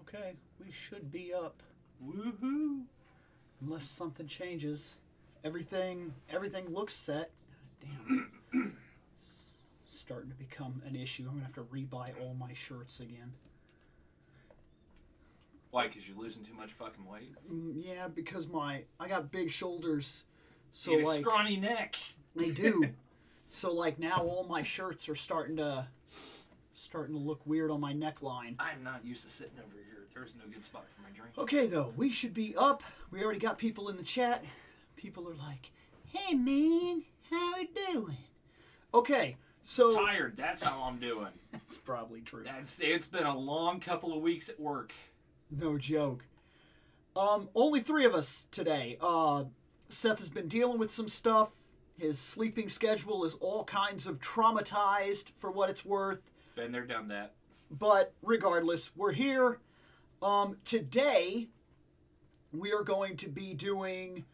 Okay, we should be up. Woohoo! Unless something changes. Everything looks set. Damn. It's starting to become an issue. I'm going to have to rebuy all my shirts again. Why? Because you're losing too much fucking weight? Yeah, because I got big shoulders. So you had a scrawny neck. I do. So now all my shirts are starting to look weird on my neckline. I'm not used to sitting over here. There's no good spot for my drink. Okay, though, we should be up. We already got people in the chat. People are like, "Hey, man, how you doing?" Okay, so Tired. That's how I'm doing. That's probably true. It's been a long couple of weeks at work. No joke. Only 3 of us today. Seth has been dealing with some stuff. His sleeping schedule is all kinds of traumatized, for what it's worth. Been there, done that. But regardless, we're here. Today, we are going to be doing...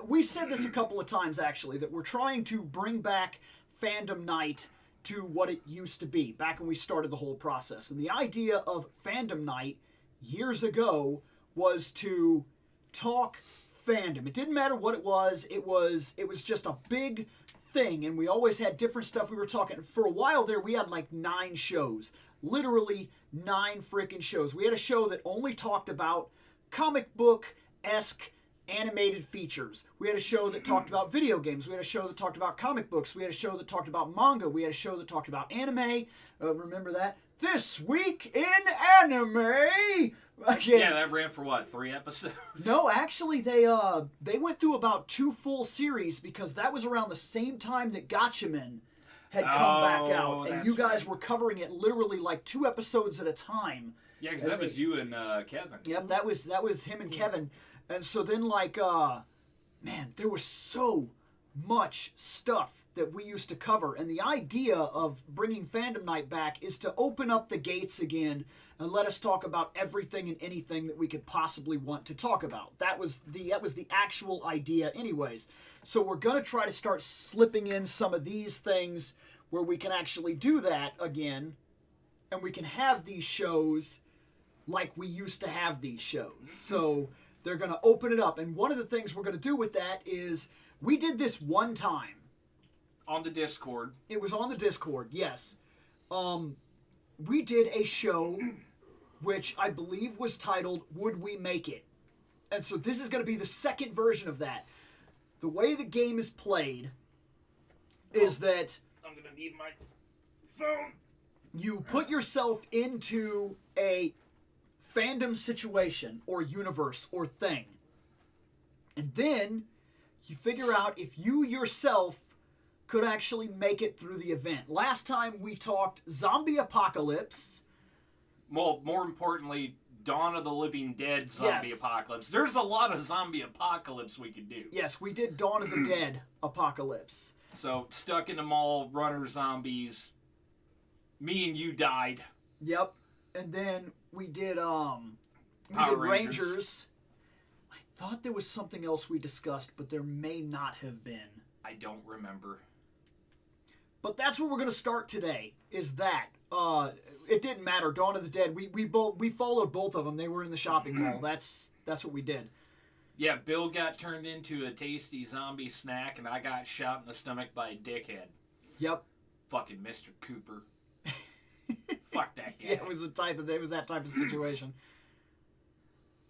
we said this a couple of times, actually, that we're trying to bring back Fandom Night to what it used to be, back when we started the whole process. And the idea of Fandom Night, years ago, was to talk fandom. It didn't matter what it was. It was just a big thing, and we always had different stuff we were talking. For a while there, we had 9 shows. Literally 9 freaking shows. We had a show that only talked about comic book-esque animated features. We had a show that talked about video games. We had a show that talked about comic books. We had a show that talked about manga. We had a show that talked about anime. Remember that? This Week in Anime! Yeah, that ran for what, 3 episodes? No, actually, they went through about 2 full series, because that was around the same time that Gatchaman had come back out, and you guys were covering it literally 2 episodes at a time. Yeah, because that was you and Kevin. Yep, that was him and Kevin. And so then, man, there was so much stuff that we used to cover. And the idea of bringing Fandom Night back is to open up the gates again and let us talk about everything and anything that we could possibly want to talk about. That was the actual idea anyways. So we're going to try to start slipping in some of these things where we can actually do that again. And we can have these shows like we used to have these shows. So they're going to open it up. And one of the things we're going to do with that is, we did this one time. On the Discord. It was on the Discord, yes. We did a show which I believe was titled, Would We Make It? And so this is going to be the second version of that. The way the game is played is that... I'm going to need my phone. You put yourself into a fandom situation or universe or thing. And then you figure out if you yourself could actually make it through the event. Last time we talked zombie apocalypse. Well, more importantly, Dawn of the Living Dead zombie apocalypse. There's a lot of zombie apocalypse we could do. Yes, we did Dawn of the Dead apocalypse. So, stuck in the mall, runner zombies. Me and you died. Yep. And then we did Rangers. I thought there was something else we discussed, but there may not have been. I don't remember. But that's where we're going to start today, is that. It didn't matter. Dawn of the Dead, we followed both of them. They were in the shopping mall. That's what we did. Yeah, Bill got turned into a tasty zombie snack, and I got shot in the stomach by a dickhead. Yep. Fucking Mr. Cooper. Fuck that guy. Yeah, it was that type of situation.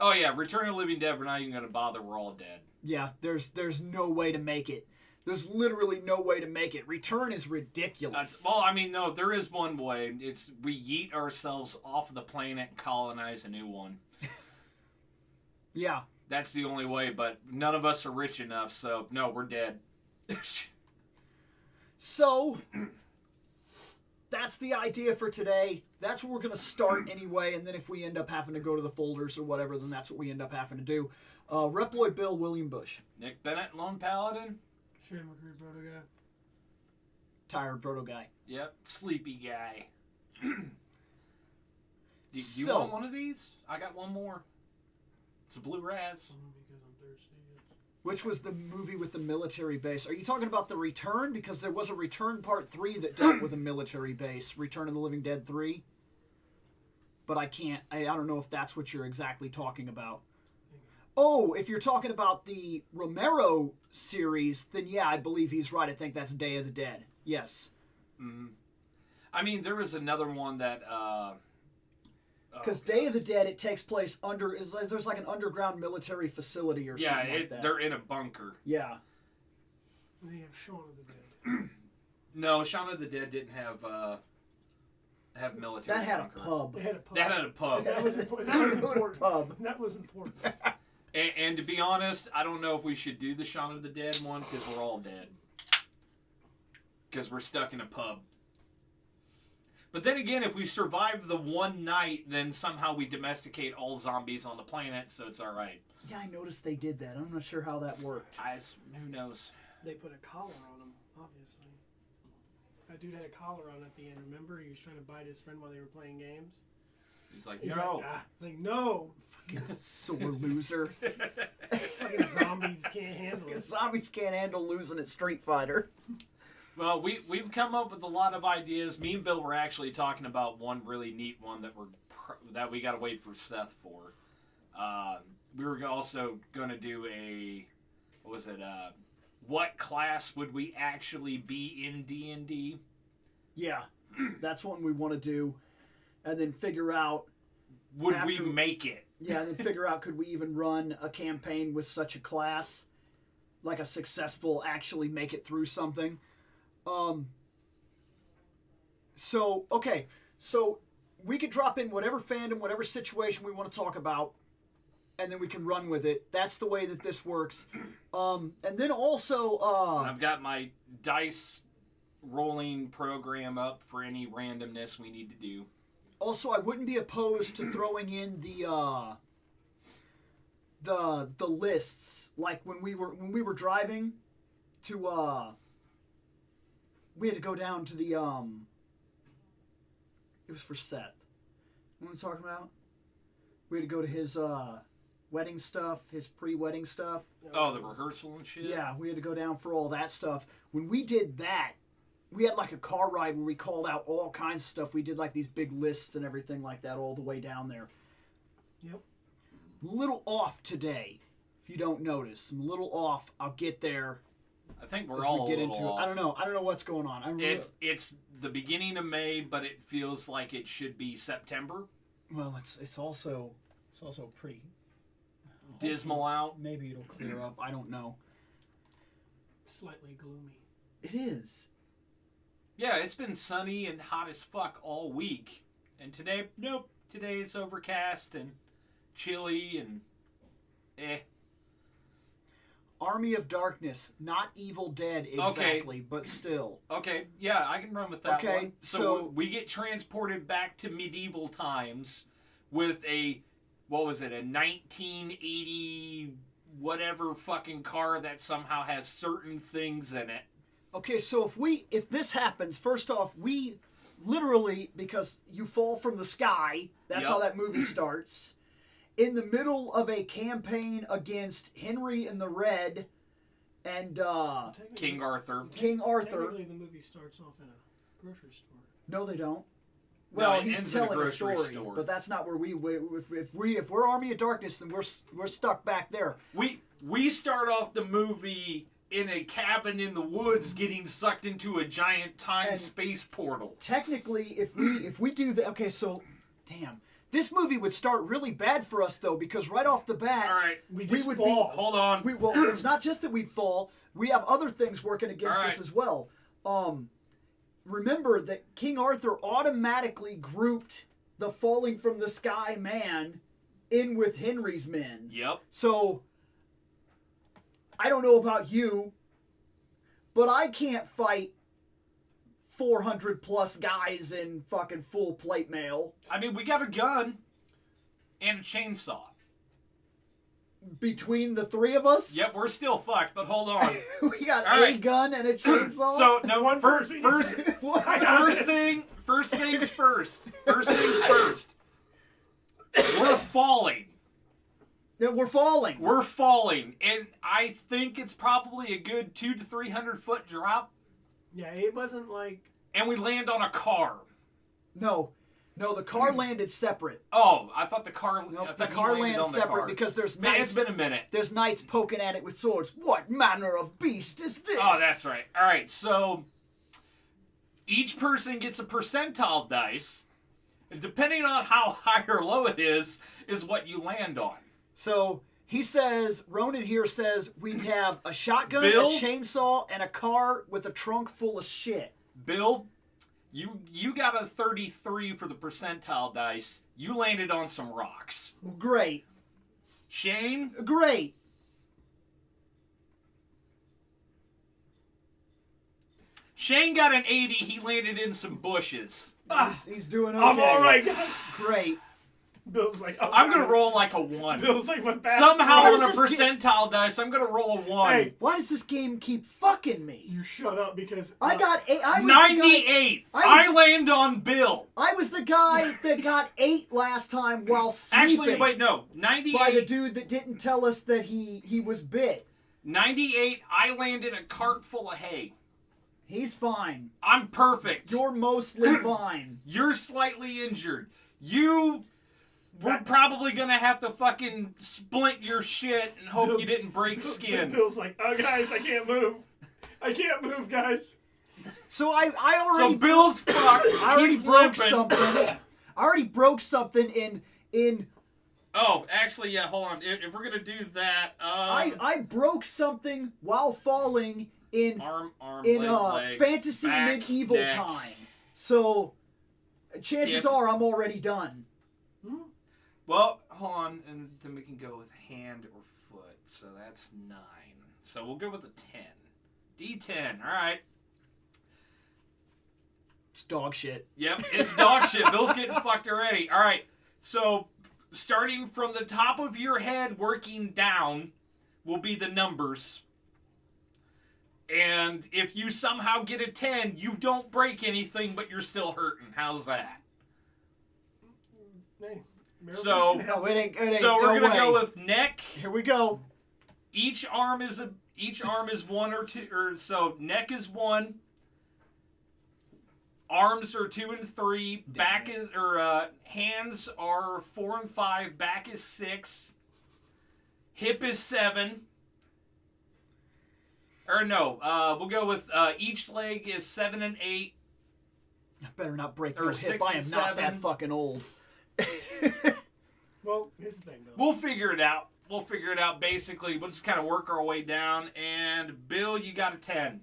Oh yeah, Return of the Living Dead, we're not even going to bother, we're all dead. Yeah, there's no way to make it. There's literally no way to make it. Return is ridiculous. Well, I mean, no, there is one way. It's we yeet ourselves off of the planet and colonize a new one. Yeah. That's the only way, but none of us are rich enough, so no, we're dead. So, that's the idea for today. That's what we're going to start anyway, and then if we end up having to go to the folders or whatever, then that's what we end up having to do. ReploidBill, William Bush. Nick Bennett, Lone Paladin. Shane McCree, Proto Guy. Tired Proto Guy. Yep, sleepy guy. Do you want one of these? I got one more. It's a blue Raz. Because I'm thirsty. Which was the movie with the military base. Are you talking about The Return? Because there was a Return Part 3 that dealt with a military base. Return of the Living Dead 3. but I can't. I don't know if that's what you're exactly talking about. Oh, if you're talking about the Romero series, then yeah, I believe he's right. I think that's Day of the Dead. Yes. Mm-hmm. I mean, there was another one that. Because Day of the Dead, it takes place there's like an underground military facility or something like that. They're in a bunker. Yeah. And then you have Shaun of the Dead. No, Shaun of the Dead didn't have military. That had bunker. a pub. They had a pub. That had a pub. That was important. That was important. Pub. That was important. And to be honest, I don't know if we should do the Shaun of the Dead one because we're all dead. Because we're stuck in a pub. But then again, if we survive the one night, then somehow we domesticate all zombies on the planet, so it's alright. Yeah, I noticed they did that. I'm not sure how that worked. Who knows? They put a collar on him, obviously. That dude had a collar on at the end, remember? He was trying to bite his friend while they were playing games. He's like, He's no. like, no. Fucking sore loser. Fucking zombies can't handle it. Zombies can't handle losing at Street Fighter. Well, we've come up with a lot of ideas. Me and Bill were actually talking about one really neat one that we got to wait for Seth for. We were also going to do what class would we actually be in D&D? Yeah, that's one we want to do. And then figure out... Would we make it? Yeah, and then figure out could we even run a campaign with such a class? Like a successful, actually make it through something. So we could drop in whatever fandom, whatever situation we want to talk about, and then we can run with it. That's the way that this works. And then also... I've got my dice rolling program up for any randomness we need to do. Also, I wouldn't be opposed to throwing in the lists. Like when we were driving to we had to go down to the it was for Seth. What are we talking about? We had to go to his wedding stuff, his pre-wedding stuff. Oh, the rehearsal and shit? Yeah, we had to go down for all that stuff. When we did that, we had like a car ride where we called out all kinds of stuff. We did like these big lists and everything like that all the way down there. Yep. A little off today, if you don't notice. I'm a little off. I'll get there. I think we're all get a little off. I don't know what's going on. It's the beginning of May, but it feels like it should be September. Well, it's also pretty dismal out. Maybe it'll clear up. I don't know. Slightly gloomy. It is. Yeah, it's been sunny and hot as fuck all week. And today, nope. Today it's overcast and chilly and Army of Darkness, not Evil Dead exactly, but still. Okay, yeah, I can run with that okay, one. So we get transported back to medieval times with a 1980 whatever fucking car that somehow has certain things in it. Okay, so if this happens, first off, we literally, because you fall from the sky, that's how that movie starts, in the middle of a campaign against Henry and the Red and King Arthur. Technically, the movie starts off in a grocery store. No, they don't. Well, no, he's telling a story, but that's not where if we're Army of Darkness, then we're stuck back there. We start off the movie in a cabin in the woods getting sucked into a giant time-space portal. Technically, if we do that... Okay, so... Damn. This movie would start really bad for us, though, because right off the bat... All right. We would fall. Hold on. Well, it's not just that we'd fall. We have other things working against us as well. Remember that King Arthur automatically grouped the falling from the sky man in with Henry's men. Yep. So... I don't know about you, but I can't fight 400 plus guys in fucking full plate mail. I mean, we got a gun and a chainsaw. Between the three of us? Yep, we're still fucked, but hold on. We got a gun and a chainsaw? So, no, first things first. We're falling. Yeah, we're falling. We're falling, and I think it's probably a good 200 to 300 foot drop. Yeah, it wasn't like... And we land on a car. No. No, the car landed separate. Oh, I thought the car. Nope, I thought the he car landed lands on the separate car. because there's Man, knights. it's been a minute. There's knights poking at it with swords. What manner of beast is this? Oh, that's right. All right, so each person gets a percentile dice, and depending on how high or low it is what you land on. So he says, Ronan here says, we have a shotgun, Bill? a chainsaw, and a car with a trunk full of shit. Bill, you got a 33 for the percentile dice. You landed on some rocks. Great. Shane, Great. Shane got an 80. He landed in some bushes. He's doing okay. I'm all right, guys. Great. Bill's like, oh, I'm gonna roll like a 1. Bill's like, my back. Somehow What on a is this percentile dice, I'm gonna roll a 1. Hey, Why does this game keep fucking me? you shut up because I got 8. I was the guy, 98. I I land on Bill. I was the guy that got 8 last time while sleeping. Actually, wait, no. 98. By the dude that didn't tell us that he was bit. 98. I land in a cart full of hay. He's fine. I'm perfect. You're mostly fine. You're slightly injured. We're probably gonna have to fucking splint your shit and hope you didn't break skin. Bill's like, oh, guys, I can't move. I can't move, guys. So I So already Bill's fucked. I already He's broke limping. something. I already broke something in Oh, actually, yeah. Hold on. If we're gonna do that, I broke something while falling in arm, in leg, fantasy back, medieval neck. time. So chances Hip. are I'm already done. Well, hold on, and then we can go with hand or foot. So that's 9. So we'll go with a 10. D10. All right. It's dog shit. Yep, it's dog shit. Bill's getting fucked already. All right. So starting from the top of your head, working down, will be the numbers. And if you somehow get a 10, you don't break anything, but you're still hurting. How's that? Hey, So- No, it ain't So we're no gonna go way. with neck. Here we go. Each arm is 1 or 2, or so neck is 1. Arms are 2 and 3. Back is hands are 4 and 5. Back is 6. Hip is 7. Or no, we'll go with each leg is 7 and 8. I better not break Or no 6 hip. I am and not that 7. fucking old. Well, here's the thing, though. We'll figure it out. Basically, we'll just kind of work our way down. And Bill, you got a 10.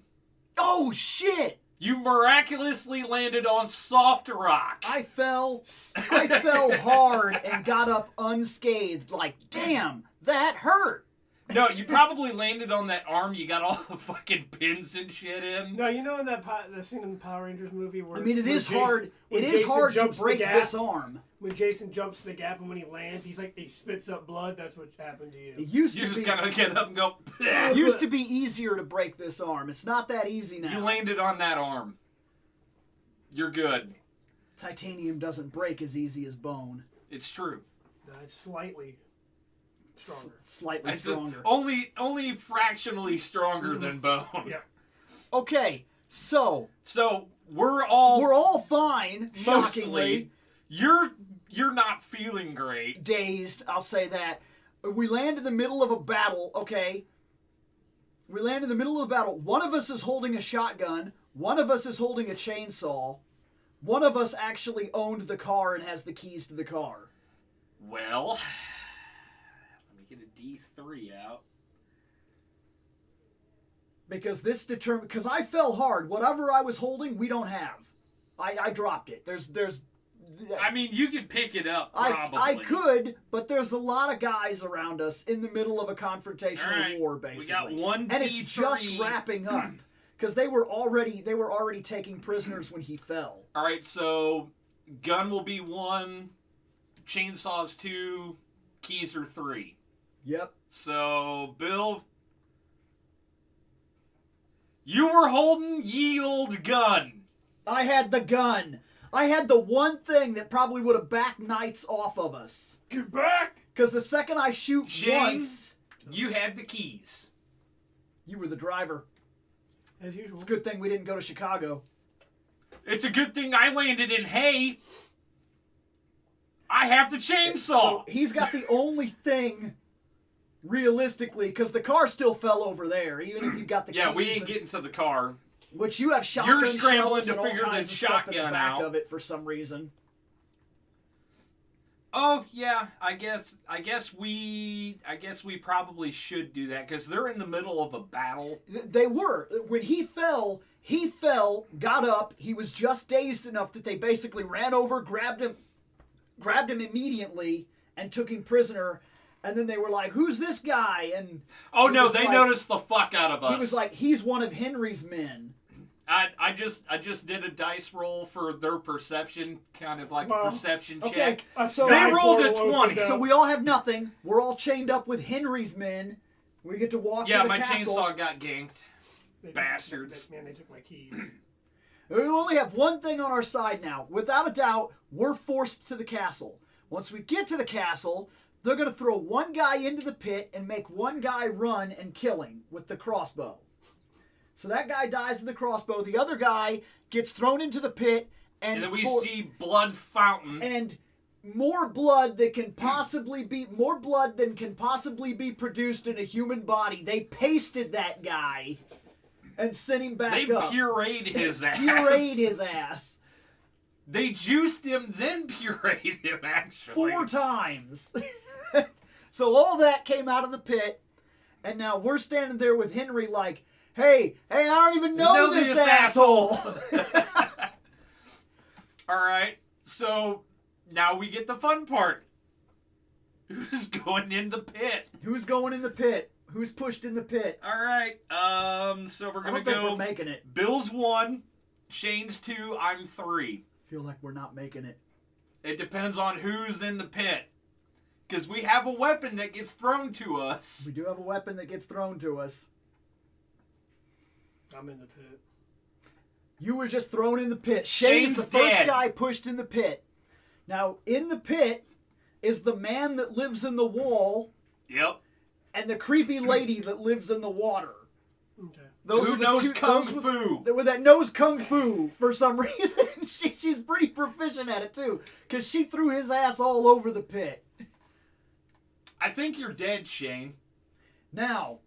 Oh shit! You miraculously landed on soft rock. I fell hard and got up unscathed. Like, damn, that hurt. No, you probably landed on that arm you got all the fucking pins and shit in. No, you know in that scene in the Power Rangers movie where I mean, it where is Jason- hard. when It is Jason hard to jumps the break gap, this arm. When Jason jumps the gap and when he lands, he spits up blood. That's what happened to you. It used You to just be. gotta get up and go. It used to be easier to break this arm. It's not that easy now. You landed on that arm. You're good. Titanium doesn't break as easy as bone. It's true. It's slightly stronger. Slightly It's stronger. only fractionally stronger than bone. Yeah. Okay, so So we're all fine. Shockingly, mostly. You're not feeling great. dazed. I'll say that. We land in the middle of a battle. Okay. We land in the middle of the battle. One of us is holding a shotgun. One of us is holding a chainsaw. One of us actually owned the car and has the keys to the car. Well, let me get a D3 out. Because because I fell hard. Whatever I was holding, we don't have. I dropped it. I mean, you could pick it up, probably. I could, but there's a lot of guys around us in the middle of a confrontational All right, war, basically. we got one and it's D3. just wrapping up because they were already taking prisoners when he fell. All right, so gun will be 1, chainsaws 2, keys are 3. Yep. So, Bill, you were holding ye old gun. I had the gun. I had the one thing that probably would have backed knights off of us. Get back! Because the second I shoot Shane? once, You had the keys. you were the driver. As usual. It's a good thing we didn't go to Chicago. It's a good thing I landed in hay. I have the chainsaw. So he's got the only thing, realistically, because the car still fell over there, even if you've got the keys. Yeah, we ain't getting to the car. Which you have shotgun You're scrambling shells to and all figure the kinds of stuff in the shotgun back out. of it for some reason. Oh yeah, I guess we probably should do that because they're in the middle of a battle. They were. When he fell, got up. He was just dazed enough that they basically ran over, grabbed him immediately, and took him prisoner. And then they were like, "Who's this guy?" And oh no, they noticed the fuck out of us. He was like, "He's one of Henry's men." I just did a dice roll for their perception, kind of like a perception check. So they rolled a 20. So we all have nothing. We're all chained up with Henry's men. We get to walk to the castle. Chainsaw got ganked. Bastards. Man, they took my keys. We only have one thing on our side now. Without a doubt, we're forced to the castle. Once we get to the castle, they're going to throw one guy into the pit and make one guy run and kill him with the crossbow. So that guy dies with the crossbow. The other guy gets thrown into the pit. And then we see blood fountain. And more blood than can possibly be produced in a human body. They pasted that guy and sent him back up. They pureed his ass. Pureed his ass. They juiced him, then pureed him, actually. 4 times. So all that came out of the pit, and now we're standing there with Henry like, hey, I don't even know this asshole. All right, so now we get the fun part. Who's going in the pit? Who's going in the pit? Who's pushed in the pit? All right, so we're going to go. I don't think we're making it. Bill's 1, Shane's 2, I'm 3. Feel like we're not making it. It depends on who's in the pit. Because we have a weapon that gets thrown to us. We do have a weapon that gets thrown to us. I'm in the pit. You were just thrown in the pit. Shane's the first dead. guy pushed in the pit. Now, in the pit is the man that lives in the wall. Yep. And the creepy lady that lives in the water. Okay. Who knows Kung Fu? That knows Kung Fu for some reason. She's pretty proficient at it, too. Because she threw his ass all over the pit. I think you're dead, Shane. Now,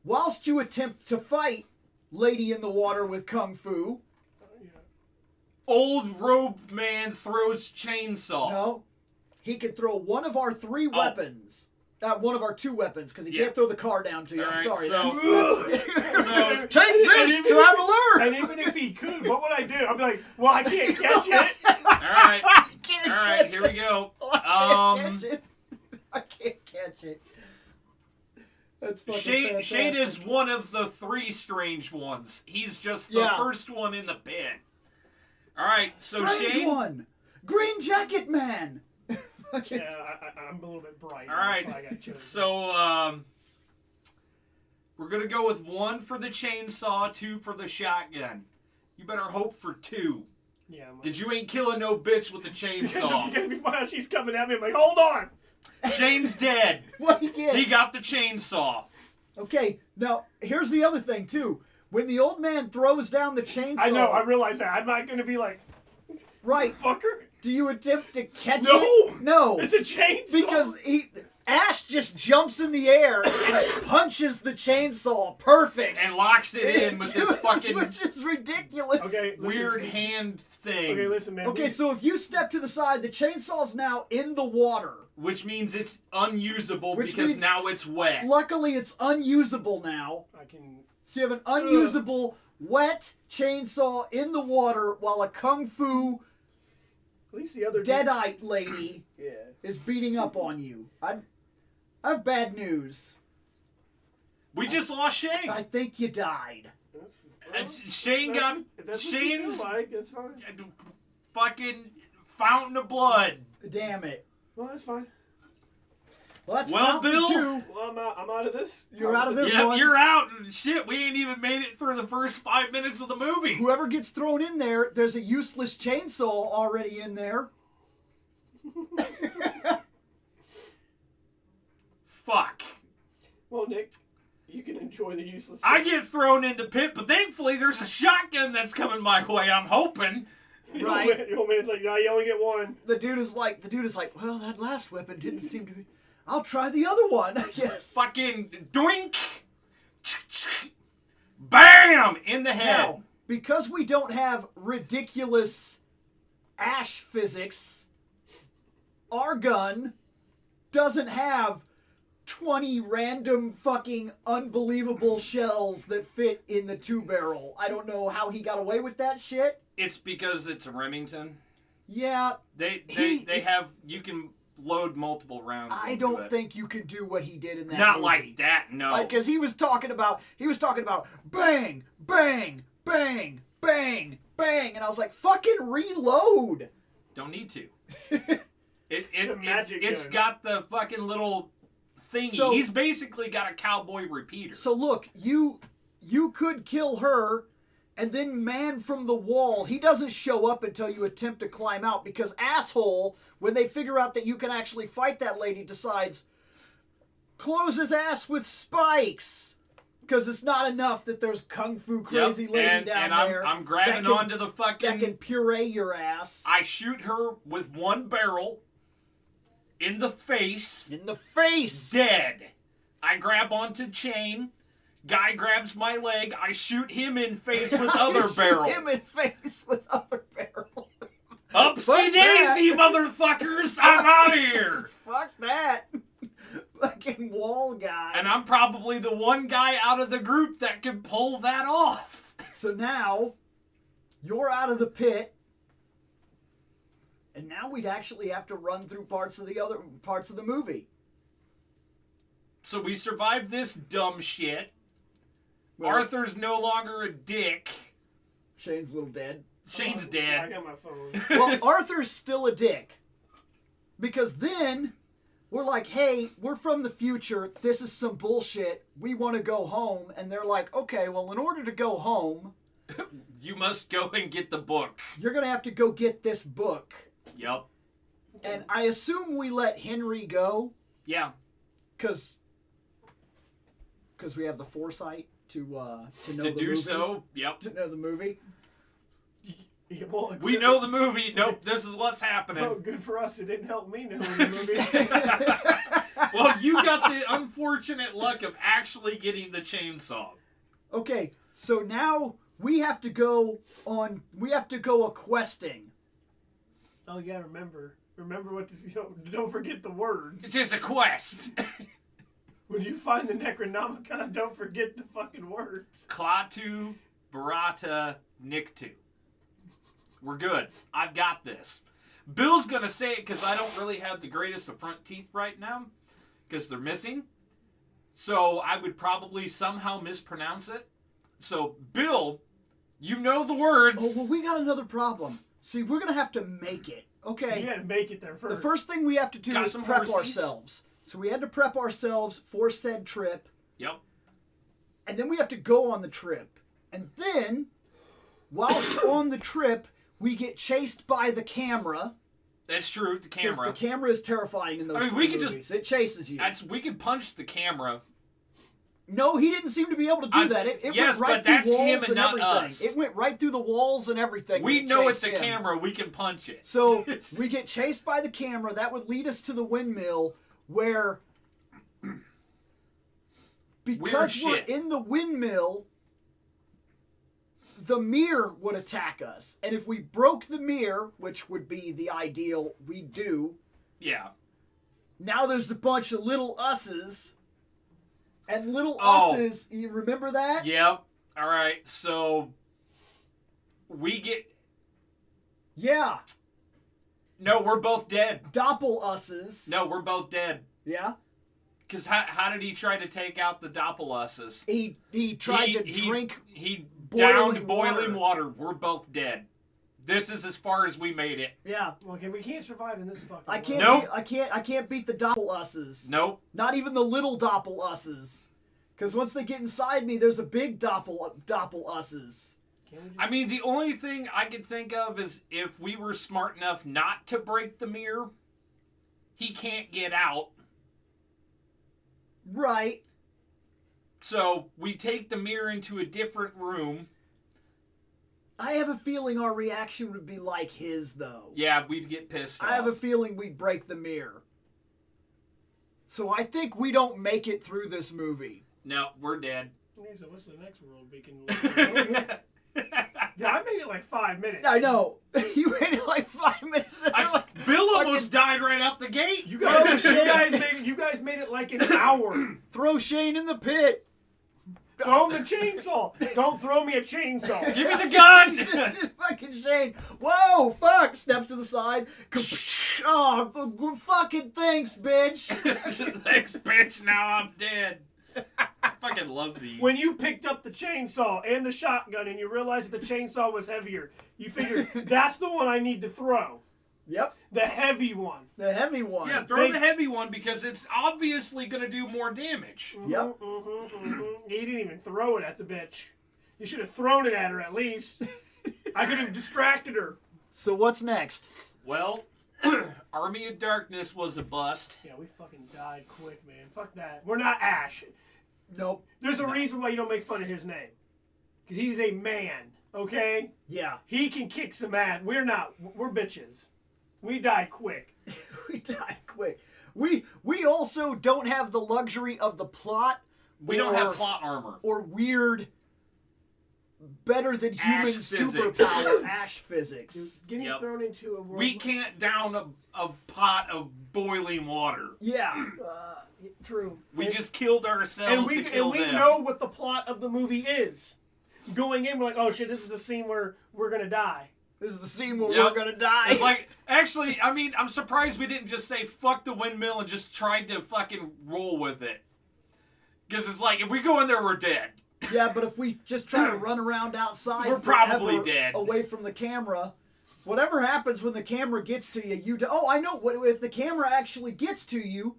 whilst you attempt to fight Lady in the Water with Kung Fu... Old robed man throws chainsaw. No. He can throw one of our 3 weapons. One of our 2 weapons, because he can't throw the car down to you. I'm sorry. So, take this, traveler! And even if he could, what would I do? I'd be like, well, I can't catch it. Alright. I can't Alright, catch here we go. I can't catch it. That's fucking Shane fantastic. is one of the 3 strange ones. He's just the first one in the pit. Alright, so strange Shane... one! Green Jacket Man! Yeah, I'm a little bit bright. Alright, so, we're gonna go with 1 for the chainsaw, 2 for the shotgun. You better hope for 2. Yeah, because you ain't killing no bitch with the chainsaw. Because she's coming at me, I'm like, hold on! Shane's dead. What he get? He got the chainsaw. Okay, now, here's the other thing, too. When the old man throws down the chainsaw... I know, I realize that. I'm not going to be like... Right. Fucker. Do you attempt to catch No! it? No. It's a chainsaw. Because Ash just jumps in the air and punches the chainsaw perfect. And locks it in with this fucking... Which is ridiculous. Okay, weird hand thing. Okay, listen, man. Okay, so if you step to the side, the chainsaw's now in the water. Which means it's unusable Which because means- now it's wet. Luckily, it's unusable now. I can... So you have an unusable, wet chainsaw in the water while a Kung Fu At least the other... deadite lady Yeah. is beating up on you. I have bad news. We just lost Shane. I think you died. Shane got... If that's what you Shane's feel like, that's fine. fucking fountain of blood. Damn it. Well, that's fine. Well, that's Well, Fountain Bill- 2. Well, I'm out of this. You're out of this Yep, one. you're out. Shit, we ain't even made it through the first 5 minutes of the movie. Whoever gets thrown in there, there's a useless chainsaw already in there. Fuck. Well, Nick, you can enjoy the useless... I get thrown in the pit, but thankfully there's a shotgun that's coming my way, I'm hoping. Right. The old man's like, no, you only get one. The dude is like, well, that last weapon didn't seem to be. I'll try the other one. Yes. Fucking doink! Bam! In the head. Now, because we don't have ridiculous ash physics, our gun doesn't have 20 random fucking unbelievable shells that fit in the 2-barrel. I don't know how he got away with that shit. It's because it's a Remington. Yeah. They have, you can load multiple rounds. I don't think you can do what he did in that Not movie. like that, no. Because he was talking about bang, bang, bang, bang, bang, and I was like, fucking reload. Don't need to. magic It's gun. got the fucking little thingy. So- He's basically got a cowboy repeater. So look, you could kill her and then man from the wall. He doesn't show up until you attempt to climb out because asshole, when they figure out that you can actually fight that lady, decides close his ass with spikes. Because it's not enough that there's kung fu crazy lady down there. I'm grabbing that can- onto the fucking... that can puree your ass. I shoot her with one barrel in the face. In the face. Dead. I grab onto chain. Guy grabs my leg. I shoot him in face with other barrel. Shoot him in face with other barrel. Upsy Fuck that. daisy, motherfuckers! I'm out of here. Fuck that. Fucking wall guy. And I'm probably the one guy out of the group that can pull that off. So now, you're out of the pit. And now we'd actually have to run through parts of the movie. So we survived this dumb shit. Well, Arthur's no longer a dick. Shane's a little dead. Shane's I dead. got my phone. Well, Arthur's still a dick. Because then, we're like, hey, we're from the future. This is some bullshit. We want to go home. And they're like, okay, well, in order to go home, You must go and get the book. you're going to have to go get this book. Yep. And I assume we let Henry go. Yeah. Because we have the foresight to know To the do movie. so, yep. To know the movie. Yeah, well, We know the movie. Nope, this is what's happening. Oh, good for us. It didn't help me know the movie. Well, you got the unfortunate luck of actually getting the chainsaw. Okay, so now we have to go a questing. Oh, you gotta remember what this. Don't forget the words. It is a quest. When you find the Necronomicon, don't forget the fucking words. Klaatu, Barata, Niktu. We're good. I've got this. Bill's gonna say it because I don't really have the greatest of front teeth right now because they're missing. So I would probably somehow mispronounce it. So Bill, you know the words. Oh, well, we got another problem. See, we're going to have to make it. Okay. You gotta make it there first. The first thing we have to do Got is some prep horsies? ourselves. So we had to prep ourselves for said trip. Yep. And then we have to go on the trip. And then, whilst on the trip, we get chased by the camera. That's true. The Because camera. the camera is terrifying in those I mean, we could movies. It chases you. We could punch the camera. No, he didn't seem to be able to do that. It yes, went right but through that's him walls and and not everything. us. It went right through the walls and everything. We when it know it's chased a him. camera. We can punch it. So we get chased by the camera. That would lead us to the windmill where, because we're shit. in the windmill, the mirror would attack us. And if we broke the mirror, which would be the ideal, we do. Yeah. Now there's a bunch of little us's. And little Oh. us's, you remember that? Yep. All right. So we get. Yeah. No, we're both dead. Doppel us's. No, we're both dead. Yeah. Because how did he try to take out the Doppelusses? He tried to drink. He boiling downed boiling water. We're both dead. This is as far as we made it. Yeah. Okay, we can't survive in this fucking. I can't. Nope. I can't beat the Doppelusses. Nope. Not even the little Doppelusses. Because once they get inside me, there's a big Doppelusses. I mean, the only thing I could think of is if we were smart enough not to break the mirror, he can't get out. Right. So we take the mirror into a different room. I have a feeling our reaction would be like his, though. Yeah, we'd get pissed off. I have a feeling we'd break the mirror. So I think we don't make it through this movie. No, we're dead. Okay, so what's the next world we can live in? Yeah, I made it like 5 minutes. I know. You waited like 5 minutes. Bill almost died right out the gate. You guys made it like an hour. Throw Shane in the pit. Throw him the chainsaw. Don't throw me a chainsaw. Give me the gun. Fucking Shane. Whoa, fuck. Steps to the side. Oh, fucking thanks, bitch. Thanks, bitch. Now I'm dead. I fucking love these. When you picked up the chainsaw and the shotgun and you realized that the chainsaw was heavier, you figured, that's the one I need to throw. Yep. The heavy one. The heavy one. Yeah, throw the heavy one because it's obviously going to do more damage. Yep. He didn't even throw it at the bitch. You should have thrown it at her at least. I could have distracted her. So what's next? Well, Army of Darkness was a bust. Yeah, we fucking died quick, man. Fuck that. We're not Ash. Nope. There's a reason why you don't make fun of his name. Because he's a man, okay? Yeah. He can kick some ass. We're not. We're bitches. We die quick. We die quick. We also don't have the luxury of the plot. We don't have plot armor. Or weird, better than human Ash physics. superpower Ash physics. Getting thrown into a world. We can't down a pot of boiling water. Yeah. True. We just killed ourselves to kill them. And we know what the plot of the movie is. Going in, we're like, oh shit, this is the scene where we're gonna die. This is the scene where we're gonna die. It's like, actually, I mean, I'm surprised we didn't just say fuck the windmill and just tried to fucking roll with it. Because it's like, if we go in there, we're dead. Yeah, but if we just try to run around outside, we're probably dead. Away from the camera. Whatever happens when the camera gets to you, oh, I know. What if the camera actually gets to you?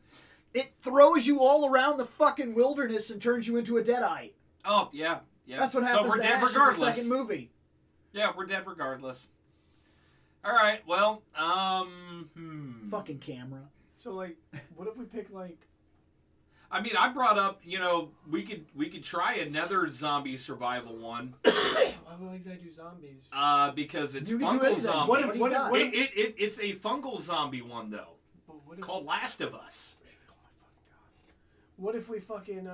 It throws you all around the fucking wilderness and turns you into a deadite. Oh yeah, yeah. That's what happens so we're to dead Ash regardless. in the second movie. Yeah, we're dead regardless. All right, well, Fucking camera. So like, what if we pick like? I mean, I brought up, we could try another zombie survival one. Why would we do zombies? Because it's You can do fungal anything. zombie. What if- It's a fungal zombie one though, called Last of Us. What if we fucking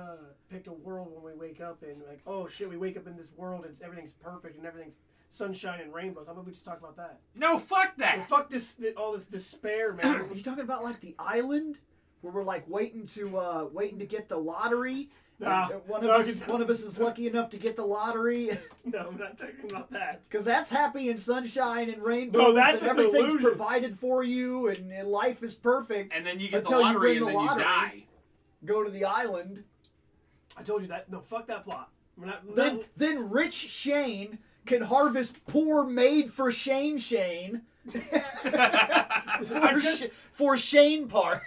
picked a world when we wake up and like, oh shit, we wake up in this world and everything's perfect and everything's sunshine and rainbows? How about we just talk about that? No, fuck that. Well, fuck all this despair, man. Are you talking about like the island where we're like waiting to get the lottery? One of us is lucky enough to get the lottery. No, I'm not talking about that. Because that's happy and sunshine and rainbows. No, that's and everything's provided for you and life is perfect. And then you get the until you lottery win and the then lottery, you die. Go to the island. I told you that. No, fuck that plot. We're not. Then rich Shane can harvest poor made for Shane. For Shane part.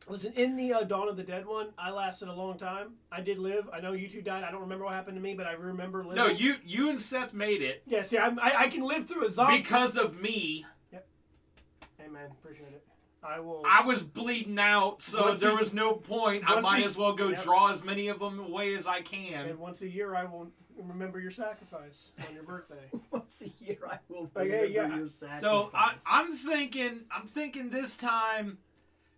Listen, in the Dawn of the Dead one, I lasted a long time. I did live. I know you two died. I don't remember what happened to me, but I remember living. No, you and Seth made it. Yeah, see, I can live through a zombie. Because of me. Yep. Hey, man, appreciate it. I will. I was bleeding out, so there was no point. I might as well go draw as many of them away as I can. And once a year, I will remember your sacrifice on your birthday. Once a year, I will remember your sacrifice. So I'm thinking this time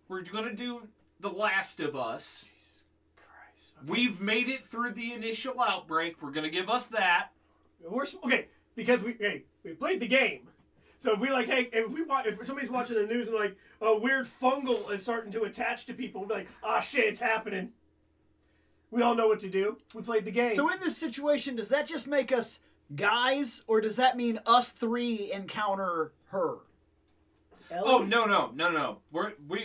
we're gonna do The Last of Us. Jesus Christ. Okay. We've made it through the initial outbreak. We're gonna give us that. Okay, because we played the game. So if we like, hey, if somebody's watching the news and like a weird fungal is starting to attach to people, we'll be like, ah, shit, it's happening. We all know what to do. We played the game. So in this situation, does that just make us guys, or does that mean us three encounter her? Ellie? Oh no.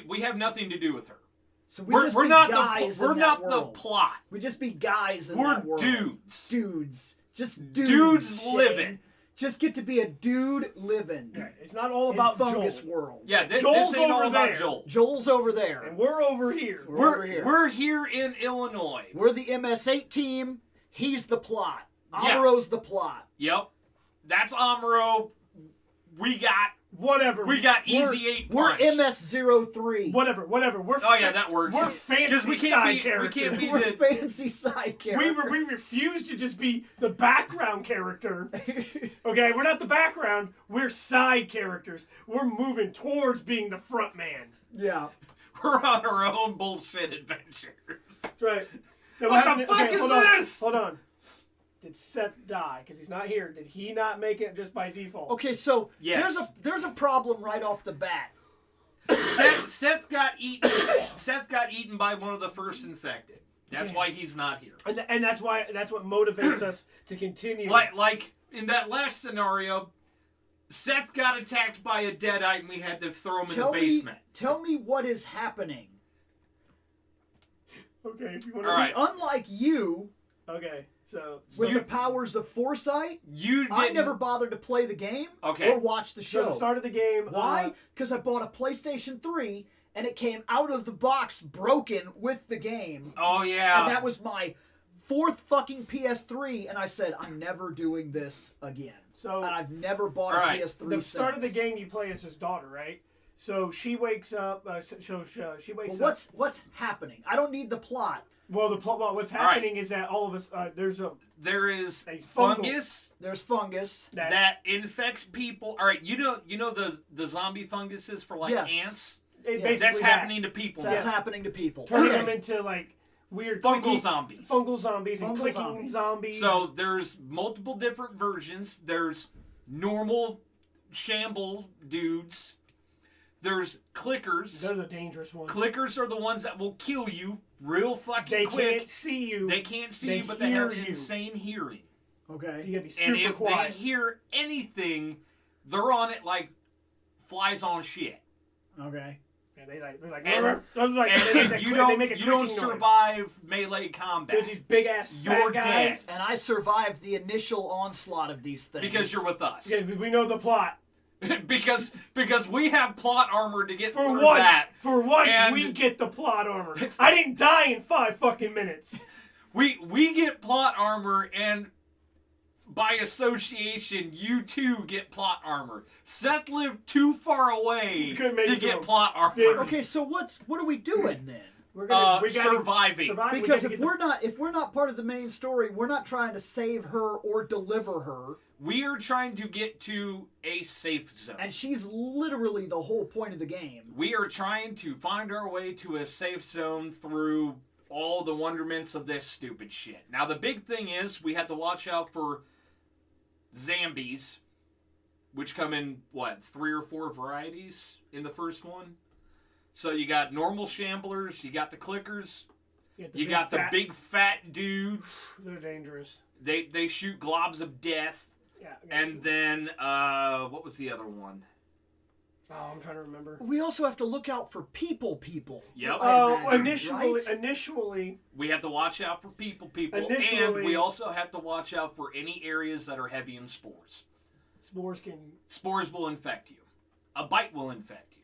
We have nothing to do with her. So we're not guys. We're not the plot. We just be guys in that world. We're dudes. Dudes. Just dudes. Dudes Shane. living. Just get to be a dude living. Okay. It's not all about fungus Joel. world. Yeah, this Joel's ain't all over about there. Joel. Joel's over there. And we're over here. We're here in Illinois. We're the MS8 team. He's the plot. Amuro's the plot. Yep. That's Amuro. We got Whatever. We got easy 8 We're punch. MS-03. Whatever. We're Oh yeah, that works. We're fancy we can't side be, characters. We can't be We're the. fancy side characters. We refuse to just be the background character. Okay, we're not the background. We're side characters. We're moving towards being the front man. Yeah. We're on our own bullshit adventures. That's right. Now, What the fuck is hold this? Hold on. Did Seth die? Because he's not here. Did he not make it just by default? Okay, so Yes. there's a problem right off the bat. Seth got eaten. Seth got eaten by one of the first infected. That's why he's not here. And that's what motivates us to continue. Like in that last scenario, Seth got attacked by a deadite and we had to throw him in the basement. Tell me what is happening. Okay, if you want All to right. Unlike you, Okay, so with the powers of foresight, You didn't. I never bothered to play the game Okay. or watch the so show. the start of the game. Why? Because I bought a PlayStation 3 and it came out of the box broken with the game. Oh yeah. And that was my fourth fucking PS3, and I said, I'm never doing this again. So And I've never bought All a right. PS3 the since. start of the game, you play as his daughter, right? So she wakes up. She wakes Well, up. what's happening? I don't need the plot. Well, what's happening is that all of us there is a fungal. fungus There's fungus. that infects people. All right, you know the zombie funguses for like Yes. ants. basically That's that. happening to people. That's happening to people. Turning Okay. them into like weird Fungal clicky- zombies. fungal zombies, and Fungal clicking zombies. zombies. So there's multiple different versions. There's normal shamble dudes. There's clickers. they're the dangerous ones. Clickers are the ones that will kill you real fucking They quick. can't see you. They can't see They you, but they have hear you. insane hearing. Okay. You gotta be And super if quiet. they hear anything, they're on it like flies on shit. Okay. And they're like, And- they're like And they if make you they make a don't clicking noise. survive melee combat There's these big ass You're fat guys. dead. And I survived the initial onslaught of these things. because you're with us. Yeah, we know the plot. because we have plot armor to get For through once, that. for once, And- we get the plot armor. I didn't die in 5 fucking minutes. We get plot armor, and by association, you too get plot armor. Seth lived too far away Couldn't make to it get through. plot armor. Yeah. Okay, so what are we doing then? We're gonna we gotta Surviving. survive. We Because gotta if get we're not part of the main story, we're not trying to save her or deliver her, We are trying to get to a safe zone. and she's literally the whole point of the game. We are trying to find our way to a safe zone through all the wonderments of this stupid shit. Now, the big thing is we have to watch out for zombies, which come in, 3 or 4 varieties in the first one? So you got normal shamblers, you got the clickers, you got the big fat dudes. They're dangerous. They shoot globs of death. Yeah. And then, what was the other one? Oh, I'm trying to remember. We also have to look out for people. Yep. I imagine, right? Initially, We have to watch out for people, and Initially- we also have to watch out for any areas that are heavy in spores. spores can. Spores will infect you. A bite will infect you.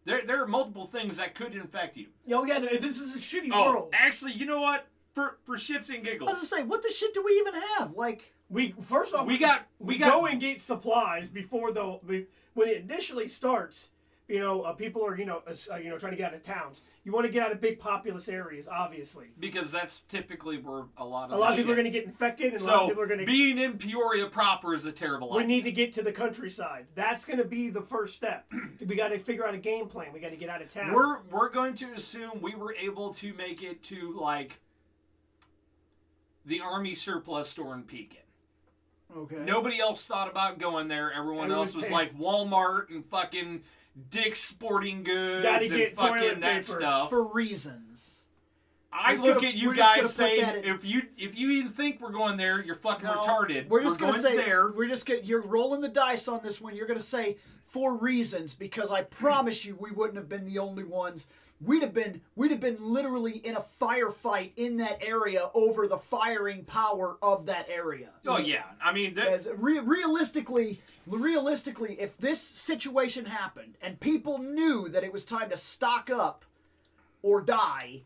There are multiple things that could infect you. Oh yeah, this is a shitty Oh, world. actually, you know what? For shits and I was giggles, gonna say, what the shit do we even have? Like, We first off we got go and get supplies before when it initially starts. People are trying to get out of towns. You want to get out of big populous areas, obviously. because that's typically where a lot of A lot of the people are shit- going to get infected, and a lot of So people are going to. being in Peoria proper is a terrible We idea. need to get to the countryside. That's going to be the first step. We got to figure out a game plan. We got to get out of town. We're going to assume we were able to make it to like the army surplus store in Pekin. okay. Nobody else thought about going there. Everyone Everyone's else was paying. like Walmart and fucking Dick's Sporting Goods Gotta and get fucking toilet that paper. stuff. For reasons. I We're just look gonna- at you we're just guys gonna put saying, that in- if you even think we're going there, you're fucking No, retarded. We're just going gonna say there. you're rolling the dice on this one. You're gonna say for reasons, because I promise you we wouldn't have been the only ones. We'd have been literally in a firefight in that area over the firing power of that area. Oh yeah, I mean, As realistically, if this situation happened and people knew that it was time to stock up or die,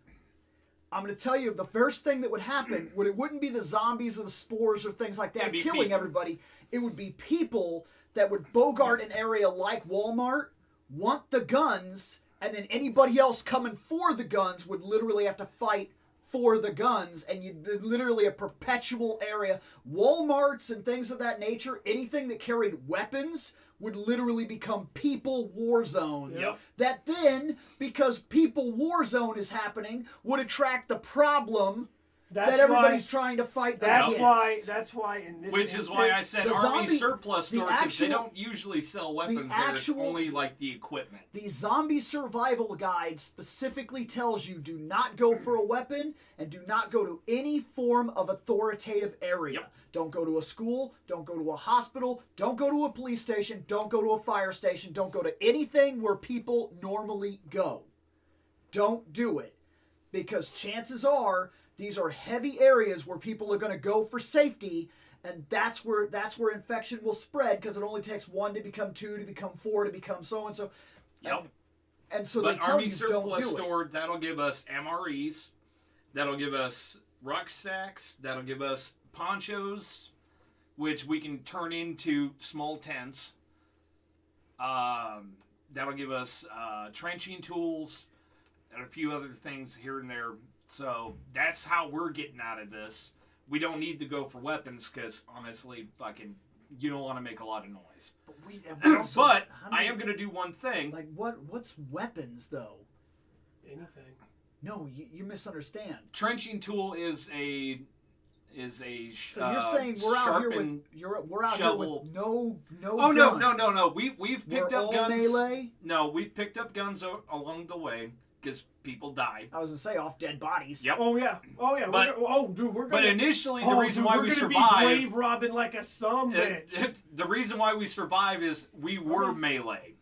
I'm going to tell you the first thing that would happen it wouldn't be the zombies or the spores or things like that It'd be killing people. everybody. It would be people that would bogart an area like Walmart, want the guns, and then anybody else coming for the guns would literally have to fight for the guns, and you literally a perpetual area. Walmarts and things of that nature, anything that carried weapons would literally become people war zones. Yep. That then, because people war zone is happening, would attract the problem that everybody's trying to fight against. That's why in this Which is why I said the Army zombie- surplus the store, because they actual- don't usually sell weapons. There's actual- only like the equipment. The zombie survival guide specifically tells you do not go for a weapon and do not go to any form of authoritative area. Yep. Don't go to a school, don't go to a hospital, don't go to a police station, don't go to a fire station, don't go to anything where people normally go. Don't do it. Because chances are these are heavy areas where people are going to go for safety, and that's where infection will spread, because it only takes 1 to become 2 to become 4 to become so and so. Yep. And so But they tell Army you don't surplus do it. store, that'll give us MREs, that'll give us rucksacks, that'll give us ponchos, which we can turn into small tents. That'll give us trenching tools and a few other things here and there. So that's how we're getting out of this. We don't need to go for weapons because, honestly, fucking, you don't want to make a lot of noise. We also, But how I many- am going to do one thing. Like, what's weapons, though? anything. No, you misunderstand. Trenching tool is a So you're saying we're out here with we're out shovel. here with no Oh guns. no. We've picked We're up all guns. melee? No, we've picked up guns along the way because people died. I was gonna say off dead bodies. Yep. Oh yeah. But- We're But gonna. initially, the reason why we're we gonna survived, be grave robbing like a bitch. the reason why we survived is we were melee.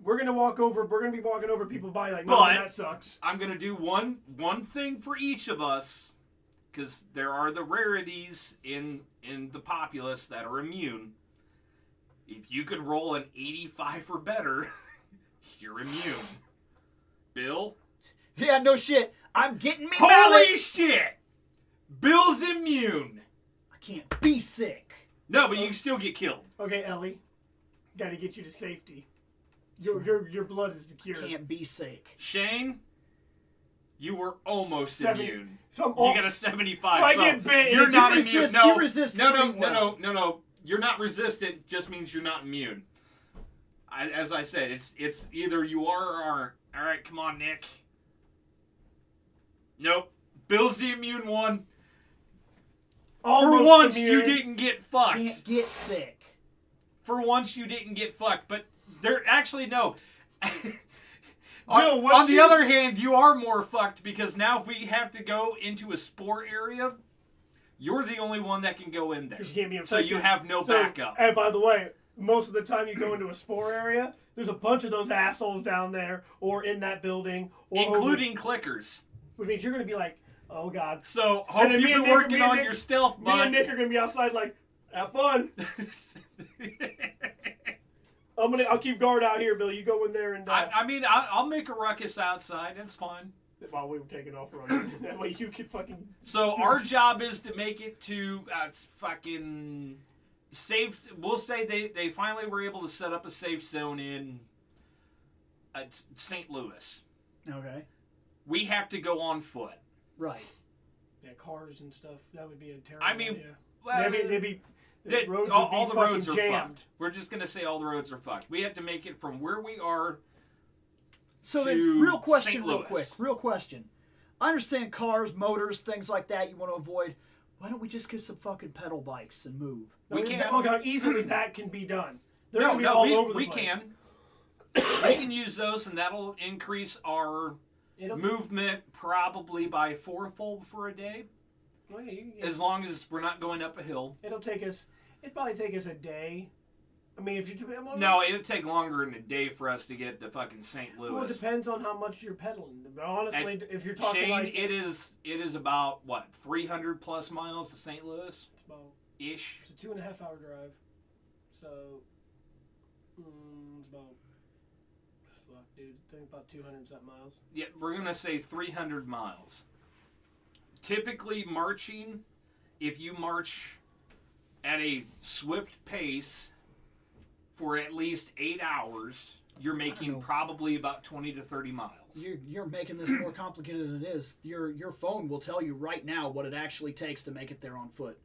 We're gonna walk over. We're gonna be walking over people by like, no, But- that sucks. I'm gonna do one thing for each of us, because there are the rarities in the populace that are immune. If you can roll an 85 or better, you're immune. Bill? Yeah, no shit. I'm getting me Holy mallet. shit! Bill's immune. I can't be sick. No, but you can still get killed. Okay, Ellie, gotta get you to safety. Your blood is the cure. Can't be sick. Shane, you were almost 70. immune. So I'm You all, got a 75. So I get bit. You're You not resist- immune. you No, resist no, pretty well. no. You're not resistant. Just means you're not immune. As I said, it's either you are or aren't. All right, come on, Nick. Nope. Bill's the immune one. For almost once, immune. you didn't get fucked. Can't get sick. For once, you didn't get fucked. But there, actually, no. Bill, what on the you- other hand, you are more fucked because now if we have to go into a spore area, you're the only one that can go in there. 'Cause you can't be So you infected. have no So, backup. And by the way, most of the time you go into a spore area, there's a bunch of those assholes down there, or in that building, or Including clickers. which means you're gonna be like, oh god. So hope And then you've me and been Nick- working me and on Nick- your stealth, Me bud. and Nick are gonna be outside like, have fun. I'll keep guard out here, Bill. You go in there and I mean, I'll make a ruckus outside. That's fine. while we were taking off running. That way you could fucking. So our job is to make it to fucking safe. We'll say they finally were able to set up a safe zone in St. Louis. Okay. We have to go on foot. Right. Yeah, cars and stuff. That would be a terrible. I mean, idea. well, they'd be the roads would all be the roads are fucking jammed. fucked. We're just gonna say all the roads are fucked. We have to make it from where we are. So then, To real question, St. real Louis. quick. Real question. I understand cars, motors, things like that you want to avoid. Why don't we just get some fucking pedal bikes and move? We can't. Oh god, easily that can be done. They're gonna be No, all over the we place. can. We can use those, and that'll increase our It'll, movement probably by fourfold for a day, well, yeah, you can get- as long as we're not going up a hill. it'd probably take us a day. I mean, if you No, it'd take longer than a day for us to get to fucking St. well, it Louis. depends on how much you're pedaling. But honestly, And if you're talking Shane, like it is about what 300 plus miles to St. Louis it's about ish. it's a 2.5 hour drive, so it's about fuck, dude. I think about 200 something miles. Yeah, we're gonna say 300 miles. Typically, marching, if you march at a swift pace for at least 8 hours, you're making probably about 20 to 30 miles. You're making this more complicated than it is. Your phone will tell you right now what it actually takes to make it there on foot.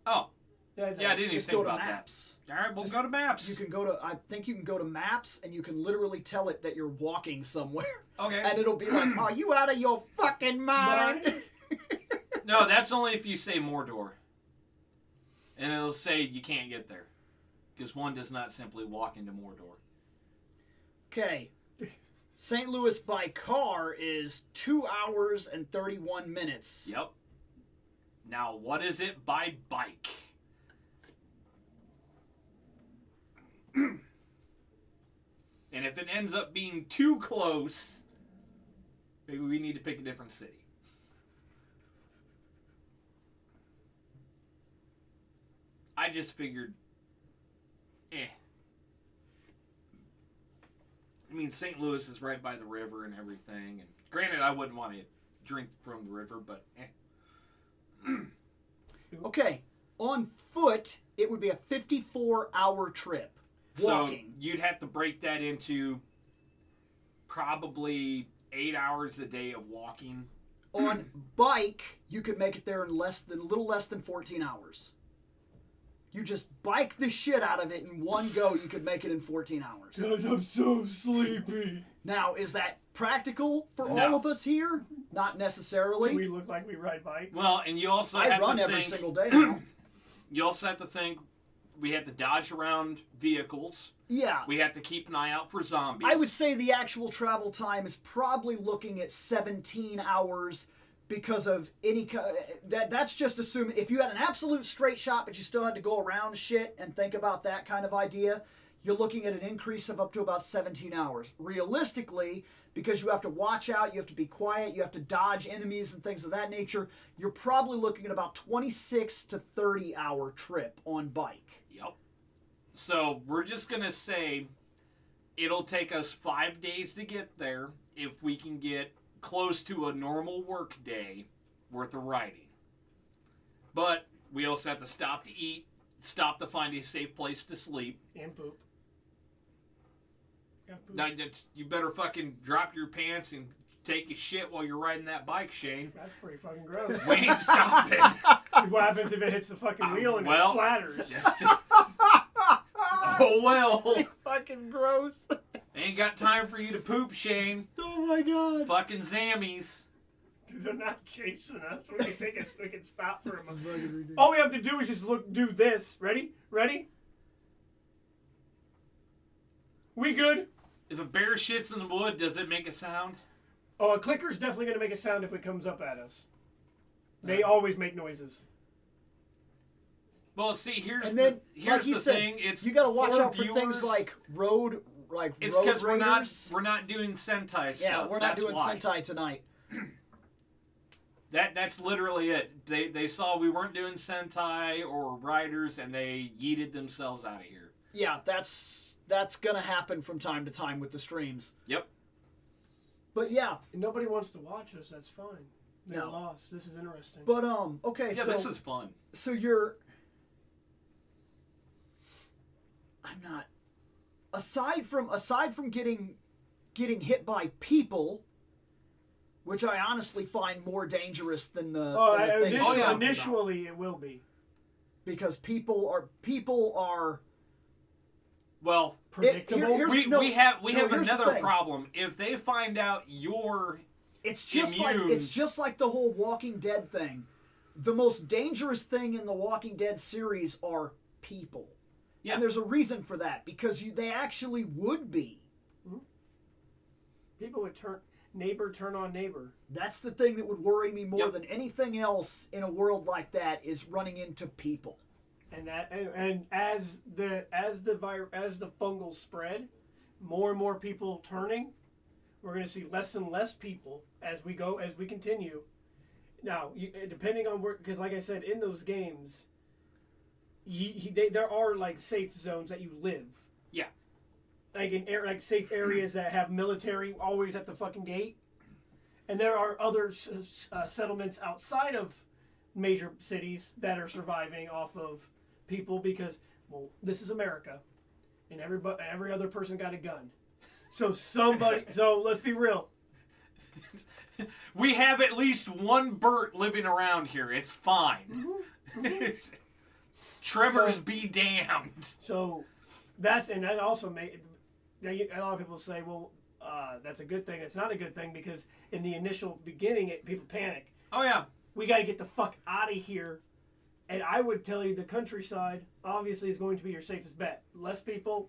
Oh. Yeah, I didn't even Just think go to about maps. that. All right, we'll Just- go to maps. You can go to. I think you can go to maps, and you can literally tell it that you're walking somewhere, Okay. and it'll be like, "Are you out of your fucking mind?" No, that's only if you say Mordor. And it'll say you can't get there. Because one does not simply walk into Mordor. Okay. St. Louis by car is 2 hours and 31 minutes. Yep. Now, what is it by bike? And if it ends up being too close, maybe we need to pick a different city. I just figured, I mean, St. Louis is right by the river and everything. And granted, I wouldn't want to drink from the river, but Okay. On foot, it would be a 54-hour trip. Walking. So you'd have to break that into probably 8 hours a day of walking. On bike, you could make it there in a little less than 14 hours. You just bike the shit out of it in one go, you could make it in 14 hours. Guys, I'm so sleepy. Now, is that practical for No. all of us here? Not necessarily. Do we look like we ride bikes? Well, and you also I have run to every think, single day now. You also have to think we have to dodge around vehicles. Yeah. We have to keep an eye out for zombies. I would say the actual travel time is probably looking at 17 hours because of that's just assuming if you had an absolute straight shot but you still had to go around shit and think about that kind of idea, you're looking at an increase of up to about 17 hours. Realistically, because you have to watch out, you have to be quiet, you have to dodge enemies and things of that nature, you're probably looking at about 26 to 30 hour trip on bike. Yep. So we're just going to say it'll take us 5 days to get there if we can get close to a normal work day worth of riding. But we also have to stop to eat, stop to find a safe place to sleep. And poop. Now, you better fucking drop your pants and take a shit while you're riding that bike, Shane. That's pretty fucking gross. We ain't stopping. What happens if it hits the fucking wheel and well, it splatters? Oh well. Fucking gross. Ain't got time for you to poop, Shane. Oh my god. Fucking zammies. They're not chasing us. We can take us. We can stop for a It's moment. fucking ridiculous. All we have to do is just do this. Ready? Ready? We good? If a bear shits in the wood, does it make a sound? Oh, a clicker's definitely going to make a sound if it comes up at us. They always make noises. Well, see, here's And then, here's like you the said, thing. It's you got to watch for out for viewers, things like road It's road because raiders. we're not doing Sentai stuff. Yeah, we're not That's doing why. Sentai tonight. That's literally it. They saw we weren't doing Sentai or Riders, and they yeeted themselves out of here. Yeah, that's gonna happen from time to time with the streams. Yep. But yeah, If nobody wants to watch us, that's fine. They're No. lost. This is interesting. but okay, Yeah, so this is fun. so you're. I'm not. Aside from getting hit by people, which I honestly find more dangerous than the, than the things you're talking about. initially it will be. Because people are Well, Predictable. here's- we no, have no, here's the another thing. problem. If they find out you're it's just immune. like the whole Walking Dead thing. The most dangerous thing in the Walking Dead series are people. Yeah. And there's a reason for that because they actually would be. People would turn on neighbor. That's the thing that would worry me more Yep. than anything else in a world like that is running into people. And as the fungal spread, more and more people turning, we're going to see less and less people as we continue. Now, depending on where, because like I said, in those games, there are like safe zones that you live. Yeah. Like like safe areas that have military always at the fucking gate, and there are other settlements outside of major cities that are surviving off of people because, well, this is America, and every other person got a gun. So let's be real. We have at least one Bert living around here. It's fine. Tremors be damned. So that also made a lot of people say, well, that's a good thing. It's not a good thing because in the initial beginning, people panic. Oh yeah. We got to get the fuck out of here. And I would tell you the countryside obviously is going to be your safest bet. Less people.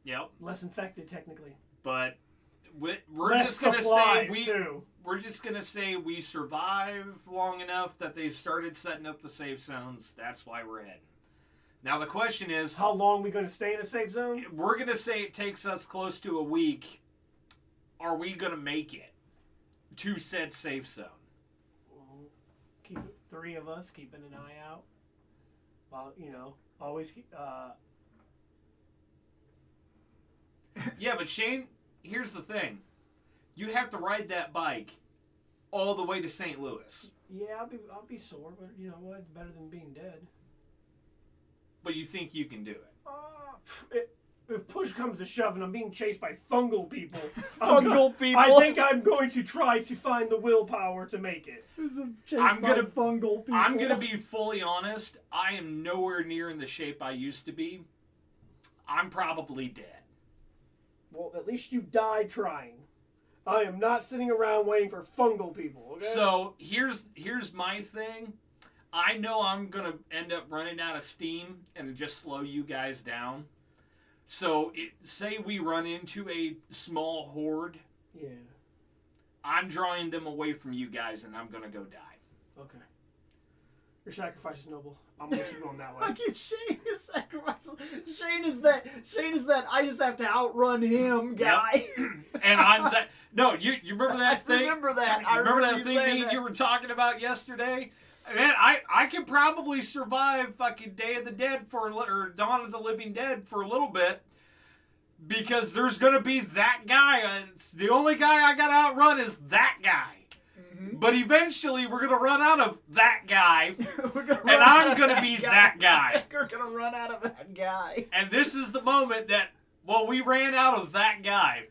Yep. Less infected technically. But we're Less just gonna supplies, say too. we're just gonna say we survived long enough that they've started setting up the safe zones. That's why we're heading. Now the question is, how long are we going to stay in a safe zone? we're gonna say it takes us close to a week. Are we gonna make it to said safe zone? Keep 3 of us keeping an eye out. Well, always keep. Yeah, but Shane, here's the thing: you have to ride that bike all the way to St. Louis. Yeah, I'll be sore, but you know what? It's better than being dead. But you think you can do it? If push comes to shove and I'm being chased by fungal people, People. I think I'm going to try to find the willpower to make it. Fungal people. I'm gonna be fully honest. I am nowhere near in the shape I used to be. I'm probably dead. Well, at least you died trying. I am not sitting around waiting for fungal people. Okay? So here's my thing. I know I'm gonna end up running out of steam and just slow you guys down. So say we run into a small horde. Yeah. I'm drawing them away from you guys, and I'm gonna go die. Okay. Your sacrifice is noble. I'm gonna keep going that way. Look at Shane is sacrificing. Shane is that I just have to outrun him guy. Yep. And I'm that. No, you remember that thing? Remember that. You remember that you thing saying me and that. you were talking about yesterday? Man, I could probably survive fucking Day of the Dead or Dawn of the Living Dead for a little bit. Because there's gonna be that guy. It's the only guy I gotta outrun is that guy. Mm-hmm. But eventually we're gonna run out of that guy. And I'm gonna be that guy. We're gonna run out of that guy. And this is the moment that, we ran out of that guy.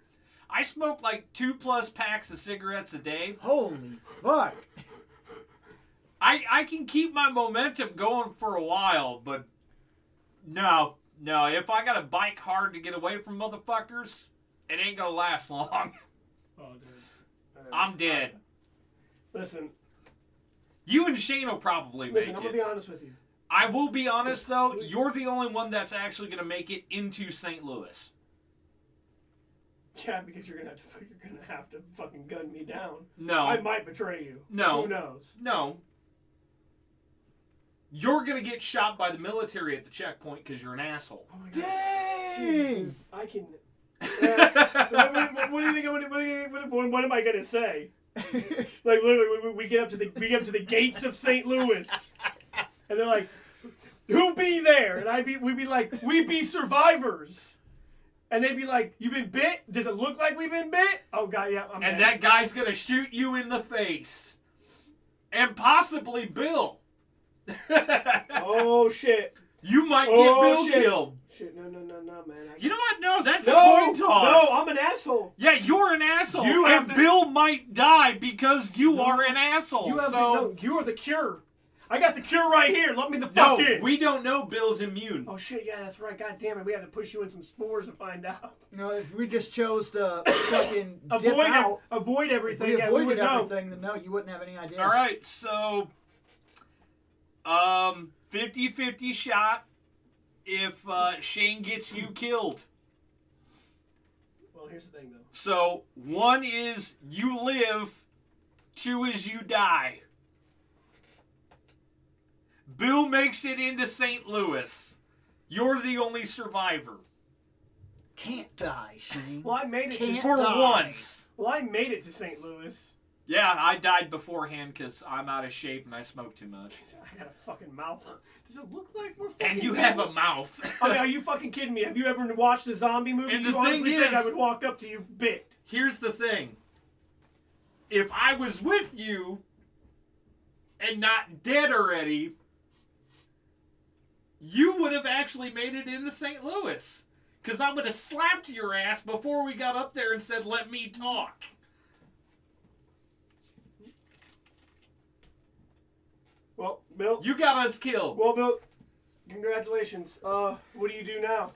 I smoke like 2+ packs of cigarettes a day. Holy fuck. I can keep my momentum going for a while, but no, if I gotta bike hard to get away from motherfuckers, it ain't gonna last long. Oh, dude. I'm dead. Listen. You and Shane will probably make I'm it. gonna be honest with you. I will be honest though, you're the only one that's actually gonna make it into St. Louis. Yeah, because you're gonna have to fucking gun me down. No. I might betray you. No. Who knows? No. You're gonna get shot by the military at the checkpoint because you're an asshole. Oh my God. Dang! I can. What do you think? What am I gonna say? Like literally, we get up to the gates of St. Louis, and they're like, "Who be there?" And we'd be like, "We be survivors." And they'd be like, "You been bit? Does it look like we've been bit?" Oh God, yeah. I'm and dead. that guy's gonna shoot you in the face, and possibly Bill. Oh shit! You might get Bill shit. killed. Shit! No, man. You know what? No, that's a coin toss. No, I'm an asshole. Yeah, you're an asshole. You and have Bill might die because you are an asshole. You are the cure. I got the cure right here. Let me the fuck in. We don't know Bill's immune. Oh shit! Yeah, that's right. God damn it! We have to push you in some spores and find out. No, if we just chose to fucking dip out, avoid everything. if we we avoided would know. everything, then no, you wouldn't have any idea. All right, so 50-50 shot if Shane gets you killed. Well, here's the thing, though. So 1 is you live, 2 is you die. Bill makes it into St. Louis. You're the only survivor. Can't die, Shane. Well, I made it Can't For die. once. Well, I made it to St. Louis. Yeah, I died beforehand because I'm out of shape and I smoke too much. I got a fucking mouth. Does it look like we're fucking And you have a mouth. I mean, are you fucking kidding me? Have you ever watched a zombie movie? And the you honestly thing think I is- would walk up to you bit? Here's the thing. If I was with you and not dead already, you would have actually made it into St. Louis. Because I would have slapped your ass before we got up there and said, let me talk. Well, Bill. You got us killed. Well, Bill, congratulations. What do you do now?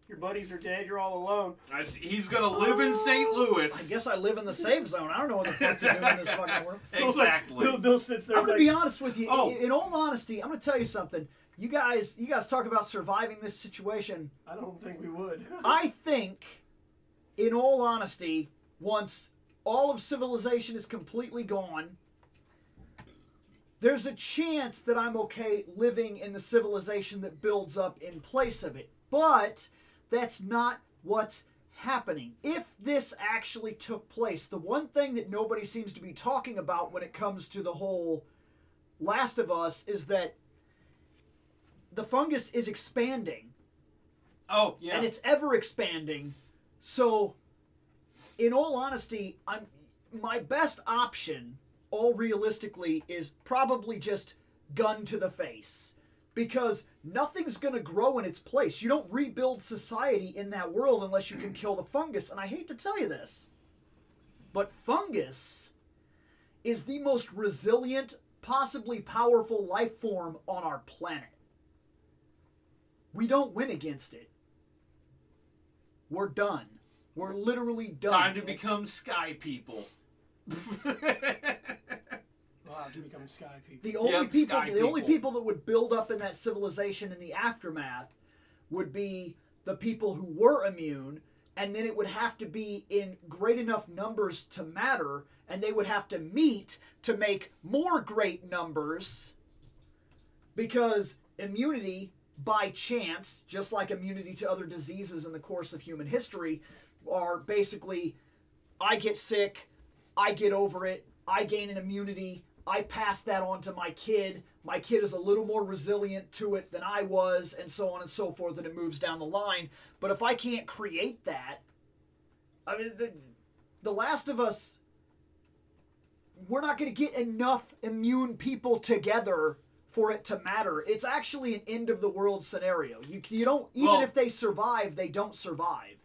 Your buddies are dead. You're all alone. He's going to live in St. Louis. I guess I live in the safe zone. I don't know what the fuck to do in this fucking world. Exactly. Bill sits there. I'm going to be honest with you. Oh. In all honesty, I'm going to tell you something. You guys talk about surviving this situation. I don't think we would. I think, in all honesty, once all of civilization is completely gone, there's a chance that I'm okay living in the civilization that builds up in place of it. But that's not what's happening. If this actually took place, the one thing that nobody seems to be talking about when it comes to the whole Last of Us is that the fungus is expanding. Oh, yeah. And it's ever expanding. So, in all honesty, my best option, all realistically, is probably just gun to the face. Because nothing's going to grow in its place. You don't rebuild society in that world unless you can kill the fungus. And I hate to tell you this, but fungus is the most resilient, possibly powerful life form on our planet. We don't win against it. We're done. We're literally done. Time to become sky people. Wow, to become sky people. The only people that would build up in that civilization in the aftermath would be the people who were immune, and then it would have to be in great enough numbers to matter, and they would have to meet to make more great numbers, because immunity, by chance, just like immunity to other diseases in the course of human history, are basically, I get sick, I get over it, I gain an immunity, I pass that on to my kid is a little more resilient to it than I was, and so on and so forth, and it moves down the line. But if I can't create that, I mean, the Last of Us, we're not going to get enough immune people together for it to matter. It's actually an end of the world scenario. You don't, even if they survive, they don't survive.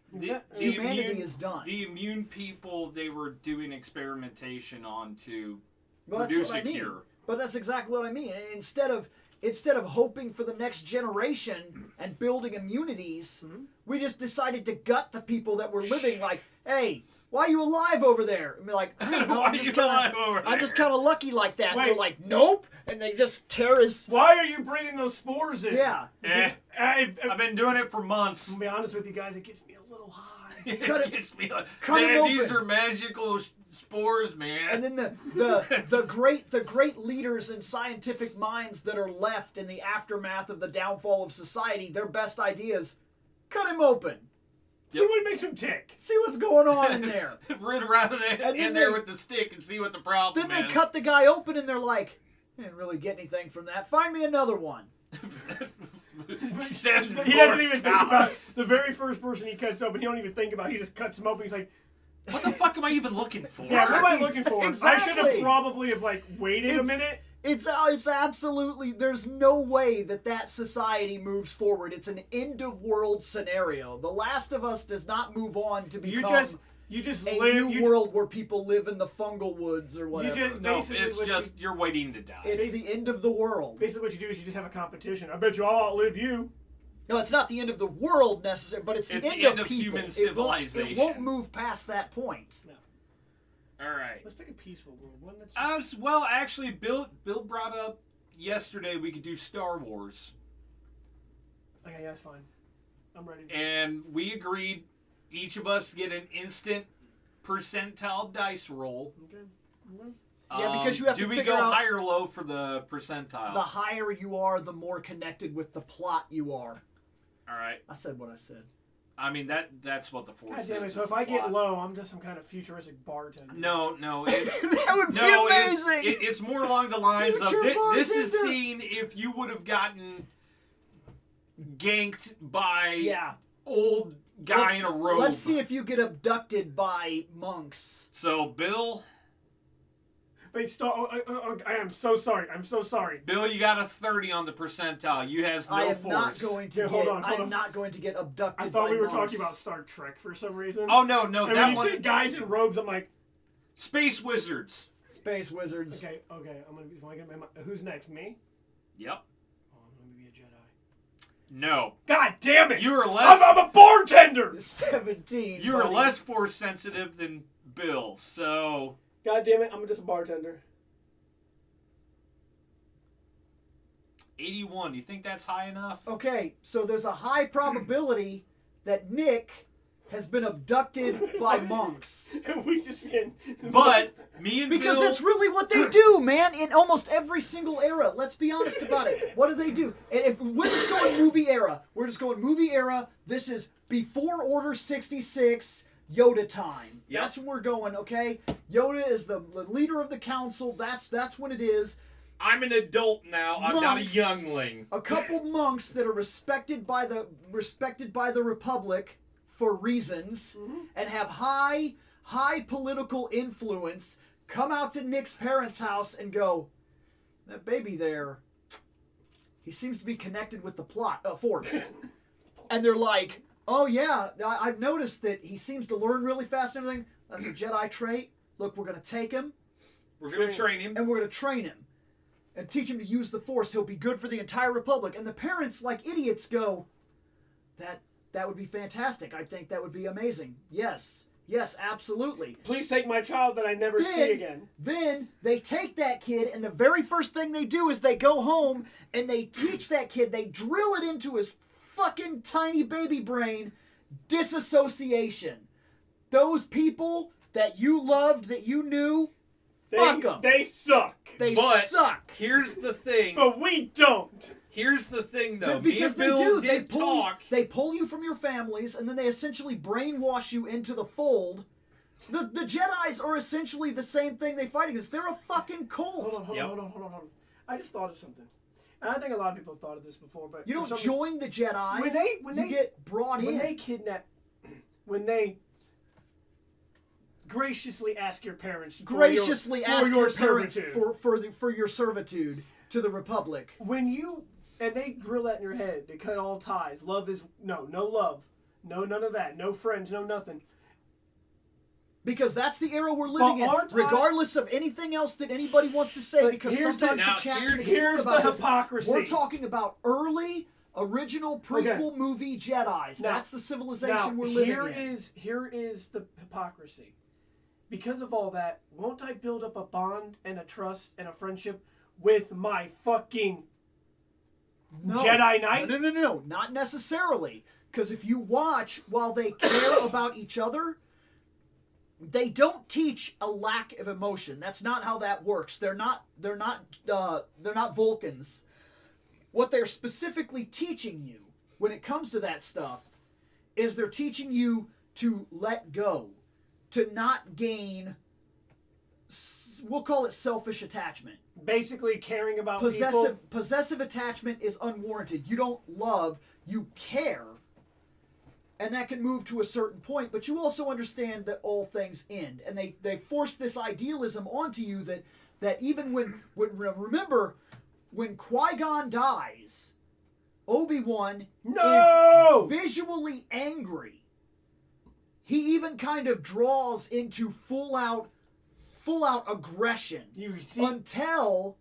Humanity is done. The immune people they were doing experimentation on to Well, produce that's what a I mean. cure. But that's exactly what I mean. And instead of hoping for the next generation and building immunities, we just decided to gut the people that were living. Like, hey, why are you alive over there? And be like, I don't know, I'm just kind of lucky like that. And they're like, nope, and they just tear his. Why are you breathing those spores in? Yeah. I've been doing it for months. I'm gonna be honest with you guys, it gets me a little high. These are magical spores, man. And then the great leaders and scientific minds that are left in the aftermath of the downfall of society, their best ideas, cut him open. See what makes him tick. See what's going on in there. Root around in there with the stick and see what the problem is. Then they cut the guy open and they're like, I didn't really get anything from that. Find me another one. He doesn't even think about the very first person he cuts open. He don't even think about it. He just cuts him open. He's like, what the fuck am I even looking for? Yeah, what am I looking for? Exactly. I should have probably waited a minute. It's absolutely, there's no way that society moves forward. It's an end of world scenario. The Last of Us does not move on to become you just a live, new world where people live in the fungal woods or whatever. You're waiting to die. It's the end of the world. Basically what you do is you just have a competition. I bet you I'll outlive you. No, it's not the end of the world necessarily, but it's the end of people. Human civilization. It won't move past that point. No. All right. Let's pick a peaceful world. One that's well, actually, Bill brought up yesterday we could do Star Wars. Okay, yeah, that's fine. I'm ready. And we agreed each of us get an instant percentile dice roll. Okay. Yeah, because you have to figure out... Do we go high or low for the percentile? The higher you are, the more connected with the plot you are. All right. I said what I said. I mean, that's what the Force is. God damn it, so if I get low, I'm just some kind of futuristic bartender. No. That would be amazing! It's more along the lines of, this is bartender. seen if you would have gotten ganked by old guy in a robe. Let's see if you get abducted by monks. So, Bill... Wait, stop. I am so sorry. I'm so sorry. Bill, you got a 30 on the percentile. You has no I am force. not going to Here, hold get. on, hold I'm on. not going to get abducted. I thought by we were monks. talking about Star Trek for some reason. Oh, no, and that when you one. said guys in robes, I'm like, Space Wizards. Space wizards. okay. I'm gonna be. Who's next? Me? Yep. Oh, I'm gonna be a Jedi. No. God damn it! You are less. I'm a bartender. 17. You are buddy. less force sensitive than Bill, so. God damn it! I'm just a bartender. 81. Do you think that's high enough? Okay, so there's a high probability that Nick has been abducted by monks. We just can. But me and Because Bill. that's really what they do, man, in almost every single era. Let's be honest about it. What do? And if we're just going movie era, this is before Order 66, Yoda time. Yep. That's when we're going, okay? Yoda is the leader of the council. That's when it is. I'm an adult now. I'm not a Monks. youngling. A couple monks that are respected by the Republic for reasons and have high political influence come out to Nick's parents' house and go, that baby there, he seems to be connected with the force. And they're like, oh yeah, I've noticed that he seems to learn really fast and everything. That's a Jedi trait. Look, we're going to take him We're going to train him. and we're going to train him and teach him to use the force. He'll be good for the entire Republic. And the parents, like idiots, go, that would be fantastic. I think that would be amazing. Yes, absolutely. Please take my child that I never see again. Then they take that kid, and the very first thing they do is they go home and they teach that kid, they drill it into his fucking tiny baby brain, disassociation. Those people that you loved, that you knew, fuck them. They suck. They But suck. here's the thing. But we don't. Here's the thing, though. Because Me and Bill they did pull talk. they pull you from your families, and then they essentially brainwash you into the fold. The Jedis are essentially the same thing they fight against. They're a fucking cult. Hold on. I just thought of something. And I think a lot of people have thought of this before, but You don't join the Jedis. When you they get brought in. when they kidnap, when they graciously ask your parents, graciously ask your parents servitude. for your servitude to the Republic. And they drill that in your head. They cut all ties. Love is no love, no none of that, no friends, no nothing. Because that's the era we're living in, aren't regardless of anything else that anybody wants to say. But Because here's sometimes the- the chat now, can explode Here's about the this. hypocrisy. We're talking about early, original prequel movie Jedis. Now- That's the civilization Now, we're living in. Here is the hypocrisy. Because of all that, won't I build up a bond and a trust and a friendship with my fucking Jedi Knight? No, not necessarily. Because if you watch, while they care about each other, they don't teach a lack of emotion. That's not how that works. They're not Vulcans. What they're specifically teaching you when it comes to that stuff is they're teaching you to let go, to not gain, we'll call it selfish attachment. Basically caring about people. Possessive attachment is unwarranted. You don't love, you care. And that can move to a certain point, but you also understand that all things end. And they force this idealism onto you that even when remember, when Qui-Gon dies, Obi-Wan is visually angry. He even kind of draws into full out aggression until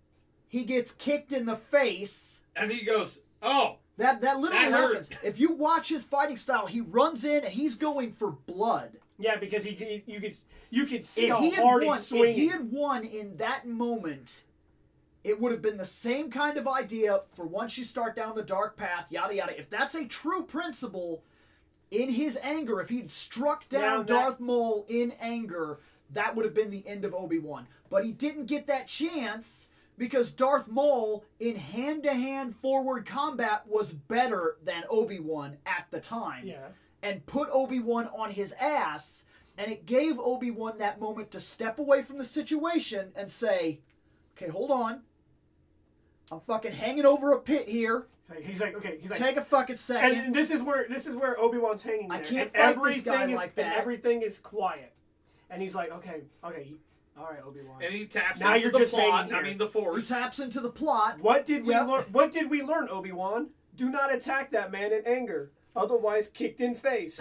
he gets kicked in the face. And he goes, oh. That literally That happens. hurt. If you watch his fighting style, he runs in and he's going for blood. Yeah, because you could see If how he had hard won, he's swinging. if he had won in that moment, it would have been the same kind of idea for once you start down the dark path, yada yada. If that's a true principle, in his anger, if he'd struck down Darth Maul in anger, that would have been the end of Obi-Wan. But he didn't get that chance because Darth Maul in hand-to-hand forward combat was better than Obi-Wan at the time. Yeah. And put Obi-Wan on his ass, and it gave Obi-Wan that moment to step away from the situation and say, okay, hold on. I'm fucking hanging over a pit here. He's like, Take a fucking second. and this is where Obi-Wan's hanging there. I can't and fight this guy everything like And that. everything is quiet. And he's like, okay, All right, Obi-Wan. And he taps Now into you're the just plot. hanging I here. mean, the He Force. taps into the plot. What did we Yep. learn? What did we learn, Obi-Wan? Do not attack that man in anger, otherwise kicked in face.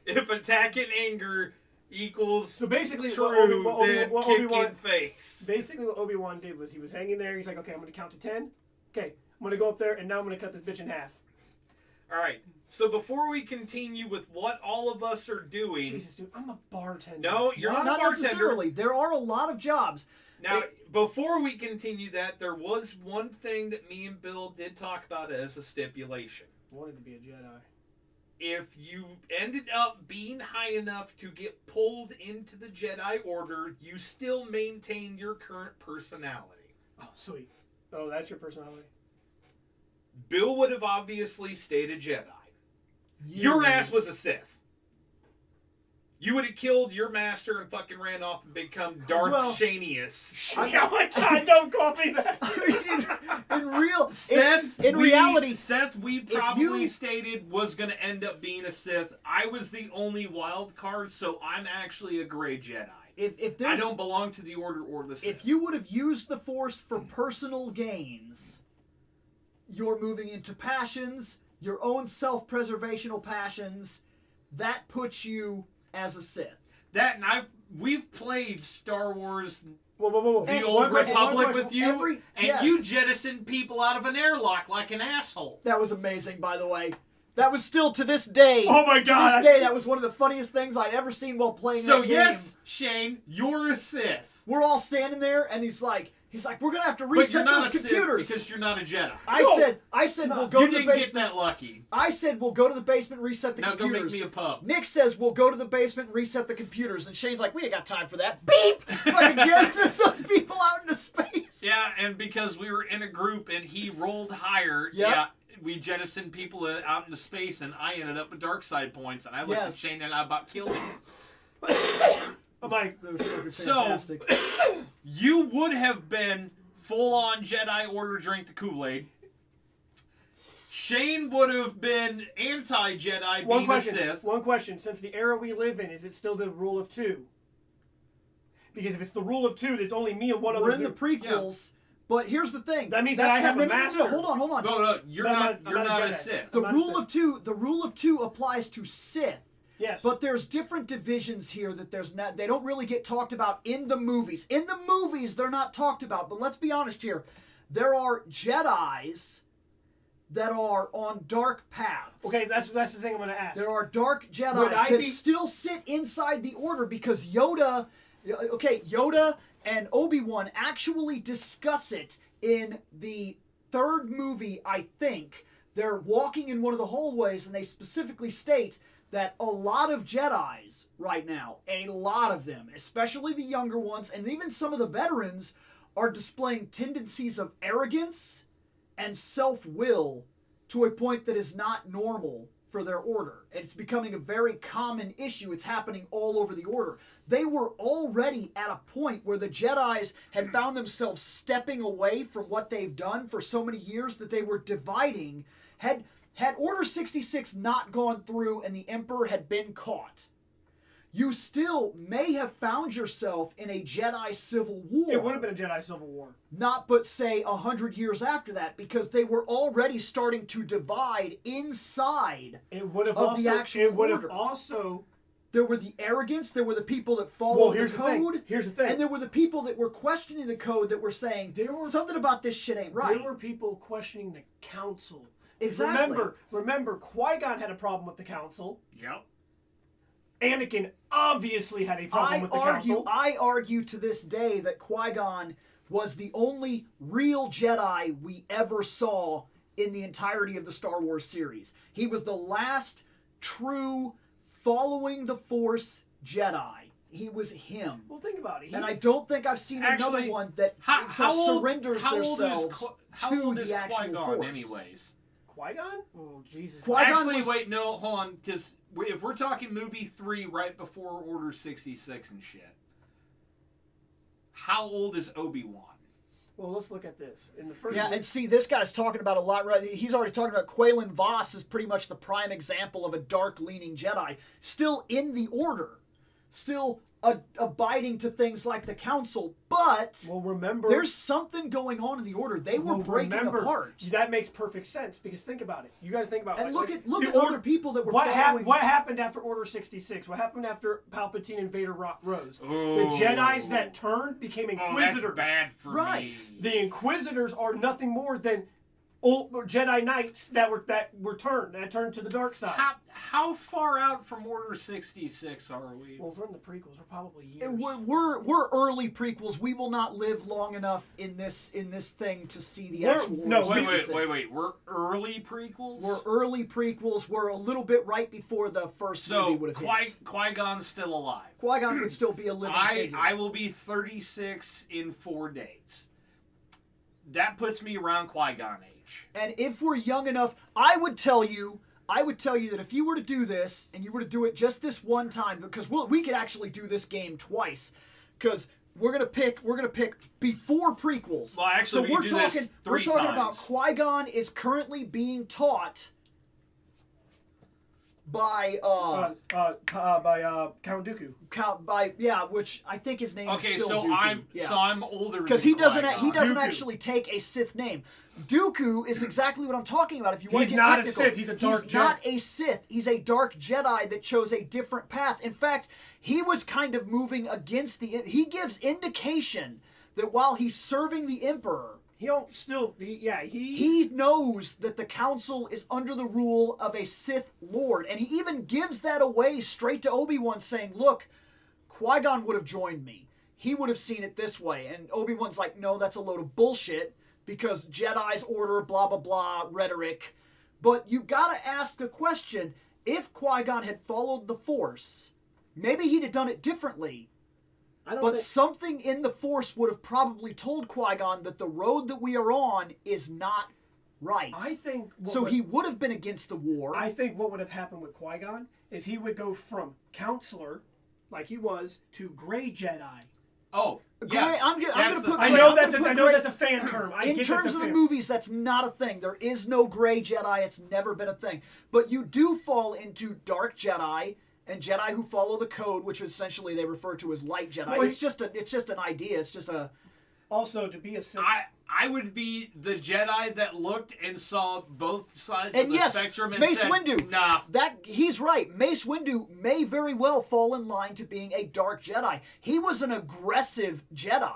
If attack in anger equals So basically, true, what then kick Obi-Wan, in face. basically what Obi-Wan did was he was hanging there. He's like, okay, I'm gonna count to 10. Okay, I'm gonna go up there, and now I'm gonna cut this bitch in half. All right. So before we continue with what all of us are doing, Jesus, dude, I'm a bartender. no, you're not a bartender. necessarily. There are a lot of jobs. Now, before we continue that, there was one thing that me and Bill did talk about as a stipulation. I wanted to be a Jedi. If you ended up being high enough to get pulled into the Jedi Order, you still maintain your current personality. Oh, sweet. Oh, that's your personality. Bill would have obviously stayed a Jedi. Your ass was a Sith. You would have killed your master and fucking ran off and become Darth Shanius. Oh my God! Don't call me that. in real Seth, in reality, Seth, we probably stated was going to end up being a Sith. I was the only wild card, so I'm actually a gray Jedi. if I there's don't belong to the Order or the Sith. if you would have used the Force for personal gains, you're moving into passions, your own self-preservational passions. That puts you as a Sith. That and we've played Star Wars Whoa. The And Old one question- Republic one with question, you, and yes. you jettisoned people out of an airlock like an asshole. That was amazing, by the way. That was still to this day. Oh my God. To this day, that was one of the funniest things I'd ever seen while playing So that game. yes, Shane, you're a Sith. We're all standing there, and he's like, we're gonna have to But you're reset not those a Sith computers. because you're not a Jedi. I said, we'll go You to the didn't get basement. that lucky. I said, we'll go to the basement, reset the Now go computers. make me a pub. Nick says, we'll go to the basement, reset the computers. And Shane's like, we ain't got time for that. Beep! Fucking jettisons those people out into space. Yeah, and because we were in a group and he rolled higher, Yep. yeah, we jettisoned people out into space, and I ended up with dark side points, and I looked at Yes. Shane and I about killed him. I'm like, That was fucking So- fantastic. You would have been full-on Jedi Order drink the Kool-Aid. Shane would have been anti-Jedi, being a Sith. One question. Since the era we live in, is it still the rule of two? Because if it's the rule of two, there's only me and one other We're in the dude. prequels, but here's the thing. That means that I have a no, master. Hold on. No, you're But I'm not. not- You're I'm not a not a Jedi. Sith. The I'm not a rule Sith. of two. The rule of two applies to Sith. Yes. But there's different divisions here that they don't really get talked about in the movies. In the movies, they're not talked about. But let's be honest here. There are Jedis that are on dark paths. Okay, that's the thing I'm going to ask. There are dark Would Jedis I that be- still sit inside the Order because Yoda and Obi-Wan actually discuss it in the third movie, I think. They're walking in one of the hallways and they specifically state that a lot of Jedis right now, a lot of them, especially the younger ones and even some of the veterans, are displaying tendencies of arrogance and self-will to a point that is not normal for their order. It's becoming a very common issue. It's happening all over the Order. They were already at a point where the Jedis had found themselves stepping away from what they've done for so many years that they were dividing. Had Order 66 not gone through and the Emperor had been caught, you still may have found yourself in a Jedi civil war. It would have been a Jedi Civil War. Not but say 100 years after that, because they were already starting to divide inside. It would have Of also. the actual It would have order. also. There were the arrogance, there were the people that followed the here's the code, thing. Here's the thing. and there were the people that were questioning the code that were saying, There were- something about this shit ain't right. There were people questioning the council. Exactly. Remember, Qui-Gon had a problem with the council. Yep. Anakin obviously had a problem with the council. I argue to this day that Qui-Gon was the only real Jedi we ever saw in the entirety of the Star Wars series. He was the last true following the Force Jedi. He was him. Well, think about it. And I don't think I've seen another Actually, one that surrenders themselves how to old is the actual Qui-Gon Force. anyways? Qui-Gon? Oh, Jesus. Qui-Gon Actually, was- wait, no, hold on, because if we're talking movie 3 right before Order 66 and shit, how old is Obi-Wan? Well, let's look at this. In the first Yeah, and see, this guy's talking about a lot, right? He's already talking about Quaylen Voss is pretty much the prime example of a dark-leaning Jedi. Still in the Order. Still abiding to things like the council, but Well, remember, there's something going on in the order. They were breaking apart. That makes perfect sense because think about it. You got to think about it. And look at the other people that were what following. what happened after Order 66? What happened after Palpatine and Vader rose? Ooh. The Jedis that turned became Inquisitors. Oh, that's bad for Right. me. The Inquisitors are nothing more than old Jedi Knights that turned to the dark side. How far out from Order 66 are we? Well, from the prequels, we're probably years. We're early prequels. We will not live long enough in this thing to see the We're- actual. no, Order wait, 66. Wait. We're early prequels? We're early prequels. We're a little bit right before the first movie would have hit. Qui-Gon's still alive. Qui-Gon would still be a living figure. I will be 36 in 4 days. That puts me around Qui-Gon age. And if we're young enough, I would tell you that if you were to do this and you were to do it just this one time, because we could actually do this game twice, because we're gonna pick before prequels. Well, actually, so we can do this we're 3 talking about times. Qui-Gon is currently being taught by Count Dooku. which I think his name is Okay, still so Dooku. I'm older Because than he doesn't Qui-Gon. Dooku. actually take a Sith name. Dooku is exactly what I'm talking about. If you want He's to get not a technical, Sith, he's a dark He's not Jedi. a Sith. He's a dark Jedi that chose a different path. In fact, he was kind of moving against he gives indication that while he's serving the Emperor, He knows that the council is under the rule of a Sith Lord. And he even gives that away straight to Obi-Wan, saying, look, Qui-Gon would have joined me. He would have seen it this way. And Obi-Wan's like, no, that's a load of bullshit, because Jedi's order, blah, blah, blah, rhetoric. But you gotta ask a question. If Qui-Gon had followed the Force, maybe he'd have done it differently. But something in the Force would have probably told Qui-Gon that the road that we are on is not right. I think he would have been against the war. I think what would have happened with Qui-Gon is he would go from counselor, like he was, to gray Jedi. Oh, Gray, yeah. I'm gonna put. I Gray- know I'm that's gonna a, put I know Gray- that's a fan term. In terms of the movies, that's not a thing. There is no gray Jedi. It's never been a thing. But you do fall into dark Jedi and Jedi who follow the code, which essentially they refer to as light Jedi. Well, it's just an idea. It's just a. Also, to be a Sith. I would be the Jedi that looked and saw both sides And of the yes, spectrum and Mace said, Windu. nah. He's right. Mace Windu may very well fall in line to being a dark Jedi. He was an aggressive Jedi,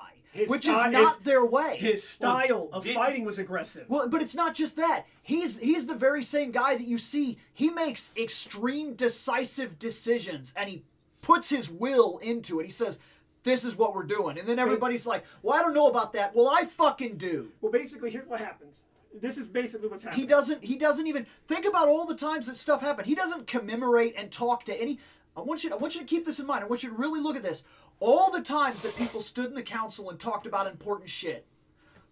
which is not their way. His style of fighting was aggressive. Well, but it's not just that. He's the very same guy that you see. He makes extreme, decisive decisions, and he puts his will into it. He says, this is what we're doing. And then everybody's like, well, I don't know about that. Well, I fucking do. Well, basically, here's what happens. This is basically what's happening. He doesn't even think about all the times that stuff happened. He doesn't commemorate and talk to any. I want you to keep this in mind. I want you to really look at this. All the times that people stood in the council and talked about important shit,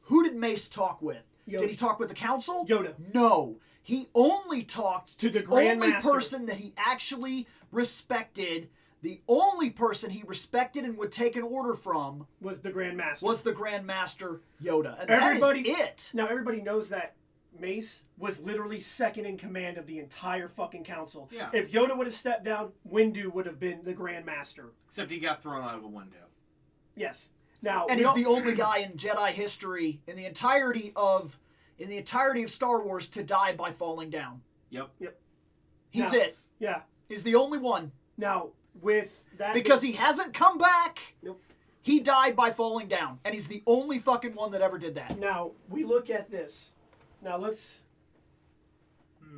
who did Mace talk with? Yoda. Did he talk with the council? Yoda. No. He only talked to the Grand only Master. person that he actually respected. The only person he respected and would take an order from was the Grand Master. Was the Grand Master Yoda. And Everybody, that is it. Now, everybody knows that Mace was literally second in command of the entire fucking council. Yeah. If Yoda would have stepped down, Windu would have been the Grand Master. Except he got thrown out of a window. Yes. Now, And he's the only guy in Jedi history in the entirety of Star Wars to die by falling down. Yep. He's Now, it. Yeah. He's the only one. Now, with that... Because he hasn't come back. Nope. He died by falling down. And he's the only fucking one that ever did that. Now, we look at this. Now, let's...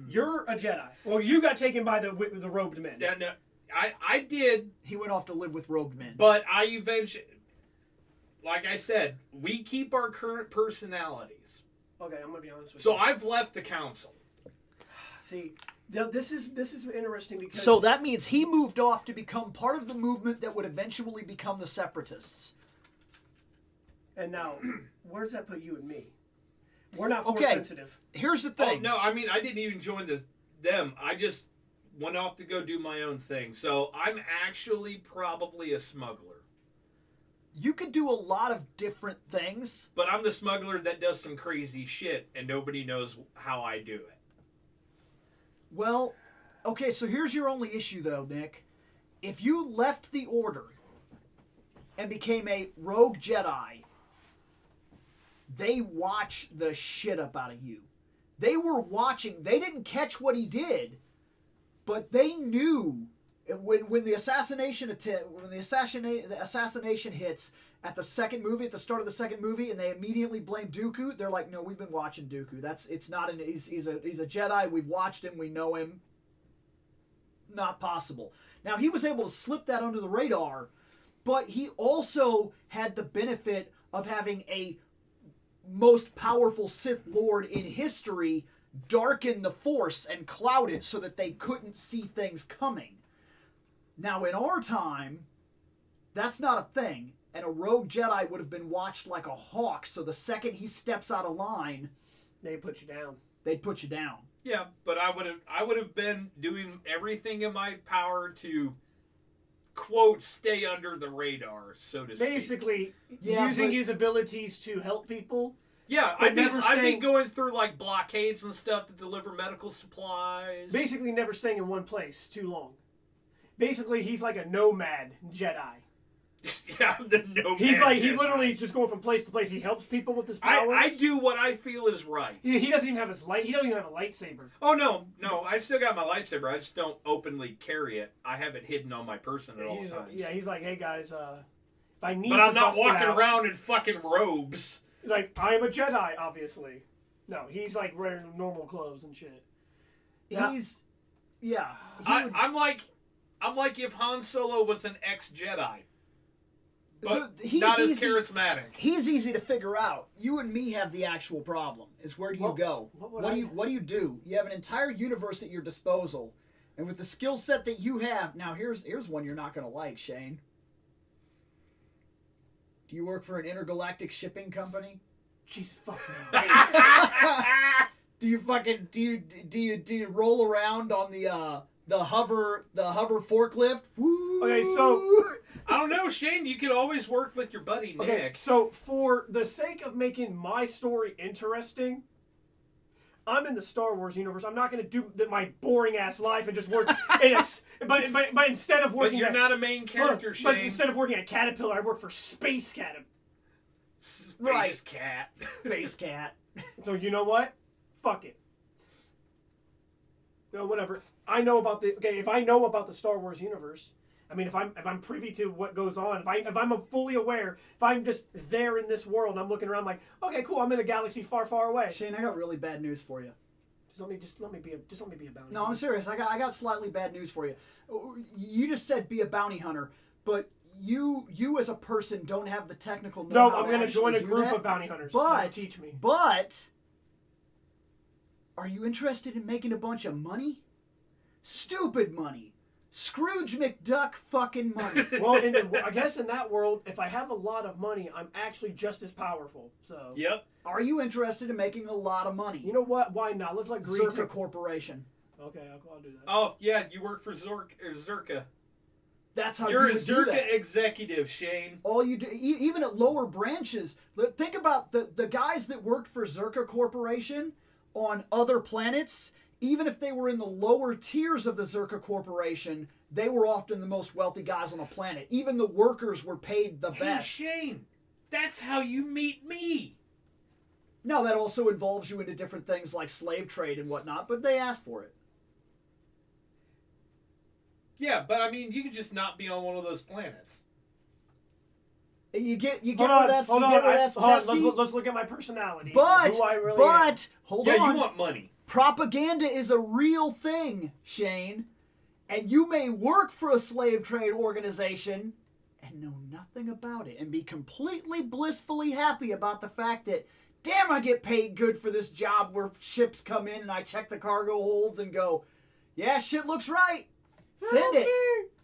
You're a Jedi. Well, you got taken by the robed men. Yeah, no, I did, He went off to live with robed men. but I eventually, like I said, we keep our current personalities. Okay, I'm going to be honest with So you. I've left the council. See, this is interesting because... So that means he moved off to become part of the movement that would eventually become the Separatists. And now, where does that put you and me? We're not force Okay. sensitive. Here's the Oh, thing. no, I mean, I didn't even join them. I just went off to go do my own thing. So I'm actually probably a smuggler. You could do a lot of different things. But I'm the smuggler that does some crazy shit, and nobody knows how I do it. Well, okay, so here's your only issue, though, Nick. If you left the Order and became a rogue Jedi, they watch the shit up out of you. They were watching. They didn't catch what he did, but they knew when the assassination hits at the second movie, at the start of the second movie, and they immediately blame Dooku. They're like, "No, we've been watching Dooku. He's a Jedi. We've watched him. We know him. Not possible." Now he was able to slip that under the radar, but he also had the benefit of having a most powerful Sith Lord in history darken the Force and cloud it so that they couldn't see things coming. Now, in our time, that's not a thing, and a rogue Jedi would have been watched like a hawk, so the second he steps out of line, They'd put you down. they'd put you down. Yeah, but I would have been doing everything in my power to, quote, stay under the radar, so to speak. Basically, Yeah, using but- his abilities to help people. Yeah, But I'd be never staying- going through like blockades and stuff to deliver medical supplies. Basically, never staying in one place too long. Basically, he's like a nomad Jedi. Yeah, the no. He's like, he literally is just going from place to place. He helps people with his powers. I do what I feel is right. He doesn't even have his light. He doesn't even have a lightsaber. Oh no, I still got my lightsaber. I just don't openly carry it. I have it hidden on my person at all times. Yeah, he's like, hey guys, if I need. But to I'm not bust it walking out. around in fucking robes. He's like, I am a Jedi, obviously. No, he's like wearing normal clothes and shit. Yeah. I'm like if Han Solo was an ex-Jedi, but He's not as easy- charismatic. He's easy to figure out. You and me have the actual problem. Is where do you What- go? what do you do? You have an entire universe at your disposal, and with the skill set that you have, now here's one you're not gonna like, Shane. Do you work for an intergalactic shipping company? Jeez, fuck Do you roll around on the hover forklift? Woo! Okay, so- I don't know, Shane. You could always work with your buddy Nick. Okay, so for the sake of making my story interesting, I'm in the Star Wars universe. I'm not going to do my boring ass life and just work. But instead of But working, you're not a main character, Shane. But instead of working at Caterpillar, I work for Space Cat. Space Right. Cat. Space Cat. So you know what? Fuck it. No, whatever. I know about the if I know about the Star Wars universe. I mean, if I'm privy to what goes on, if I'm fully aware, if I'm just there in this world, I'm looking around like, okay, cool, I'm in a galaxy far, far away. Shane, I got really bad news for you. Just let me be a bounty. No, I'm serious. I got slightly bad news for you. You just said be a bounty hunter, but you as a person don't have the technical know-how. No, I'm going to join a actually do group that. of bounty hunters. But That'll teach me. But are you interested in making a bunch of money? Stupid money. Scrooge McDuck fucking money. Well, I guess in that world, if I have a lot of money, I'm actually just as powerful. So. Yep. Are you interested in making a lot of money? You know what? Why not? Let's let Greed Zerka take... Corporation. Okay, I'll do that. Oh yeah, you work for Zerka. That's how You're you a would do that. Zerka executive, Shane. All you do, even at lower branches, think about the guys that worked for Zerka Corporation on other planets. Even if they were in the lower tiers of the Zerka Corporation, they were often the most wealthy guys on the planet. Even the workers were paid the best. Hey, Shane, that's how you meet me. Now, that also involves you into different things like slave trade and whatnot, but they asked for it. Yeah, but I mean, you could just not be on one of those planets. You get Hold where on, that's hold on. testy. Let's look at my personality. But who I really am. hold Yeah, on. you want money. Propaganda is a real thing, Shane. And you may work for a slave trade organization and know nothing about it and be completely blissfully happy about the fact that, damn, I get paid good for this job where ships come in and I check the cargo holds and go, yeah, shit looks right. Send it.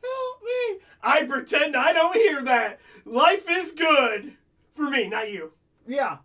Help me! I pretend I don't hear that. Life is good for me, not you. Yeah.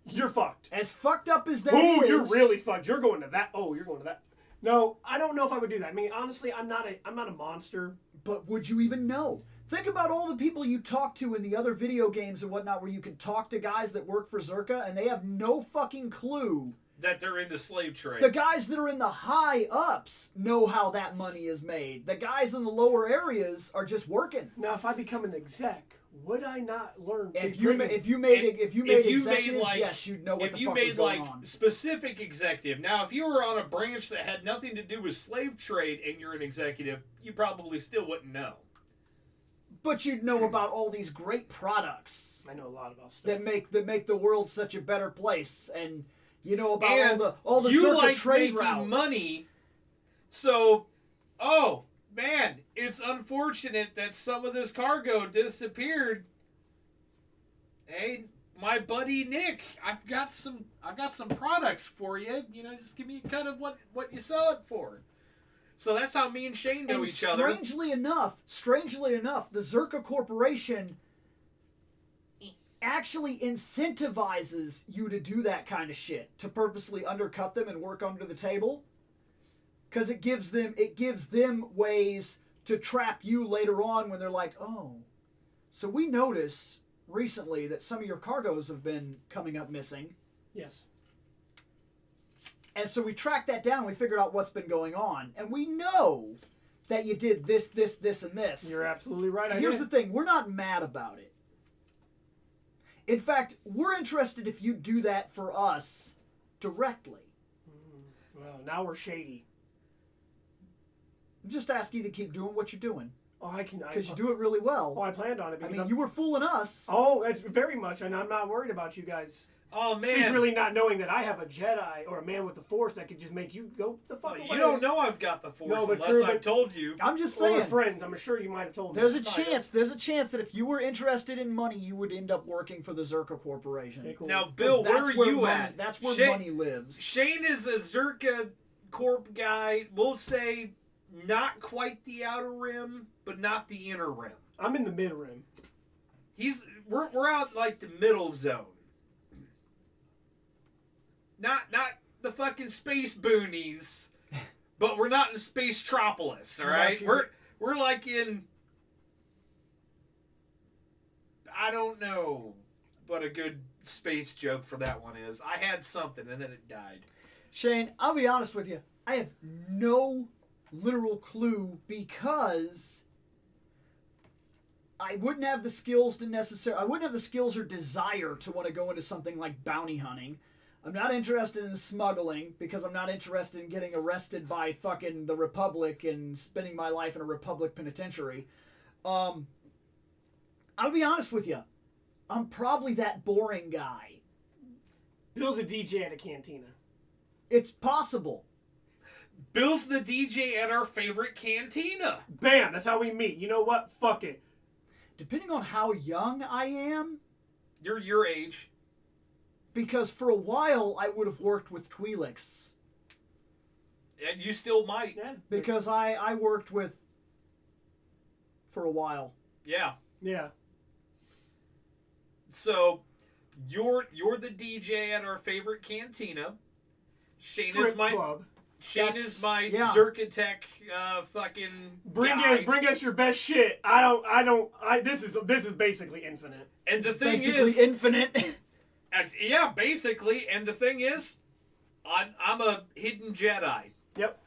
You're fucked. As fucked up as that Oh, is. you're really fucked. You're going to that. Oh, you're going to that. No, I don't know if I would do that. I mean, honestly, I'm not a monster. But would you even know? Think about all the people you talk to in the other video games and whatnot where you could talk to guys that work for Zerka and they have no fucking clue that they're into slave trade. The guys that are in the high ups know how that money is made. The guys in the lower areas are just working. Now, if I become an exec, would I not learn? If you made executives, yes, you'd know what the fuck was going on. Specific executive. Now, if you were on a branch that had nothing to do with slave trade and you're an executive, you probably still wouldn't know. But you'd know about all these great products. I know a lot about stuff. that make the world such a better place, and you know about And all the you circuit like trade making routes. money, so man, it's unfortunate that some of this cargo disappeared. Hey, my buddy Nick, I've got some products for you. You know, just give me a cut of what you sell it for. So that's how me and Shane know And each other. strangely enough, the Zerka Corporation actually incentivizes you to do that kind of shit, to purposely undercut them and work under the table, because it gives them ways to trap you later on when they're like, oh, so we notice recently that some of your cargoes have been coming up missing. Yes. And so we tracked that down. We figured out what's been going on, and we know that you did this, and this. You're absolutely right. Here's the thing: we're not mad about it. In fact, we're interested if you do that for us directly. Well, now we're shady. I'm just asking you to keep doing what you're doing, Oh, I can. because you do it really well. Oh, I planned on it. I Because mean, you were fooling us. Oh, that's very much, and I'm not worried about you guys. Oh man, Secretly not knowing that I have a Jedi or a man with the Force that could just make you go the fuck away. you don't know I've got the Force No, but unless true, I've but- told you. I'm just Or we're saying. friends. I'm sure you might have told me. There's a chance that if you were interested in money, you would end up working for the Zerka Corporation. Okay, cool. Now, 'Cause Bill, where that's are you money, at? That's where Shane- money lives. Shane is a Zerka Corp guy. We'll say not quite the outer rim, but not the inner rim. I'm in the mid rim. We're out like the middle zone. Not the fucking space boonies, but we're not in Space Tropolis, all right? Gotcha. We're like in, I don't know what a good space joke for that one is. I had something and then it died. Shane, I'll be honest with you. I have no literal clue, because I wouldn't have the skills I wouldn't have the skills or desire to want to go into something like bounty hunting. I'm not interested in smuggling, because I'm not interested in getting arrested by fucking the Republic and spending my life in a Republic penitentiary. I'll be honest with you. I'm probably that boring guy. Bill's a DJ at a cantina. It's possible. Bill's the DJ at our favorite cantina. Bam! That's how we meet. You know what? Fuck it. Depending on how young I am, You're your age. because for a while I would have worked with Twi'leks. And you still might. Yeah. Because I worked with, for a while. Yeah. Yeah. So, you're the DJ at our favorite cantina. Shane Strip is my club. Shane is my yeah. Zerkatech fucking guy. Bring us your best shit. This is basically infinite. And the thing Basically is, infinite. yeah, basically. And the thing is, I'm a hidden Jedi. Yep.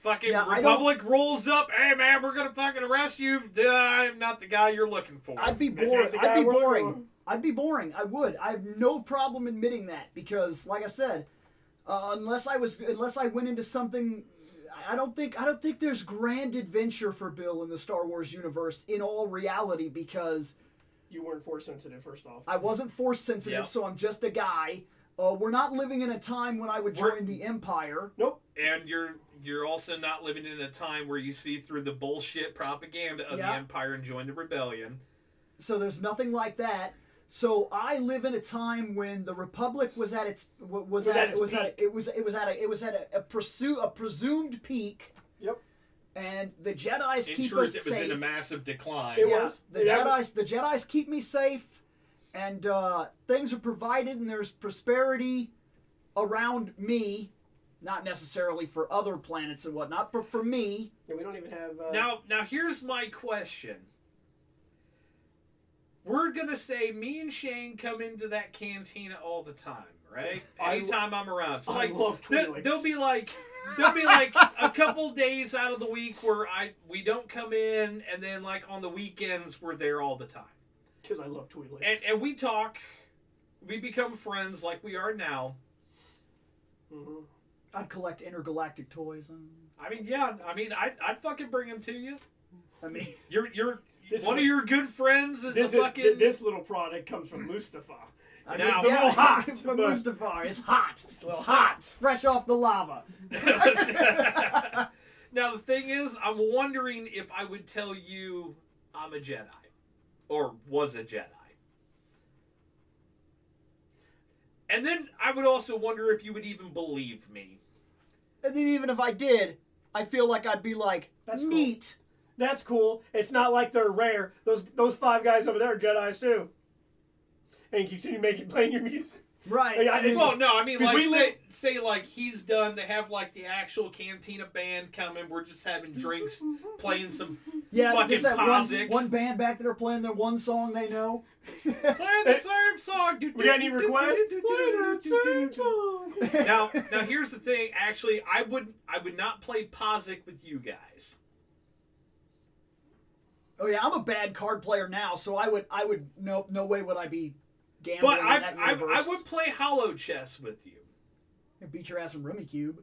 Fucking Yeah, Republic rolls up. Hey man, we're gonna fucking arrest you. I'm not the guy you're looking for. I'd be That's boring. not the I'd guy be we're boring. going. I'd be boring. I would. I have no problem admitting that, because, like I said, unless I went into something, I don't think there's grand adventure for Bill in the Star Wars universe in all reality, because You weren't Force sensitive, first off. I wasn't Force sensitive, Yep. so I'm just a guy. We're not living in a time when I would We're- join the Empire. Nope. And you're also not living in a time where you see through the bullshit propaganda of the Yeah. Empire and join the rebellion. So there's nothing like that. So I live in a time when the Republic was at its a presumed peak, Yep. and the Jedi's In keep truth, us it was safe. in a massive decline. It Yeah, was. the Yeah. Jedi's keep me safe, and things are provided, and there's prosperity around me. Not necessarily for other planets and whatnot, but for me. Yeah, we don't even have. Now here's my question. We're were gonna say, me and Shane come into that cantina all the time, right? I Anytime I'm around. So I like, love Twi'leks. there'll be like a couple days out of the week where we don't come in, and then like on the weekends we're there all the time. Because I love Twi'leks. And we talk, we become friends like we are now. Mm-hmm. I'd collect intergalactic toys. I mean, yeah. I mean, I'd fucking bring them to you. I mean, You're This one is of your good friends is a fucking. This little product comes from Mustafa. I Now- mean, It's a little hot, From but- Mustafar. It's hot. It's, a little hot. It's fresh off the lava. Now the thing is, I'm wondering if I would tell you I'm a Jedi, or was a Jedi. And then I would also wonder if you would even believe me. And then even if I did, I feel like I'd be like, That's cool. neat. That's cool. It's not like they're rare. Those 5 guys over there are Jedis too. And you continue playing your music. Right. Yeah, it's- Well, no, I mean, 'Cause like, we live- say, like, he's done, they have, like, the actual Cantina band coming, we're just having drinks, playing some Yeah, fucking there's that Posic. one band back there playing their one song they know. Play the same song. We got any requests? Now, here's the thing. Actually, I would not play Posic with you guys. Oh yeah, I'm a bad card player now, so I would no way would I be gambling But in that I universe. would play Hollow Chess with you. I'd beat your ass in Rummy Cube.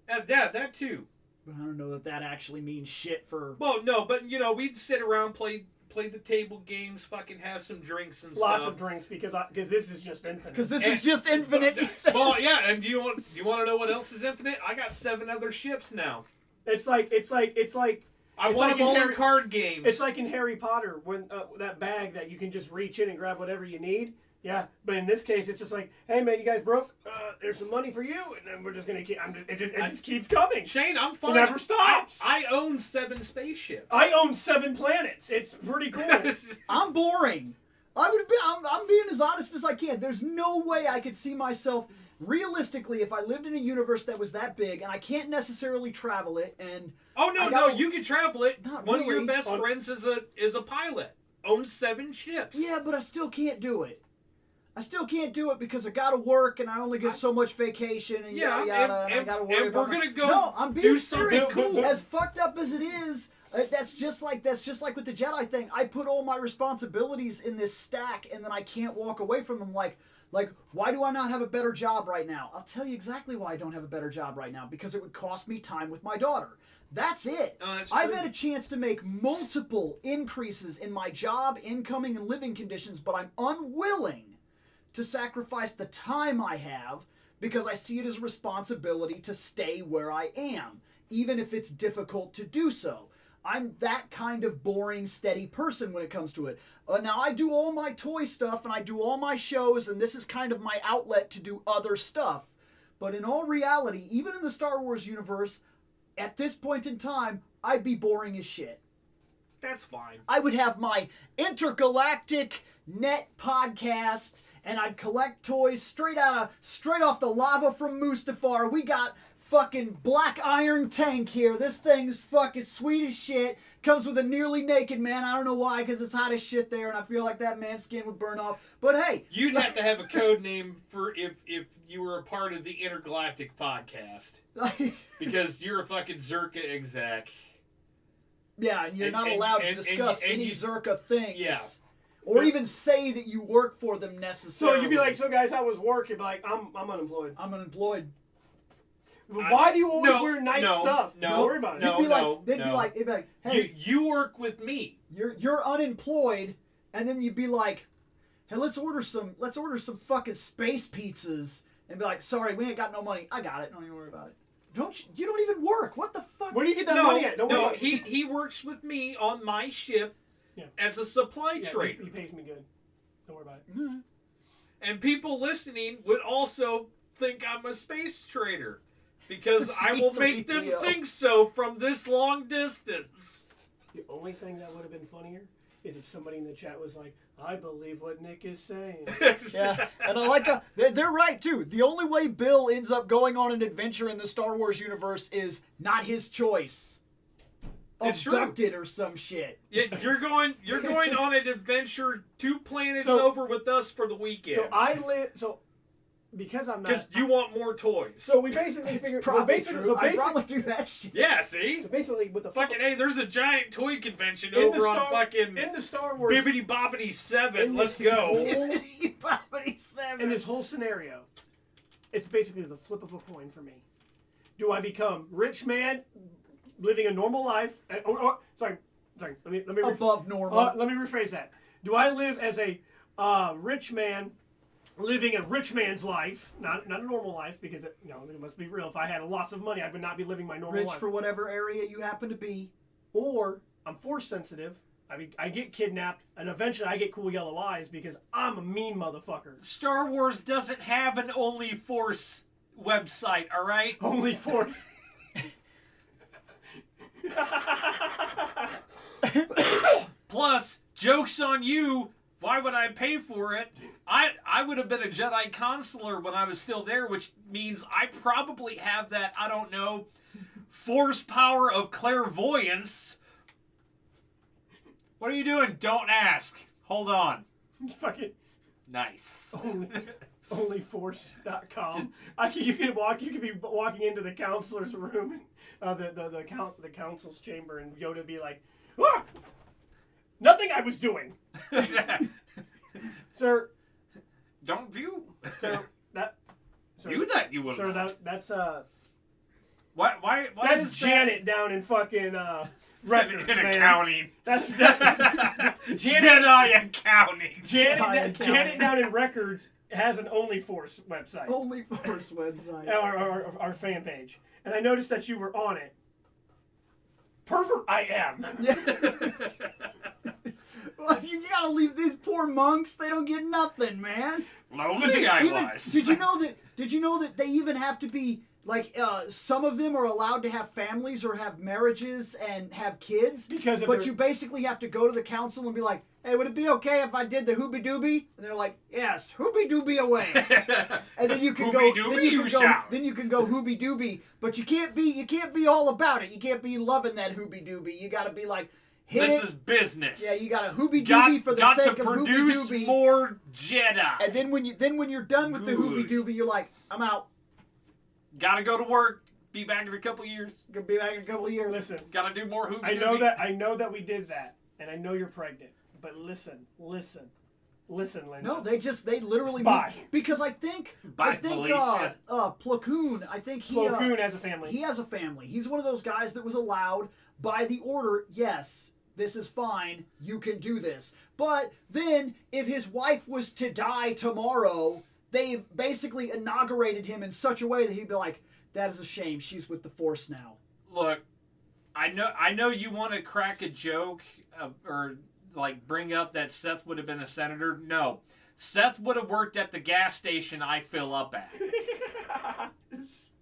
That too. But I don't know that actually means shit for. Well, no, but you know, we'd sit around, play the table games, fucking have some drinks and Lots stuff. of drinks because this is just infinite. Because this is just infinite. He says. Well, yeah, and do you want to know what else is infinite? I got 7 other ships now. It's like I It's want like them in all in Harry- card games. It's like in Harry Potter when that bag that you can just reach in and grab whatever you need. Yeah, but in this case, it's just like, hey man, you guys broke? There's some money for you, and then we're just gonna keep. It just keeps coming. Shane, I'm fine. It never stops. I own 7 spaceships. I own 7 planets. It's pretty cool. I'm boring. I'm being as honest as I can. There's no way I could see myself realistically if I lived in a universe that was that big, and I can't necessarily travel it. And Oh no, I gotta- you can travel it. Not One of your really. best friends is a pilot. Owns 7 ships. yeah, but I still can't do it. I still can't do it because I gotta work and I only get so much vacation and Yeah, yada yada. And I and gotta worry we're about gonna go No, I'm being do serious. something cool. As fucked up as it is, that's just like with the Jedi thing. I put all my responsibilities in this stack and then I can't walk away from them. Like, why do I not have a better job right now? I'll tell you exactly why I don't have a better job right now. Because it would cost me time with my daughter. That's it. Oh, that's I've true. had a chance to make multiple increases in my job, incoming, and living conditions, but I'm unwilling to sacrifice the time I have because I see it as a responsibility to stay where I am, even if it's difficult to do so. I'm that kind of boring, steady person when it comes to it. Now, I do all my toy stuff and I do all my shows, and this is kind of my outlet to do other stuff. But in all reality, even in the Star Wars universe, at this point in time, I'd be boring as shit. That's fine. I would have my intergalactic net podcast, and I'd collect toys straight off the lava from Mustafar. We got fucking black iron tank here. This thing's fucking sweet as shit. Comes with a nearly naked man. I don't know why, because it's hot as shit there, and I feel like that man's skin would burn off. But hey, You'd have to have a code name for if you were a part of the Intergalactic podcast, because you're a fucking Zerka exec. yeah, and you're not And- allowed and- to discuss and any you- Zerka things. Yeah. Or even say that you work for them So necessarily. you'd be like, so guys, how was work? You'd be like, I'm unemployed. I'm unemployed. Why do you always No, wear nice no, stuff? no, Don't worry about it. no. They'd be like, hey, You work with me. you're unemployed, and then you'd be like, hey, let's order some fucking space pizzas, and be like, sorry, we ain't got no money. I got it. Don't even worry about it. You don't even work. What the fuck? Where do you get that No, money at? Don't worry no, about it. he works with me on my ship Yeah. as a supply Yeah, trader. he pays me good. Don't worry about it. Mhm. And people listening would also think I'm a space trader, because I will make them C3PO. think so from this long distance. The only thing that would have been funnier is if somebody in the chat was like, I believe what Nick is saying. Yeah, and I like they're right too. The only way Bill ends up going on an adventure in the Star Wars universe is not his choice. It's true. abducted or some shit. Yeah, you're going on an adventure 2 planets So- over with us for the weekend. So I live. So because I'm not. Because you want more toys. So we basically figured. So Probably basically, true. so I'd basically, probably do that shit. yeah, see? so basically, with the Fucking hey, there's a giant toy convention in over the on Star, fucking in the Star Wars Bibbidi Bobbidi 7. in Let's this go. whole- Probably 7. in this whole scenario, it's basically the flip of a coin for me. Do I become rich man, living a normal life? Sorry. Let me above normal. let me rephrase that. Do I live as a rich man, living a rich man's life, not a normal life, because it must be real. If I had lots of money, I would not be living my normal Rich life. for whatever area you happen to be. Or I'm force sensitive. I get kidnapped, and eventually I get cool yellow eyes because I'm a mean motherfucker. Star Wars doesn't have an Only Force website, all right? Only force. Plus, joke's on you. Why would I pay for it? I would have been a Jedi consular when I was still there, which means I probably have that, I don't know, force power of clairvoyance. What are you doing? Don't ask. Hold on. Fucking Nice. onlyforce.com. You could be walking into the counselor's room, the council's chamber, and Yoda be like, "Ah! Nothing I was doing, sir." Don't view. So that. Sir, You that you would Sir, have. that's Why that's is Janet down in fucking records, in man. accounting? That's Jedi accounting. Janet down in records has an Only Force website. Only Force website. Our fan page. And I noticed that you were on it. Pervert I am. Yeah. Well, you gotta leave these poor monks. They don't get nothing, man. Low as the eye was. Did you know that they even have to be like some of them are allowed to have families or have marriages and have kids, but you basically have to go to the council and be like, "Hey, would it be okay if I did the hoobie doobie?" And they're like, "Yes, hoobie doobie away." And then you can go, then you can go hoobie doobie, but you can't be all about it. You can't be loving that hoobie doobie. You got to be like, this is business. Yeah, you got to hoobie doobie for the sake of hoobie produce doobie. more Jedi. And then when you're done with the hoobie doobie, you're like, "I'm out. Gotta go to work. Be back in a couple years. Gonna be back in a couple of years." Listen, Gotta do more hoobie. I know that we did that, and I know you're pregnant. But listen, Linda. No, they literally Bye. Because I think Felicia. Plo Koon, I think Plo Koon has a family. He has a family. He's one of those guys that was allowed by the order. Yes, this is fine. You can do this. But then, if his wife was to die tomorrow, they've basically inaugurated him in such a way that he'd be like, "That is a shame. She's with the Force now." Look, I know you want to crack a joke or like bring up that Seth would have been a senator. No, Seth would have worked at the gas station I fill up at.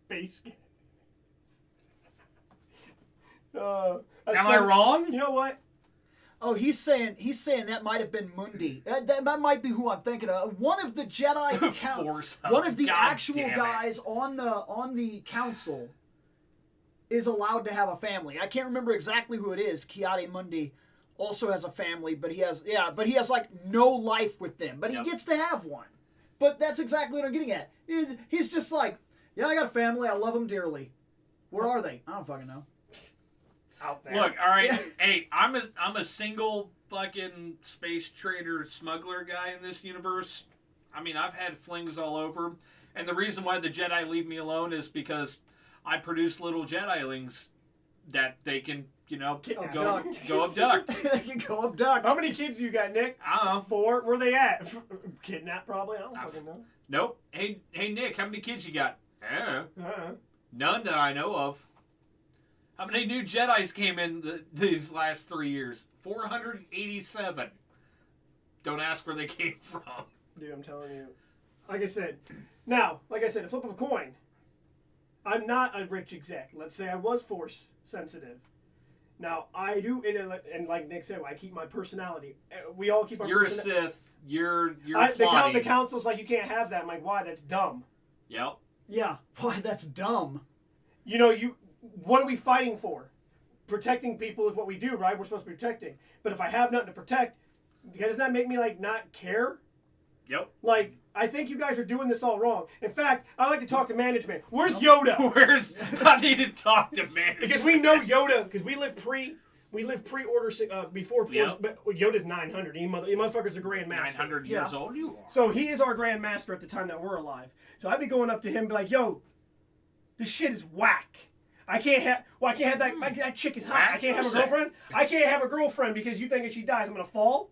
Space gas. Am I wrong? You know what? Oh, he's saying that might have been Mundi. That might be who I'm thinking of. One of the Jedi one of the actual guys on the council is allowed to have a family. I can't remember exactly who it is. Kiadi Mundi also has a family, but he has like no life with them. But he gets to have one. But that's exactly what I'm getting at. He's just like, "Yeah, I got a family. I love them dearly. Where are they? I don't fucking know." Out there. Look, all right. Hey, I'm a single fucking space trader smuggler guy in this universe. I mean, I've had flings all over, and the reason why the Jedi leave me alone is because I produce little Jedilings that they can, go abduct. They can go abduct. How many kids you got, Nick? I don't know. 4. Where they at? Kidnapped, probably. I don't fucking know. Nope. Hey, Nick, how many kids you got? Uh-huh. None that I know of. How many new Jedis came in these last 3 years? 487. Don't ask where they came from. Dude, I'm telling you. Like I said, a flip of a coin. I'm not a rich exec. Let's say I was force sensitive. Now, I do, and like Nick said, I keep my personality. We all keep our You're a Sith. You're plotting. The council's like, you can't have that. I'm like, why? That's dumb. Yep. Yeah. Why? That's dumb. What are we fighting for? protecting people is what we do, right? We're supposed to be protecting. But if I have nothing to protect, doesn't that make me like not care? Yep. Like, I think you guys are doing this all wrong. In fact, I like to talk to management. Where's Yoda? I need to talk to management. Because we know Yoda, because we live pre-order before. Yep. But Yoda's 900. He motherfucker's a grandmaster. 900 years old you are. So he is our grandmaster at the time that we're alive. So I'd be going up to him and be like, yo, this shit is whack. I can't have that. That chick is hot. I can't have a girlfriend. I can't have a girlfriend because you think if she dies, I'm gonna fall.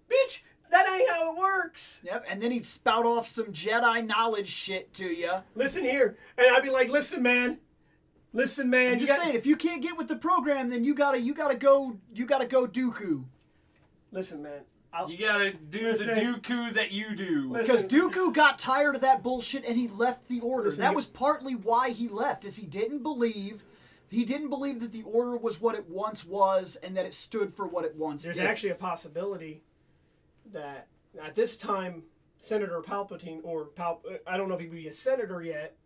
Bitch, that ain't how it works. Yep, and then he'd spout off some Jedi knowledge shit to you. Listen here, and I'd be like, listen, man. I'm just saying, if you can't get with the program, then you gotta go Dooku. Listen, man. You gotta do the Dooku that you do. Because Dooku got tired of that bullshit and he left the Order. Listen, that was partly why he left, is he didn't believe that the Order was what it once was and that it stood for what it once There's did. actually a possibility that at this time, Senator Palpatine, I don't know if he would be a senator yet,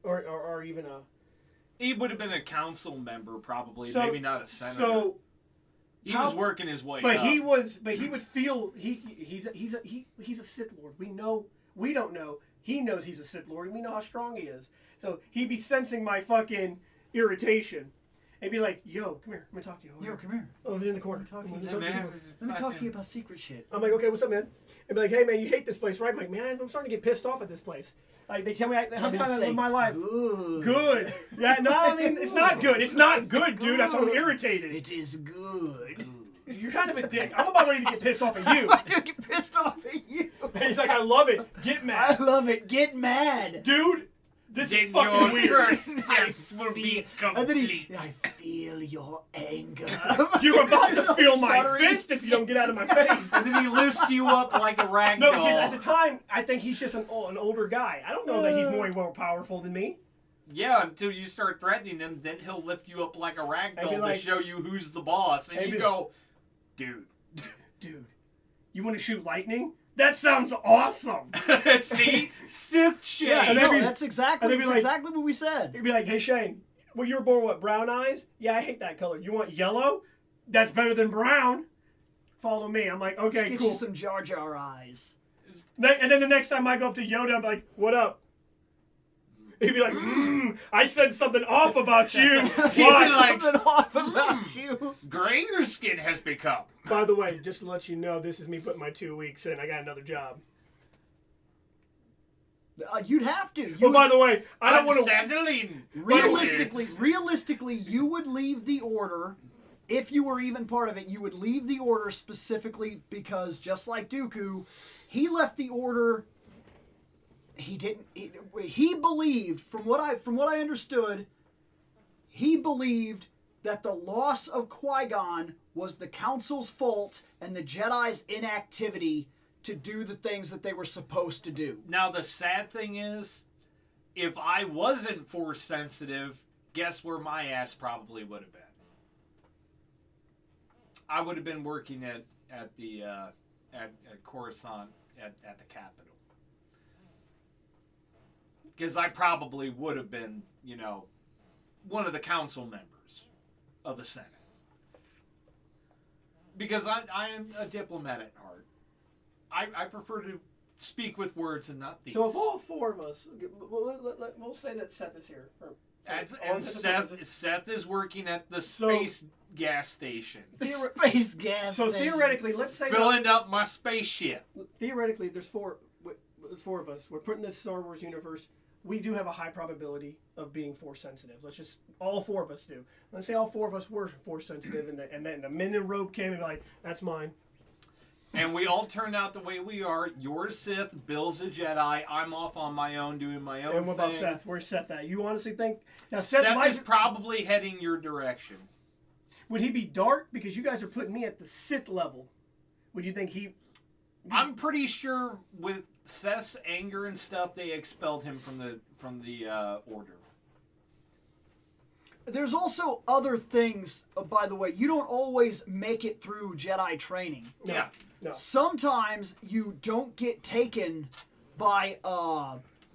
or even a... He would have been a council member, probably, So- maybe not a senator. So... He was working his way But up. he would feel he's a Sith Lord. We don't know. He knows he's a Sith Lord, and we know how strong he is. So he'd be sensing my fucking irritation, and be like, "Yo, come here. Let me talk to you." Yo, come here. Over there in the corner. Let Let me talk to you about secret shit. I'm like, "Okay, what's up, man?" And be like, "Hey, man, you hate this place, right?" I'm like, "Man, I'm starting to get pissed off at this place. Like, they tell me how I live my life." Good. Yeah, no, I mean, it's not good. It's not good, dude. That's why I'm irritated. It is good. You're kind of a dick. I'm about ready to get pissed off at you. I do get pissed off at you. And he's like, "I love it. Get mad." I love it. Get mad. Dude, this is Then fucking your weird. first steps will be And then complete. I feel your anger. You're about to feel my fist if you don't get out of my face. And then he lifts you up like a rag No, doll. because at the time, I think he's just an older guy. I don't know that he's more powerful than me. Yeah, until you start threatening him, then he'll lift you up like a rag And be doll like- to show you who's the boss. And And you be- go, dude. Dude, you want to shoot lightning? That sounds awesome. See? Sith shit. Yeah, And no, then that's exactly and then be like- exactly what we said. He'd be like, "Hey, Shane, well, you were born with brown eyes? Yeah, I hate that color. You want yellow? That's better than brown. Follow me." I'm like, Let's "Okay, get cool." you some Jar Jar eyes. And then the next time I go up to Yoda, I'm like, "What up?" He'd be like, "I said something off about you." There's Why? something off about you. Gray your skin has become. By the way, just to let you know, this is me putting my 2 weeks in. I got another job. You'd have to. Oh, by the way, I don't want to. Unsettling. Realistically, you would leave the Order, if you were even part of it, you would leave the Order specifically because, just like Dooku, he left the Order. He didn't. He believed, from what I understood, he believed that the loss of Qui-Gon was the Council's fault and the Jedi's inactivity to do the things that they were supposed to do. Now, the sad thing is, if I wasn't Force sensitive, guess where my ass probably would have been? I would have been working at Coruscant at the Capitol. Because I probably would have been, one of the council members of the Senate. Because I am a diplomat at heart. I prefer to speak with words and not these. So if all four of us, we'll say that Seth is here. And Seth is working at the space gas station. The space gas. So station. theoretically, let's say Filling up my spaceship. theoretically, there's four of us. We're putting this Star Wars universe. We do have a high probability of being Force sensitive. Let's just all four of us do. Let's say all four of us were Force sensitive, and then the men in robe came and be like, "That's mine." And we all turned out the way we are. You're Sith, Bill's a Jedi. I'm off on my own doing my own And what about thing. Seth? Where's Seth at? You honestly think now Seth might, is probably heading your direction. would he be dark because you guys are putting me at the Sith level? Would you think he? I'm pretty sure with Seth's anger and stuff, they expelled him from the order. There's also other things, by the way. You don't always make it through Jedi training. No, Yeah. No. Sometimes you don't get taken by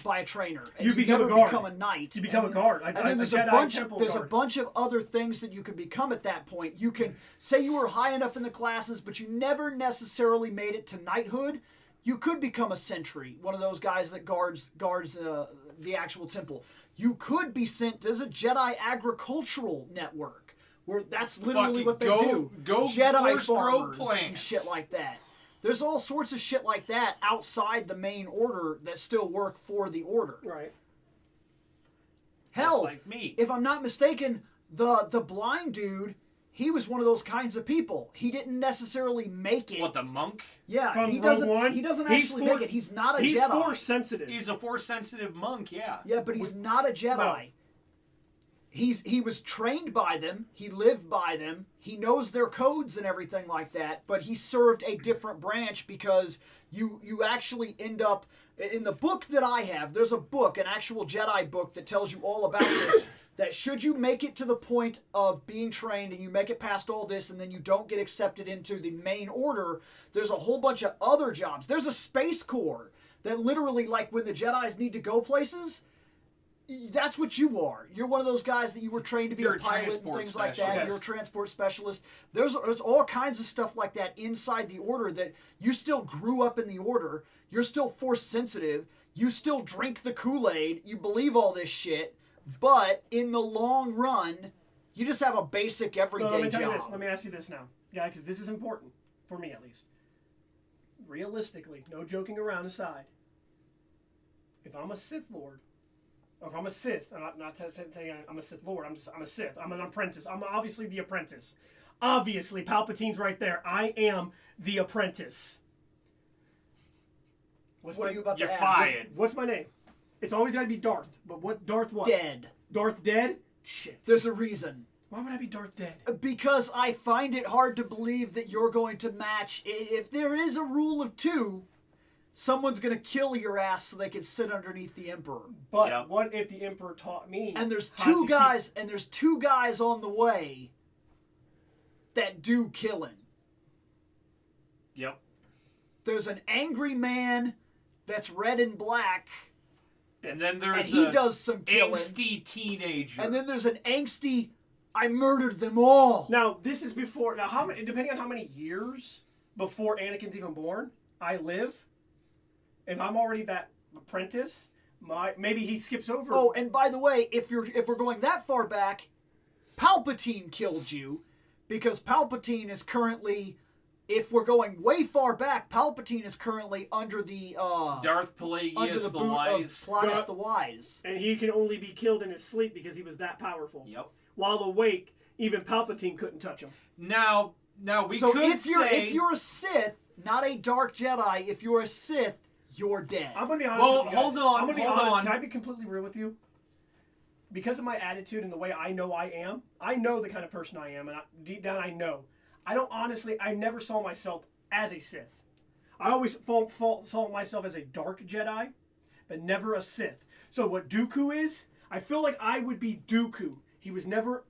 by a trainer. And You become never a guard. become a knight. You become a guard. And then there's a bunch of other things that you can become at that point. You can say you were high enough in the classes, but you never necessarily made it to knighthood. You could become a sentry, one of those guys that guards the actual temple. You could be sent as a Jedi agricultural network, where that's literally what they do. Go Jedi force grow farmers and plants. shit like that. There's all sorts of shit like that outside the main order that still work for the order. Right. Hell, Just like me. if I'm not mistaken, the blind dude, he was one of those kinds of people. He didn't necessarily make it. What, the monk? Yeah, From he Rogue doesn't. One, He doesn't he's actually for- make it. He's not a He's Jedi. force sensitive. He's a force-sensitive monk, yeah. Yeah, but he's not a Jedi. He was trained by them. He lived by them. He knows their codes and everything like that. But he served a different branch because you actually end up in the book that I have. There's a book, an actual Jedi book that tells you all about this. That should you make it to the point of being trained and you make it past all this and then you don't get accepted into the main order, there's a whole bunch of other jobs. There's a space corps that literally, like when the Jedis need to go places, that's what you are. You're one of those guys that you were trained to be You're a a pilot and transport things like that. specialist. You're a transport specialist. There's all kinds of stuff like that inside the order that you still grew up in the order. You're still force sensitive. You still drink the Kool-Aid. You believe all this shit. But in the long run, you just have a basic everyday let me tell job. you this. Let me ask you this now. Yeah, because this is important. For me, at least. Realistically, no joking around aside. If I'm a Sith Lord, or if I'm a Sith, I'm not saying I'm a Sith Lord, I'm a Sith. I'm an apprentice. I'm obviously the apprentice. Obviously, Palpatine's right there. I am the apprentice. What are you about You're to ask? fired. What's my name? It's always got to be Darth. But what? Darth what? Dead. Darth dead? Shit. There's a reason. Why would I be Darth dead? Because I find it hard to believe that you're going to match. If there is a rule of two, someone's going to kill your ass so they can sit underneath the Emperor. But Yep. what if the Emperor taught me? And there's how two to guys, and there's two guys on the way that do killing. Yep. There's an angry man that's red and black, And then and there's he a does some killing. angsty teenager. And then there's an angsty, I murdered them all. Now this is before. Now how many? Depending on how many years before Anakin's even born, I live. If I'm already that apprentice, maybe he skips over. Oh, and by the way, if we're going that far back, Palpatine killed you, because Palpatine is currently, if we're going way far back, Palpatine is currently under the Darth Plagueis under the the boot Wise. of Plagueis Yeah. the Wise. And he can only be killed in his sleep because he was that powerful. Yep. While awake, even Palpatine couldn't touch him. Now we So could if say you're a Sith, not a Dark Jedi, if you're a Sith, you're dead. I'm gonna be honest Well, with you guys. hold on, I'm gonna be hold honest. on. Can I be completely real with you? Because of my attitude and the way I know I am, I know the kind of person I am, and deep down I know. I never saw myself as a Sith. I always saw myself as a Dark Jedi, but never a Sith. So what Dooku is, I feel like I would be Dooku. He was never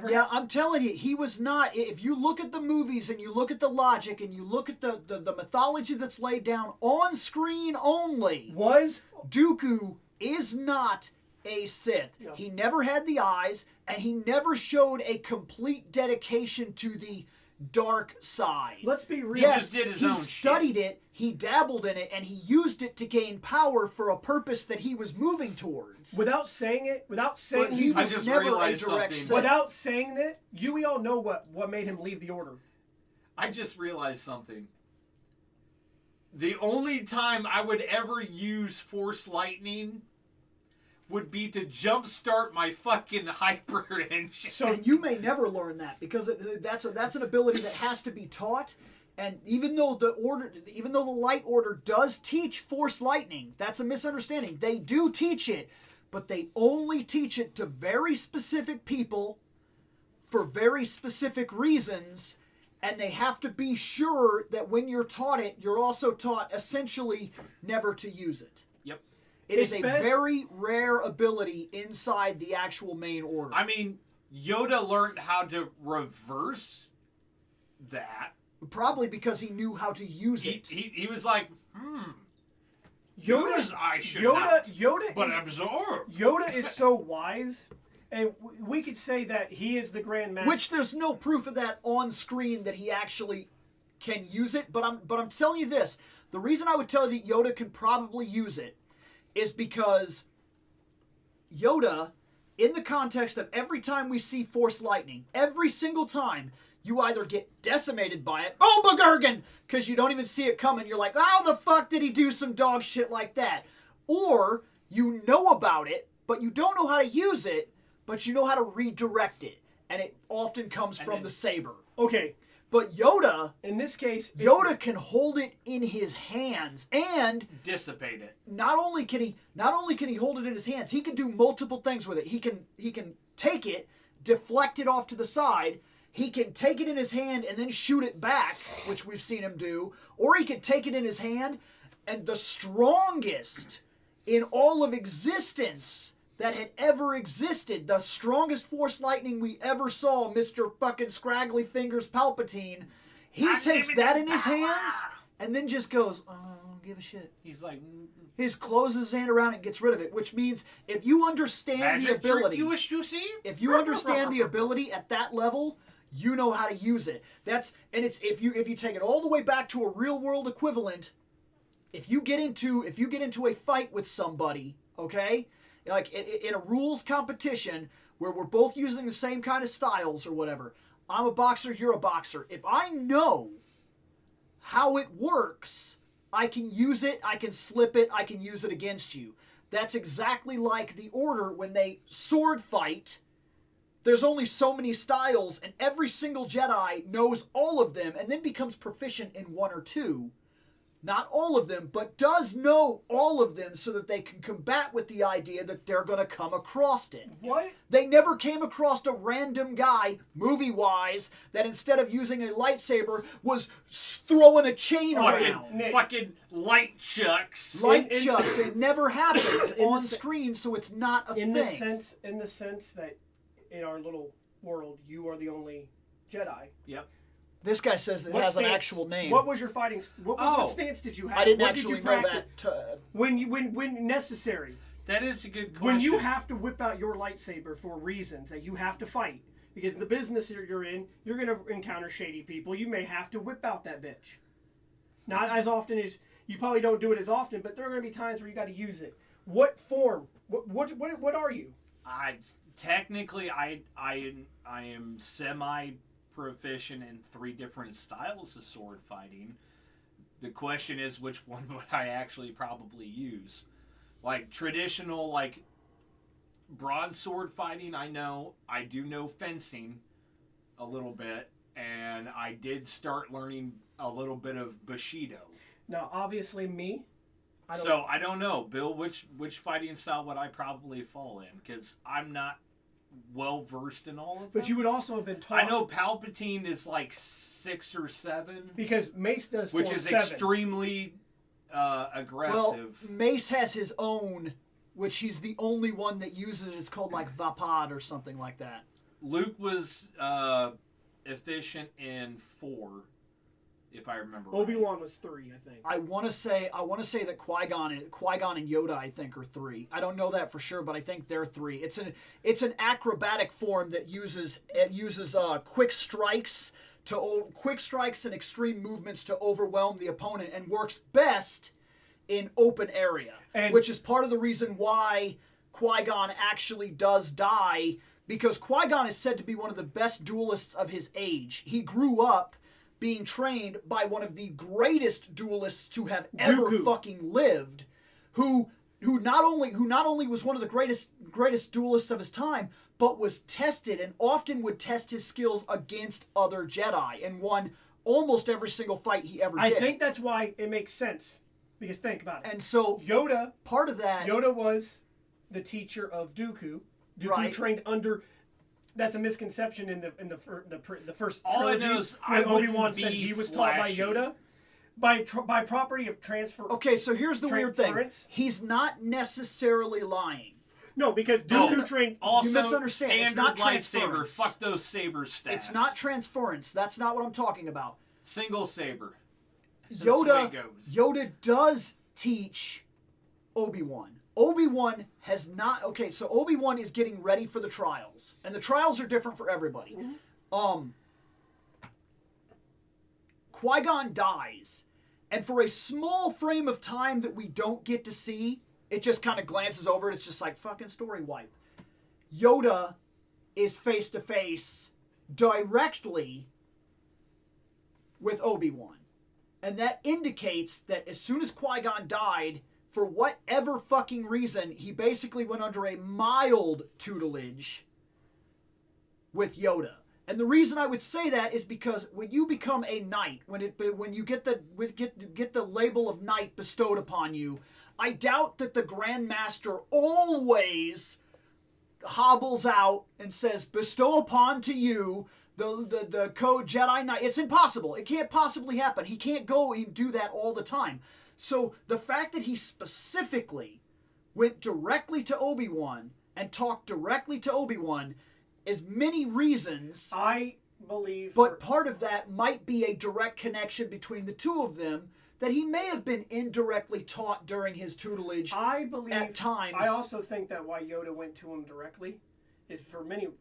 Yeah, I'm telling you, he was not. If you look at the movies and you look at the logic and you look at the mythology that's laid down on screen only, was Dooku is not a Sith. Yeah. He never had the eyes, and he never showed a complete dedication to the dark side. Let's be real. Yes, did his he own studied it, he dabbled in it, and he used it to gain power for a purpose that he was moving towards. Without saying it, But he he's I was just never a realized direct something. Sith. without saying that, we all know what made him leave the order. I just realized something. The only time I would ever use Force Lightning would be to jumpstart my fucking hyper engine. So And you may never learn that, because that's an ability that has to be taught. And even though the Light Order does teach Force Lightning, that's a misunderstanding. They do teach it, but they only teach it to very specific people for very specific reasons. And they have to be sure that when you're taught it, you're also taught essentially never to use it. Yep. It is a It's best- very rare ability inside the actual main order. I mean, Yoda learned how to reverse that. Probably because he knew how to use it. He was like, Use I should not, but is, absorb. Yoda is so wise, and we could say that he is the Grand Master. Which there's no proof of that on screen that he actually can use it. But I'm telling you this: the reason I would tell you that Yoda can probably use it is because Yoda, in the context of every time we see Force lightning, every single time, you either get decimated by it, oh, Bagurgan, because you don't even see it coming. You're like, how the fuck did he do some dog shit like that? Or you know about it, but you don't know how to use it, but you know how to redirect it. And it often comes from the saber. Okay. But Yoda, in this case, Yoda can hold it in his hands and dissipate it. Not only can he hold it in his hands, he can do multiple things with it. He can take it, deflect it off to the side. He can take it in his hand and then shoot it back, which we've seen him do. Or he can take it in his hand, and the strongest in all of existence that had ever existed, the strongest Force lightning we ever saw, Mr. fucking Scraggly Fingers Palpatine, he takes that in his hands and then just goes, oh, I don't give a shit. He's like... He closes his hand around it and gets rid of it, which means if you understand the ability... If you understand the ability at that level, you know how to use it. If you take it all the way back to a real world equivalent, if you get into a fight with somebody, okay? Like in a rules competition where we're both using the same kind of styles or whatever. I'm a boxer, you're a boxer. If I know how it works, I can use it, I can slip it, I can use it against you. That's exactly like the Order when they sword fight. There's only so many styles, and every single Jedi knows all of them and then becomes proficient in one or two. Not all of them, but does know all of them so that they can combat with the idea that they're going to come across it. What? They never came across a random guy, movie-wise, that instead of using a lightsaber was throwing a chain around. Fucking light chucks. Light chucks. It never happened on screen, so it's not a thing. In the sense that in our little world, you are the only Jedi. Yep. This guy says it has an actual name. What was your fighting? What stance did you have? I didn't actually know that. When necessary. That is a good question. When you have to whip out your lightsaber for reasons that you have to fight, because the business you're in, you're going to encounter shady people. You may have to whip out that bitch. Not as often as you probably don't do it as often, but there are going to be times where you got to use it. What form? What are you? Technically, I am semi-proficient in 3 different styles of sword fighting. The question is, which one would I actually probably use? Like traditional, like broadsword fighting, I do know fencing a little bit, and I did start learning a little bit of Bushido. Now, obviously, I don't know, Bill. Which fighting style would I probably fall in? Because I'm not well versed in all of them. But you would also have been taught. I know Palpatine is like 6 or 7, because Mace does, which is 7. extremely aggressive. Well, Mace has his own, which he's the only one that uses. It's called like Vapad or something like that. Luke was efficient in 4, if I remember right. Obi-Wan was 3, I think. I want to say that Qui-Gon and Yoda, I think, are 3. I don't know that for sure, but I think they're 3. It's an acrobatic form that uses quick strikes and extreme movements to overwhelm the opponent, and works best in open area, which is part of the reason why Qui-Gon actually does die, because Qui-Gon is said to be one of the best duelists of his age. He grew up being trained by one of the greatest duelists to have ever fucking lived, who not only was one of the greatest duelists of his time, but was tested and often would test his skills against other Jedi and won almost every single fight he ever did. I think that's why it makes sense, because think about it. And so Yoda was the teacher of Dooku. Dooku trained under. That's a misconception in the first all trilogy. I know is when Obi-Wan said he was taught by Yoda, by property of transfer. Okay, so here's the weird thing: he's not necessarily lying. No, because Dooku trained. Also, you misunderstand. It's not lightsaber. Fuck those saber stats. It's not transference. That's not what I'm talking about. Single saber. Yoda does teach Obi-Wan. Obi-Wan has not... Okay, so Obi-Wan is getting ready for the trials. And the trials are different for everybody. Qui-Gon dies. And for a small frame of time that we don't get to see, it just kind of glances over. It's just like, fucking story wipe. Yoda is face-to-face directly with Obi-Wan. And that indicates that as soon as Qui-Gon died, for whatever fucking reason, he basically went under a mild tutelage with Yoda. And the reason I would say that is because when you become a knight, when you get the label of knight bestowed upon you, I doubt that the Grand Master always hobbles out and says, "Bestow upon to you the code Jedi Knight." It's impossible. It can't possibly happen. He can't go and do that all the time. So the fact that he specifically went directly to Obi-Wan and talked directly to Obi-Wan is many reasons. I believe. But part of that might be a direct connection between the two of them that he may have been indirectly taught during his tutelage. I believe at times. I also think that why Yoda went to him directly is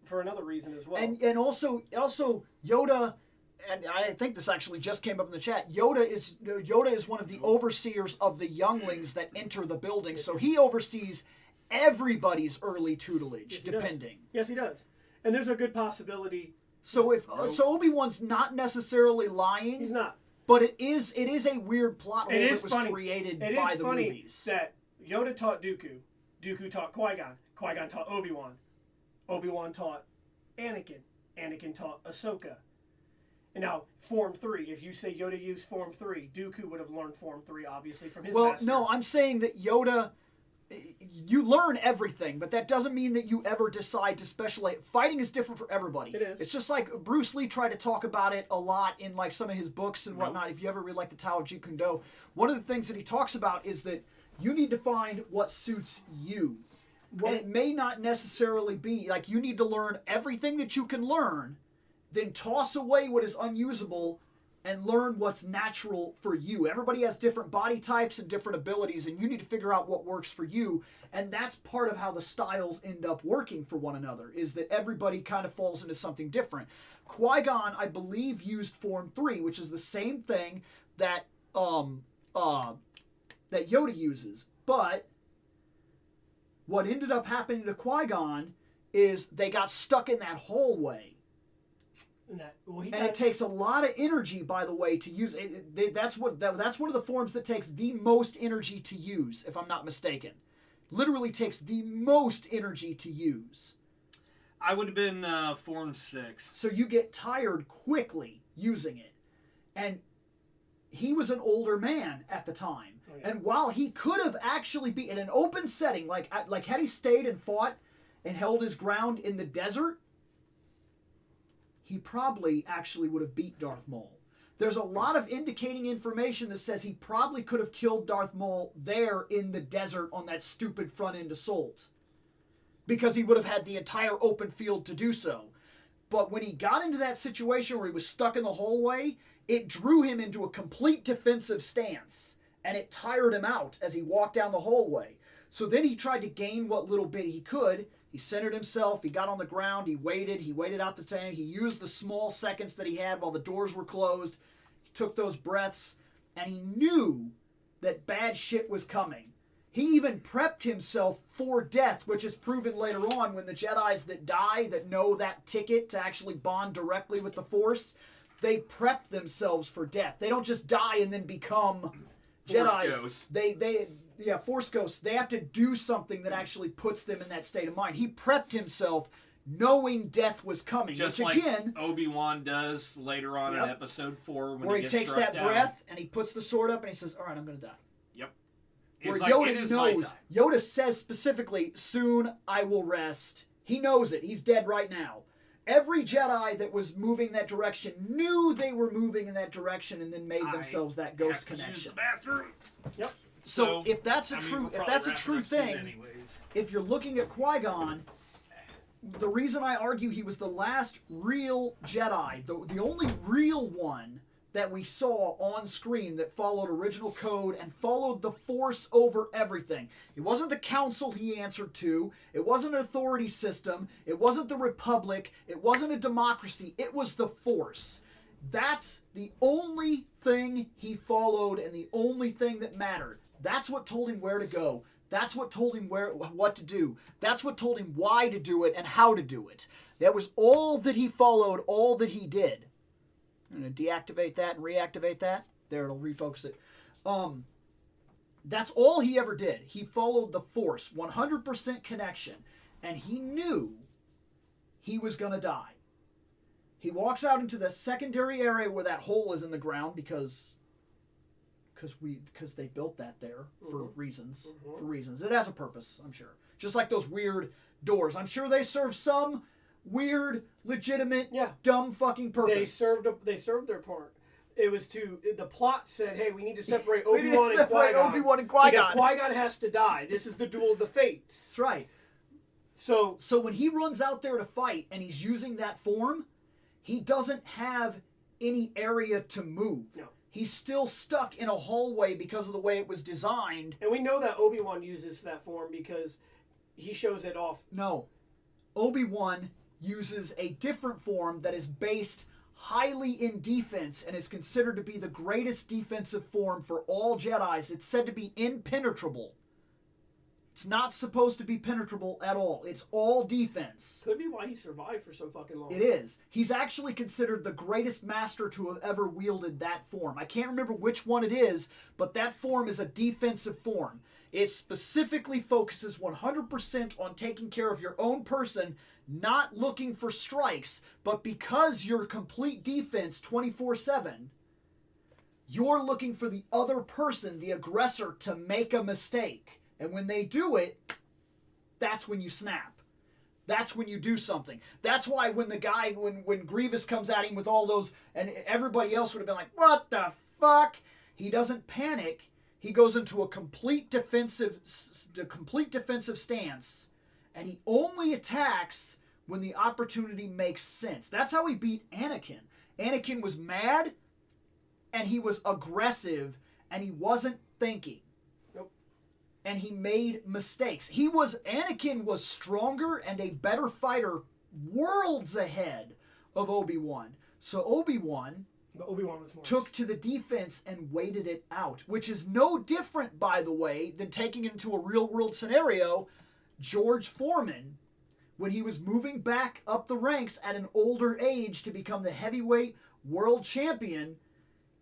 for another reason as well. And also Yoda, and I think this actually just came up in the chat. Yoda is one of the overseers of the younglings that enter the building, so he oversees everybody's early tutelage, depending. Yes, he does. And there's a good possibility. So so Obi-Wan's not necessarily lying. He's not. But it is a weird plot hole that was created by the movies. It is funny that Yoda taught Dooku. Dooku taught Qui-Gon. Qui-Gon taught Obi-Wan. Obi-Wan taught Anakin. Anakin taught Ahsoka. And now, Form 3. If you say Yoda used Form 3, Dooku would have learned Form 3, obviously, from his master. Well, no, I'm saying that Yoda... You learn everything, but that doesn't mean that you ever decide to specialize. Fighting is different for everybody. It is. It's just like Bruce Lee tried to talk about it a lot in like some of his books and whatnot. If you ever read like the Tao of Jeet Kune Do, one of the things that he talks about is that you need to find what suits you. And it may not necessarily be like you need to learn everything that you can learn, then toss away what is unusable and learn what's natural for you. Everybody has different body types and different abilities, and you need to figure out what works for you. And that's part of how the styles end up working for one another, is that everybody kind of falls into something different. Qui-Gon, I believe, used Form 3, which is the same thing that that Yoda uses. But what ended up happening to Qui-Gon is they got stuck in that hallway. And it takes a lot of energy, by the way, to use it. That's one of the forms that takes the most energy to use, if I'm not mistaken. Literally takes the most energy to use. I would have been Form 6. So you get tired quickly using it. And he was an older man at the time. Oh, yeah. And while he could have actually been in an open setting, like had he stayed and fought and held his ground in the desert, he probably actually would have beat Darth Maul. There's a lot of indicating information that says he probably could have killed Darth Maul there in the desert on that stupid front-end assault, because he would have had the entire open field to do so. But when he got into that situation where he was stuck in the hallway, it drew him into a complete defensive stance, and it tired him out as he walked down the hallway. So then he tried to gain what little bit he could. He centered himself, he got on the ground, he waited out the time, he used the small seconds that he had while the doors were closed, he took those breaths, and he knew that bad shit was coming. He even prepped himself for death, which is proven later on when the Jedis that die, that know that ticket to actually bond directly with the Force, they prep themselves for death. They don't just die and then become Jedis. Force ghosts. They have to do something that actually puts them in that state of mind. He prepped himself knowing death was coming. Just which like again, Obi-Wan does later on in Episode 4 where he takes that breath and he puts the sword up and he says, "All right, I'm going to die." Yep. Where Yoda knows, Yoda says specifically, "Soon I will rest." He knows it. He's dead right now. Every Jedi that was moving that direction knew they were moving in that direction and then made themselves that ghost connection. Use the bathroom. Yep. So if that's a true thing, if you're looking at Qui-Gon, the reason I argue he was the last real Jedi, the only real one that we saw on screen that followed original code and followed the Force over everything. It wasn't the Council he answered to. It wasn't an authority system. It wasn't the Republic. It wasn't a democracy. It was the Force. That's the only thing he followed and the only thing that mattered. That's what told him where to go. That's what told him what to do. That's what told him why to do it and how to do it. That was all that he followed, all that he did. I'm going to deactivate that and reactivate that. There, it'll refocus it. That's all he ever did. He followed the Force, 100% connection. And he knew he was going to die. He walks out into the secondary area where that hole is in the ground because they built that there for reasons. For reasons. It has a purpose, I'm sure. Just like those weird doors. I'm sure they serve some weird, legitimate, dumb fucking purpose. They served their part. It was the plot said, hey, we need to separate We need to Obi-Wan and separate Qui-Gon. Obi-Wan and Qui-Gon. Because Qui-Gon has to die. This is the duel of the fates. That's right. So when he runs out there to fight and he's using that form, he doesn't have any area to move. No. He's still stuck in a hallway because of the way it was designed. And we know that Obi-Wan uses that form because he shows it off. No. Obi-Wan uses a different form that is based highly in defense and is considered to be the greatest defensive form for all Jedis. It's said to be impenetrable. It's not supposed to be penetrable at all. It's all defense. Could be why he survived for so fucking long. It is. He's actually considered the greatest master to have ever wielded that form. I can't remember which one it is, but that form is a defensive form. It specifically focuses 100% on taking care of your own person, not looking for strikes, but because you're complete defense 24/7, you're looking for the other person, the aggressor, to make a mistake. And when they do it, that's when you snap. That's when you do something. That's why when Grievous comes at him with all those, and everybody else would have been like, what the fuck? He doesn't panic. He goes into a complete defensive stance, and he only attacks when the opportunity makes sense. That's how he beat Anakin. Anakin was mad, and he was aggressive, and he wasn't thinking. And he made mistakes. Anakin was stronger and a better fighter worlds ahead of Obi-Wan. So Obi-Wan was more took to the defense and waited it out, which is no different, by the way, than taking it into a real-world scenario. George Foreman, when he was moving back up the ranks at an older age to become the heavyweight world champion,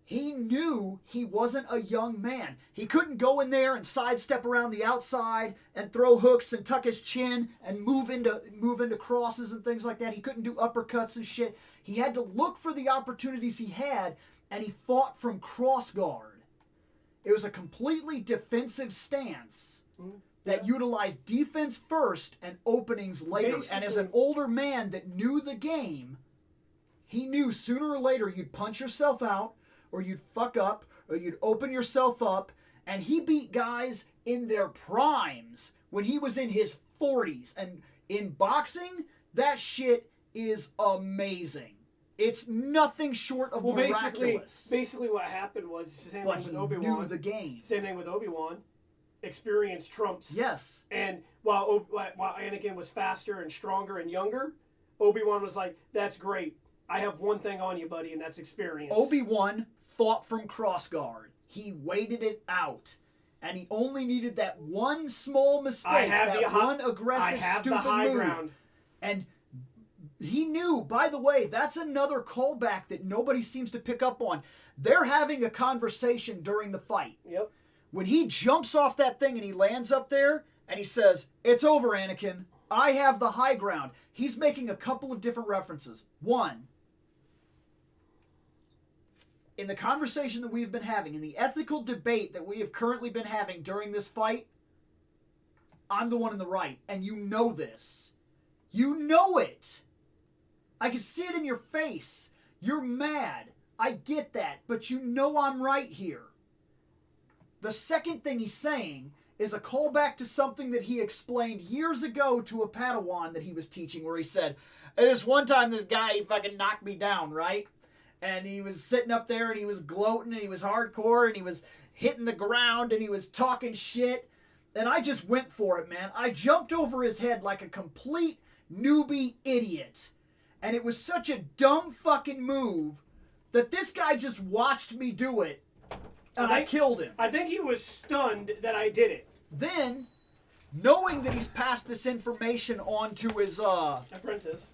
he knew he wasn't a young man. He couldn't go in there and sidestep around the outside and throw hooks and tuck his chin and move into crosses and things like that. He couldn't do uppercuts and shit. He had to look for the opportunities he had, and he fought from cross guard. It was a completely defensive stance that utilized defense first and openings later. Basically, and as an older man that knew the game, he knew sooner or later you'd punch yourself out, or you'd fuck up, or you'd open yourself up. And he beat guys in their primes when he was in his 40s. And in boxing, that shit is amazing. It's nothing short of miraculous. Basically what happened was the same thing with Obi-Wan. Knew the game. Same thing with Obi-Wan. Experience trumps. Yes. And while Anakin was faster and stronger and younger, Obi-Wan was like, that's great. I have one thing on you, buddy, and that's experience. Obi-Wan fought from cross guard. He waited it out. And he only needed that one small mistake, one aggressive, stupid move. Ground. And he knew, by the way, that's another callback that nobody seems to pick up on. They're having a conversation during the fight. Yep. When he jumps off that thing and he lands up there and he says, "It's over, Anakin. I have the high ground." He's making a couple of different references. One, in the conversation that we've been having, in the ethical debate that we have currently been having during this fight, I'm the one in the right, and you know this. You know it. I can see it in your face. You're mad. I get that, but you know I'm right here. The second thing he's saying is a callback to something that he explained years ago to a Padawan that he was teaching, where he said, "This one time this guy fucking knocked me down, right? And he was sitting up there and he was gloating and he was hardcore and he was hitting the ground and he was talking shit. And I just went for it, man. I jumped over his head like a complete newbie idiot. And it was such a dumb fucking move that this guy just watched me do it. And I killed him. I think he was stunned that I did it. Then, knowing that he's passed this information on to his apprentice,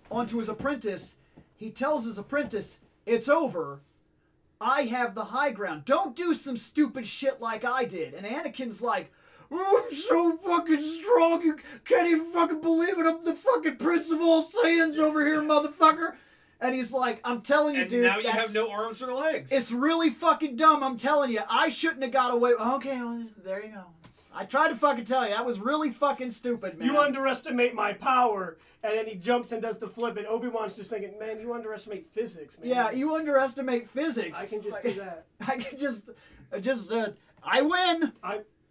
he tells his apprentice, "It's over. I have the high ground. Don't do some stupid shit like I did." And Anakin's like, "Oh, I'm so fucking strong. You can't even fucking believe it. I'm the fucking Prince of all Saiyans over here, motherfucker." And he's like, "I'm telling you, and dude. now you have no arms or legs. It's really fucking dumb. I'm telling you. I shouldn't have got away." Okay, well, there you go. I tried to fucking tell you. That was really fucking stupid, man. You underestimate my power. And then he jumps and does the flip, and Obi-Wan's just thinking, "Man, you underestimate physics, man." Yeah, you underestimate physics. I can just do that. I can just, I win.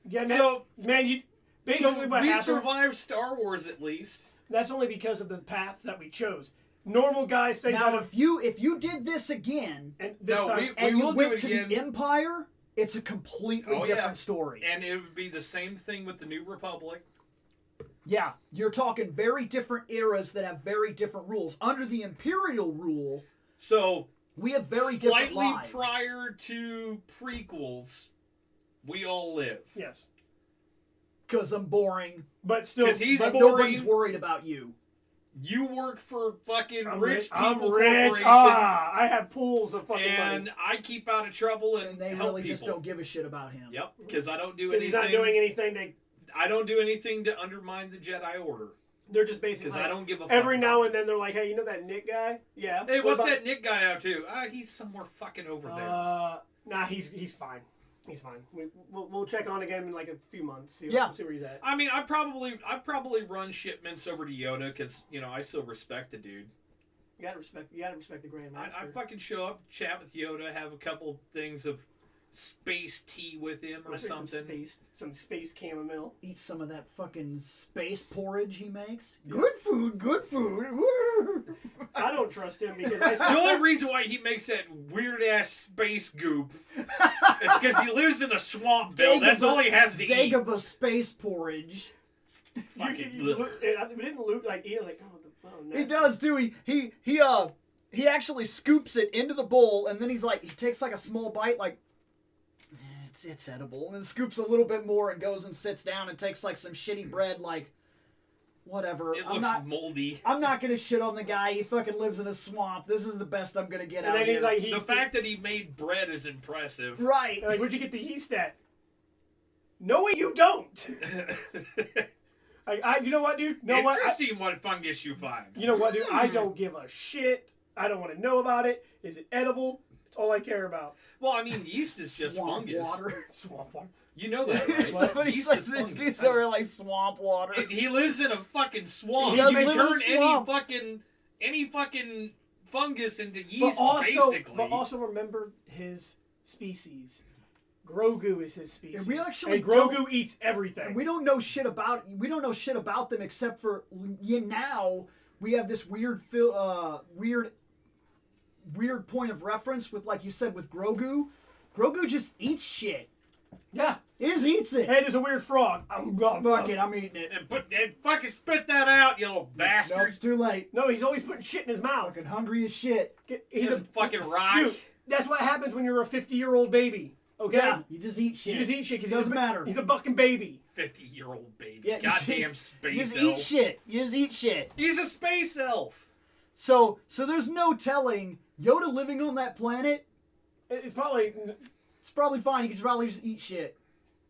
You basically by we half survived Star Wars at least. That's only because of the paths that we chose. Normal guy stays out Now, of. if you did this again, And this time, and you will went do it to again. the Empire, it's a completely different story. And it would be the same thing with the New Republic. Yeah, you're talking very different eras that have very different rules. Under the Imperial rule, so we have very different slightly lives. prior to prequels, we all live. Yes. Because I'm boring. But still, Because he's But boring. nobody's worried about you. You work for fucking I'm rich people I'm rich. corporation. I have pools of fucking and money. I keep out of trouble and And they help really people. just don't give a shit about him. Yep, because I don't do Because anything. he's not doing anything. I don't do anything to undermine the Jedi Order. They're just basically. Because I don't give a fuck. Every now and then they're like, "Hey, you know that Nick guy? Yeah. Hey, What what's about- that Nick guy out to? He's somewhere fucking over there. Nah, he's fine. He's fine. We'll check on again in like a few months. See where he's at. I mean, I probably run shipments over to Yoda because I still respect the dude. You gotta respect the Grand Master. I fucking show up, chat with Yoda, have a couple things of space tea with him or something. Some space chamomile. Eat some of that fucking space porridge he makes. Good food, good food. Woo. I don't trust him because The only reason why he makes that weird ass space goop is because he lives in a swamp, Bill. That's all he has to eat. Dagobah space porridge. Fucking we didn't loot like eat like He does too. He actually scoops it into the bowl and then he takes like a small bite like it's edible and then scoops a little bit more and goes and sits down and takes like some shitty bread like whatever. It looks moldy. I'm not gonna shit on the guy. He fucking lives in a swamp. This is the best I'm gonna get out of here. The fact that he made bread is impressive. Right. Like, where'd you get the yeast at? No, you don't. You know what, dude? Interesting what fungus you find. You know what, dude? I don't give a shit. I don't want to know about it. Is it edible? It's all I care about. Well, I mean, yeast is just swamp fungus. Water. Swamp water. You know that, right? Somebody Yeast says is this fungus. dude's over like swamp water. He lives in a fucking swamp. He does You can live in a turn swamp. any fucking fungus into yeast, basically. But also remember his species. Grogu is his species. And we actually Grogu eats everything. And we don't know shit about them except for now we have this weird point of reference with, like you said, with Grogu. Grogu just eats shit. Yeah. He just eats it. Hey, there's a weird frog. Fuck it, I'm eating it. And fucking spit that out, you little bastard. Nope, it's too late. No, he's always putting shit in his mouth. Fucking hungry as shit. He's a fucking rock. Dude, that's what happens when you're a 50-year-old baby. Okay? Yeah, you just eat shit. You just eat shit because it doesn't matter. He's a bucking baby. 50-year-old baby. Yeah, Goddamn space you just elf. eat shit. You just eat shit. He's a space elf. So there's no telling Yoda living on that planet. It's probably fine. He could probably just eat shit.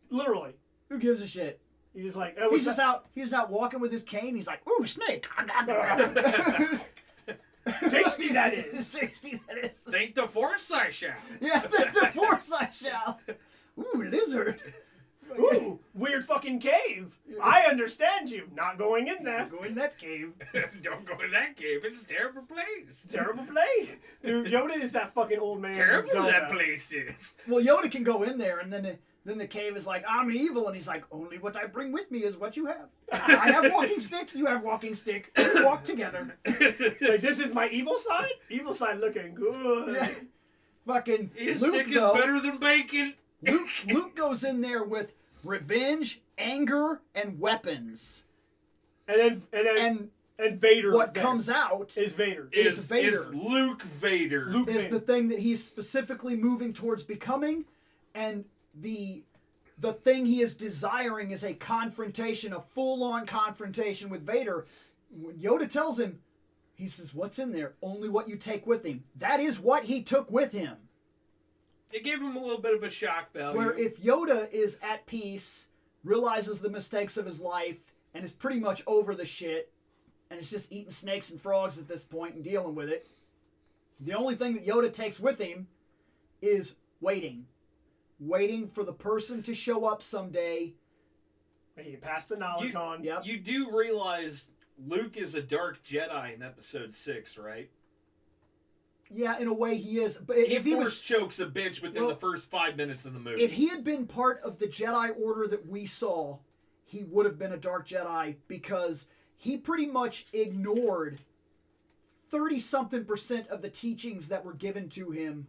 Literally. Who gives a shit? He's just like He's just out walking with his cane. He's like, ooh, snake. Tasty that is. Tasty that is. Think the force I shall. Yeah, the force I shall. Ooh, lizard. Ooh, weird fucking cave. I understand you. Not going in there. Go in that cave. Don't go in that cave. It's a terrible place. Terrible place. Dude, Yoda is that fucking old man. Terrible Zelda. that place is. Well, Yoda can go in there, and then the cave is like, I'm evil, and he's like, only what I bring with me is what you have. I have walking stick. You have walking stick. We walk together. Like, this is my evil side. Evil side looking good. Yeah. Fucking His Luke, stick is though, better than bacon. Luke goes in there with revenge, anger, and weapons. And Vader. What there. comes out is Vader. is Vader. Is Luke Vader. Luke is Vader. the thing that he's specifically moving towards becoming, and the thing he is desiring is a confrontation, a full-on confrontation with Vader. When Yoda tells him, he says, "What's in there? Only what you take with him." That is what he took with him. It gave him a little bit of a shock value. Where if Yoda is at peace, realizes the mistakes of his life, and is pretty much over the shit, and is just eating snakes and frogs at this point and dealing with it, the only thing that Yoda takes with him is waiting. Waiting for the person to show up someday. And he can pass the knowledge on. Yep. You do realize Luke is a dark Jedi in Episode 6, right? Yeah, in a way he is. But He if he force was, chokes a bitch within Well, the first 5 minutes of the movie. if he had been part of the Jedi Order that we saw, he would have been a dark Jedi because he pretty much ignored 30-something% of the teachings that were given to him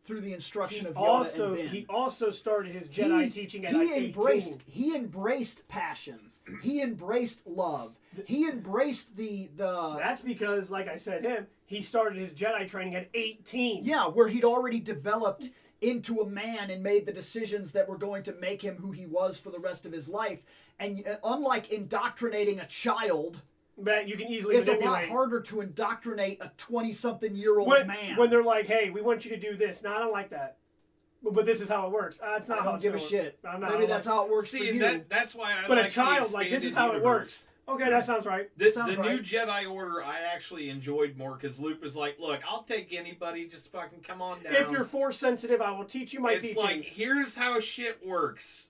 through the instruction of Yoda and Ben. He also started his Jedi teaching at he 18. He embraced passions. He embraced love. He embraced the That's because, like I said, he started his Jedi training at 18. yeah, where he'd already developed into a man and made the decisions that were going to make him who he was for the rest of his life. And unlike indoctrinating a child, But you can easily it's a manipulate. lot harder to indoctrinate a 20-something-year-old man. When they're like, "Hey, we want you to do this." No, I don't like that. But this is how it works. That's not I how don't it's give a gonna shit. work. I'm not, Maybe that's how it works for See, you. that's why I But like a child, the like, this is expanded how it universe. works. Okay, that sounds right. Sounds The new right. Jedi Order I actually enjoyed more because Luke was like, "Look, I'll take anybody. Just fucking come on down." If you're force sensitive, I will teach you my it's teachings. like, here's how shit works.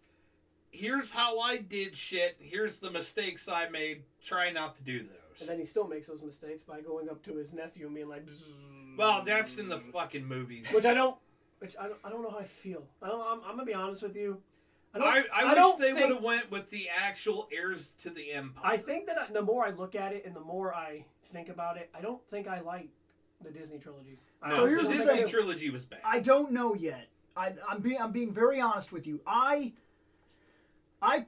Here's how I did shit. Here's the mistakes I made. Try not to do those. And then he still makes those mistakes by going up to his nephew and being like, "Bzzz." Well, that's in the fucking movies. Which I don't know how I feel. I'm gonna be honest with you. I wish don't they think- would have went with the actual heirs to the Empire. I think that the more I look at it and the more I think about it, I don't think I like the Disney trilogy. No, So here's the the Disney thing. trilogy was bad. I don't know yet. I'm being very honest with you. I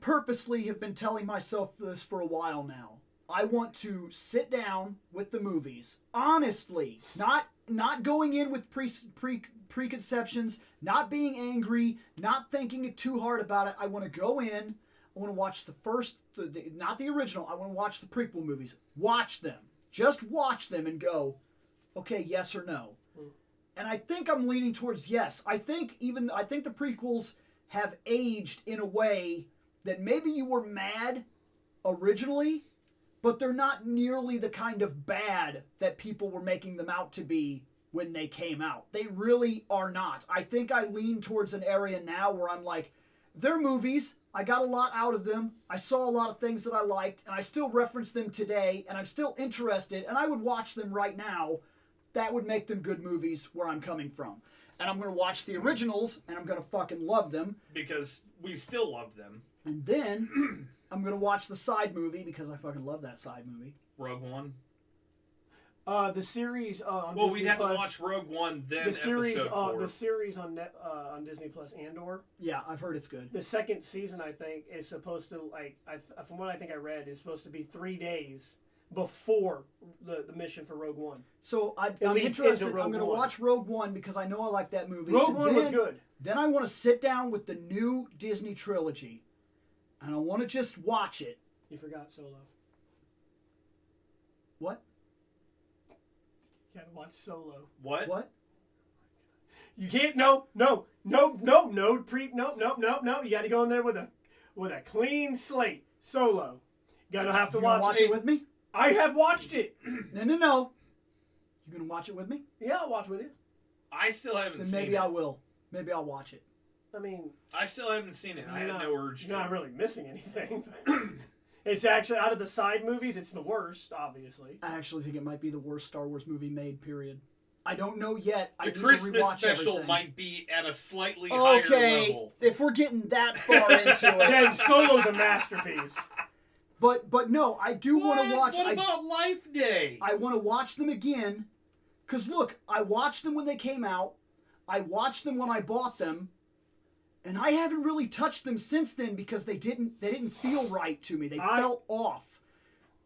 purposely have been telling myself this for a while now. I want to sit down with the movies honestly, not going in with preconceptions, not being angry, not thinking it too hard about it. I want to go in. I want to watch the first, not the original. I want to watch the prequel movies. Watch them. Just watch them and go, okay, yes or no. And I think I'm leaning towards yes. I think the prequels have aged in a way that maybe you were mad originally, but they're not nearly the kind of bad that people were making them out to be when they came out. They really are not. I think I lean towards an area now where I'm like, they're movies. I got a lot out of them. I saw a lot of things that I liked, and I still reference them today, and I'm still interested, and I would watch them right now. That would make them good movies where I'm coming from. And I'm going to watch the originals, and I'm going to fucking love them. Because we still love them. And then I'm going to watch the side movie because I fucking love that side movie. Rogue One. The series on Well, Disney we'd have Plus, to watch Rogue One, then the series episode 4. the series on Disney Plus Andor. Yeah, I've heard it's good. The second season, I think, is supposed to from what I think I read, is supposed to be 3 days before the mission for Rogue One. So I'm leads interested. into Rogue I'm going to One. watch Rogue One because I know I like that movie. Rogue And One was then- good. Then I want to sit down with the new Disney trilogy, and I want to just watch it. You forgot Solo. What? You gotta watch Solo. What? What? You can't. No. You got to go in there with a clean slate. Solo. Gotta have to You gonna watch it. it with me? I have watched it. No. You gonna watch it with me? Yeah, I'll watch with you. I still haven't Then seen maybe it. I will. Maybe I'll watch it. I mean, I still haven't seen it. I had no urge to. You're not really missing anything. It's actually, out of the side movies, it's the worst, obviously. I actually think it might be the worst Star Wars movie made, period. I don't know yet. I The need to Christmas rewatch special everything. might be at a slightly higher Okay, level. if we're getting that far into it. Then Solo's a masterpiece. But no, I do want to watch. What about Life Day? I want to watch them again. Because look, I watched them when they came out. I watched them when I bought them, and I haven't really touched them since then because they didn't feel right to me. They felt off.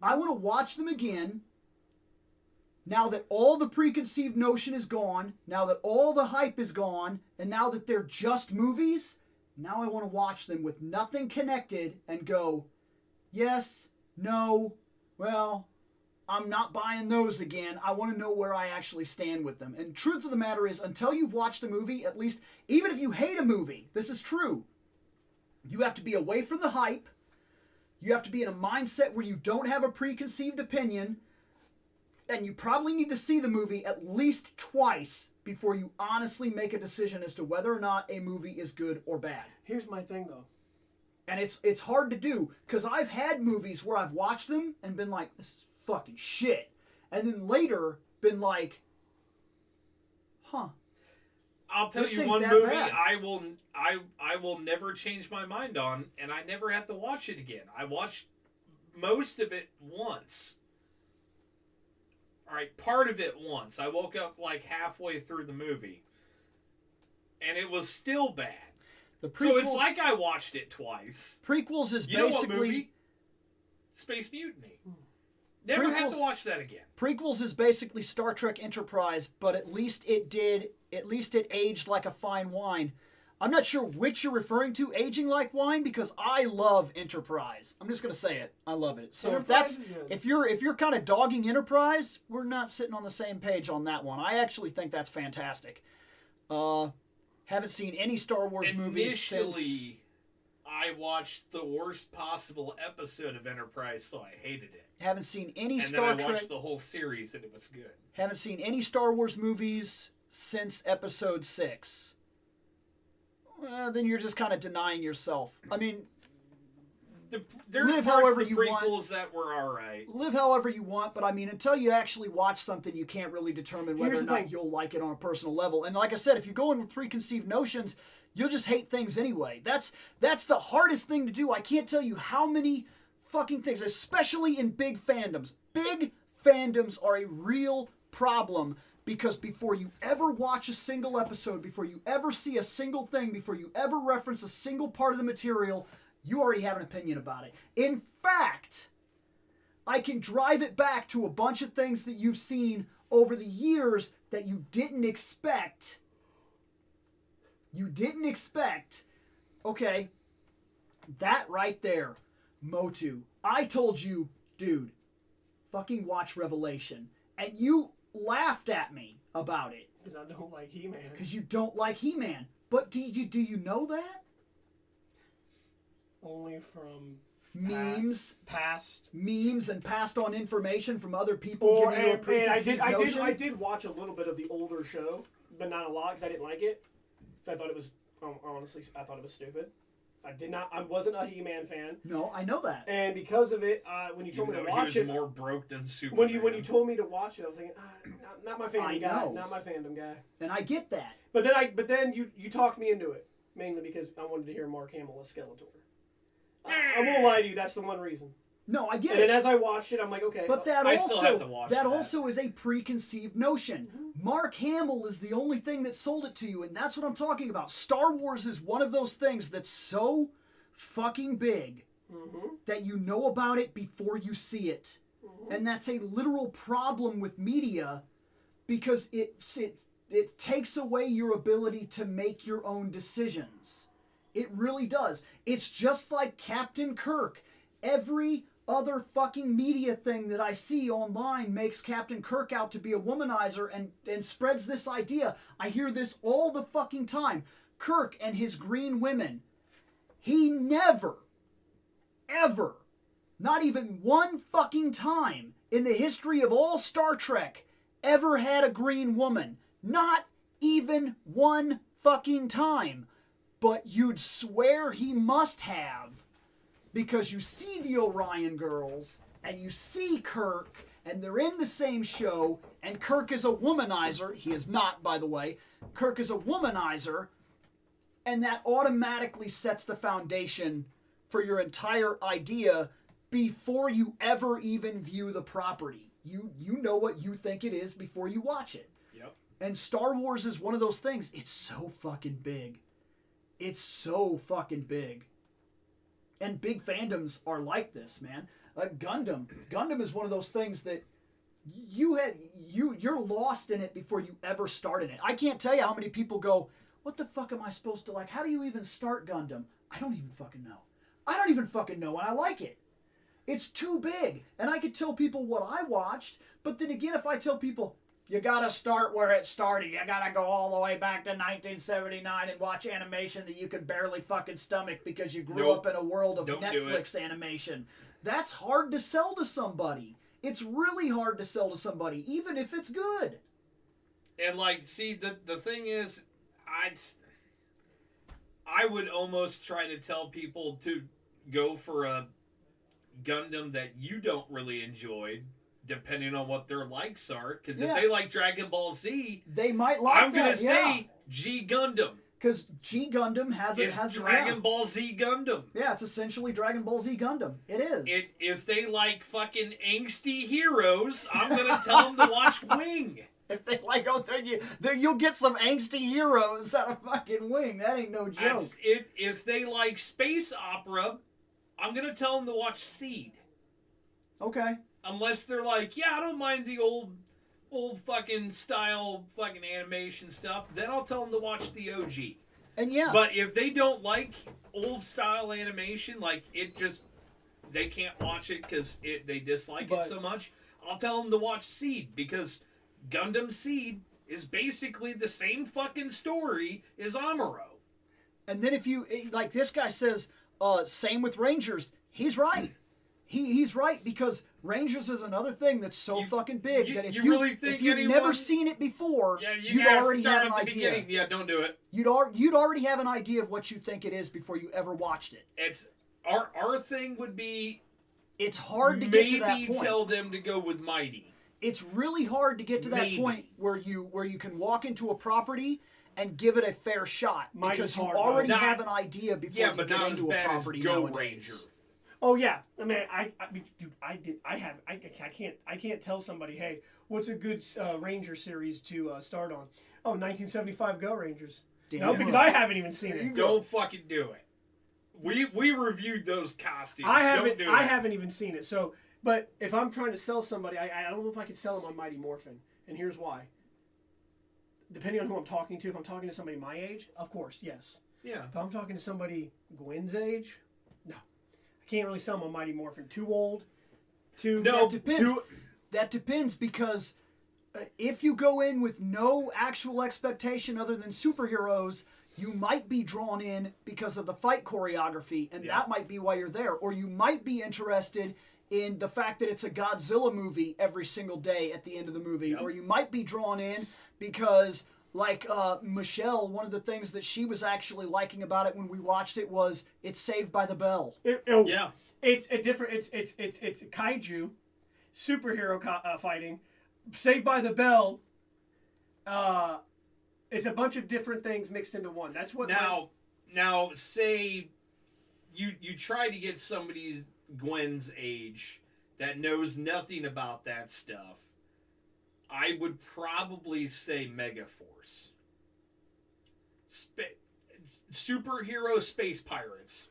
I want to watch them again. Now that all the preconceived notion is gone, now that all the hype is gone, and now that they're just movies, now I want to watch them with nothing connected and go, yes, no, well, I'm not buying those again. I want to know where I actually stand with them. And truth of the matter is, until you've watched a movie, at least, even if you hate a movie, this is true, you have to be away from the hype. You have to be in a mindset where you don't have a preconceived opinion. And you probably need to see the movie at least twice before you honestly make a decision as to whether or not a movie is good or bad. Here's my thing, though. And it's hard to do, because I've had movies where I've watched them and been like, this is fucking shit. And then later been like, huh. I'll tell This you ain't one that movie bad. I will never change my mind on, and I never have to watch it again. I watched most of it once. All right, part of it once. I woke up like halfway through the movie, and it was still bad. The prequels, So it's like I watched it twice. prequels is You know what basically movie? Space Mutiny. Never have Prequels- to watch that again. prequels is basically Star Trek Enterprise, but at least it aged like a fine wine. I'm not sure which you're referring to, aging like wine, because I love Enterprise. I'm just gonna say it. I love it. So Enterprise is good. if you're kind of dogging Enterprise, we're not sitting on the same page on that one. I actually think that's fantastic. Haven't seen any Star Wars movies since. Initially, I watched the worst possible episode of Enterprise, so I hated it. Haven't seen any And Star then I Trek. watched the whole series, and it was good. Haven't seen any Star Wars movies since Episode 6. Then you're just kind of denying yourself. I mean, There's Live parts however of the you want. prequels that were all right. live however you want, but I mean, until you actually watch something, you can't really determine whether Here's or the not thing. you'll like it on a personal level. And like I said, if you go in with preconceived notions, you'll just hate things anyway. That's the hardest thing to do. I can't tell you how many fucking things, especially in big fandoms. Big fandoms are a real problem. Because before you ever watch a single episode, before you ever see a single thing, before you ever reference a single part of the material, you already have an opinion about it. In fact, I can drive it back to a bunch of things that you've seen over the years that you didn't expect. You didn't expect. Okay, that right there, Motu. I told you, dude, fucking watch Revelation. And you laughed at me about it Because I don't like He-Man. because you don't like He-Man. But do you know that? Only from Memes and passed on information from other people Or giving you a and preconceived notion. I did watch a little bit of the older show, but not a lot because I didn't like it. So I thought it was honestly I thought it was stupid. I wasn't a He-Man fan, No, I know that. and because of it, when you told Even me though to watch he was it, more broke than Superman. when you told me to watch it, I was thinking, not my fandom I guy, know. not my fandom guy. And I get that. But then you talked me into it mainly because I wanted to hear Mark Hamill as Skeletor. I won't lie to you, that's the one reason. No, I get And it. then as I watched it, I'm like, okay. But that I still have to also watch that that. also is a preconceived notion. Mark Hamill is the only thing that sold it to you, and that's what I'm talking about. Star Wars is one of those things that's so fucking big that you know about it before you see it. And that's a literal problem with media because it takes away your ability to make your own decisions. It really does. It's just like Captain Kirk. Every other fucking media thing that I see online makes Captain Kirk out to be a womanizer and spreads this idea. I hear this all the fucking time. Kirk and his green women. He never, ever, not even one fucking time in the history of all Star Trek ever had a green woman. Not even one fucking time. But you'd swear he must have because you see the Orion girls and you see Kirk and they're in the same show and Kirk is a womanizer. He is not, by the way. Kirk is a womanizer, and that automatically sets the foundation for your entire idea before you ever even view the property. You know what you think it is before you watch it. Yep. And Star Wars is one of those things. It's so fucking big. It's so fucking big. And big fandoms are like this, man. Gundam is one of those things that you're lost in it before you ever start in it. I can't tell you how many people go, what the fuck am I supposed to like? How do you even start Gundam? I don't even fucking know. I don't even fucking know, and I like it. It's too big. And I could tell people what I watched, but then again, if I tell people, you gotta start where it started. You gotta go all the way back to 1979 and watch animation that you could barely fucking stomach because you grew up in a world of Netflix animation. That's hard to sell to somebody. It's really hard to sell to somebody, even if it's good. And like, see, the thing is, I would almost try to tell people to go for a Gundam that you don't really enjoy, depending on what their likes are. Because if they like Dragon Ball Z, they might like I'm gonna say G Gundam. Because G Gundam has Dragon Ball Z Gundam. Yeah, it's essentially Dragon Ball Z Gundam. It is. If they like fucking angsty heroes, I'm gonna tell them to watch Wing. If they like, you'll get some angsty heroes out of fucking Wing. That ain't no joke. If they like space opera, I'm gonna tell them to watch Seed. Okay. Unless they're like, yeah, I don't mind the old fucking style fucking animation stuff, then I'll tell them to watch the OG. And yeah. But if they don't like old style animation, like they can't watch it because they dislike it so much, I'll tell them to watch Seed, because Gundam Seed is basically the same fucking story as Amuro. And then if you, like this guy says, same with Rangers, he's right. He's right, because Rangers is another thing that's so fucking big that if you've never seen it before, you'd already have an idea. Beginning. Yeah, don't do it. You'd already have an idea of what you think it is before you ever watched it. It's our thing would be. It's hard to get to that point. Maybe tell them to go with Mighty. It's really hard to get to that point where you can walk into a property and give it a fair shot, because you already have an idea before you get into a property nowadays. Ranger. Oh yeah, I mean, I can't tell somebody, hey, what's a good Ranger series to start on? Oh, 1975 Go Rangers. Damn. No, because I haven't even seen it. Don't fucking do it. We reviewed those costumes. I haven't even seen it. So, but if I'm trying to sell somebody, I don't know if I could sell them on Mighty Morphin, and here's why. Depending on who I'm talking to, if I'm talking to somebody my age, of course, yes. Yeah. If I'm talking to somebody Gwen's age, no. Can't really sell them on Mighty Morphin. Too old. That depends. That depends, because if you go in with no actual expectation other than superheroes, you might be drawn in because of the fight choreography, and that might be why you're there. Or you might be interested in the fact that it's a Godzilla movie every single day at the end of the movie. Or you might be drawn in because, like Michelle, one of the things that she was actually liking about it when we watched it was it's Saved by the Bell. It's a different. It's kaiju, superhero fighting. Saved by the Bell. It's a bunch of different things mixed into one. That's what. Now, say you try to get somebody Gwen's age that knows nothing about that stuff. I would probably say Megaforce. Superhero space pirates.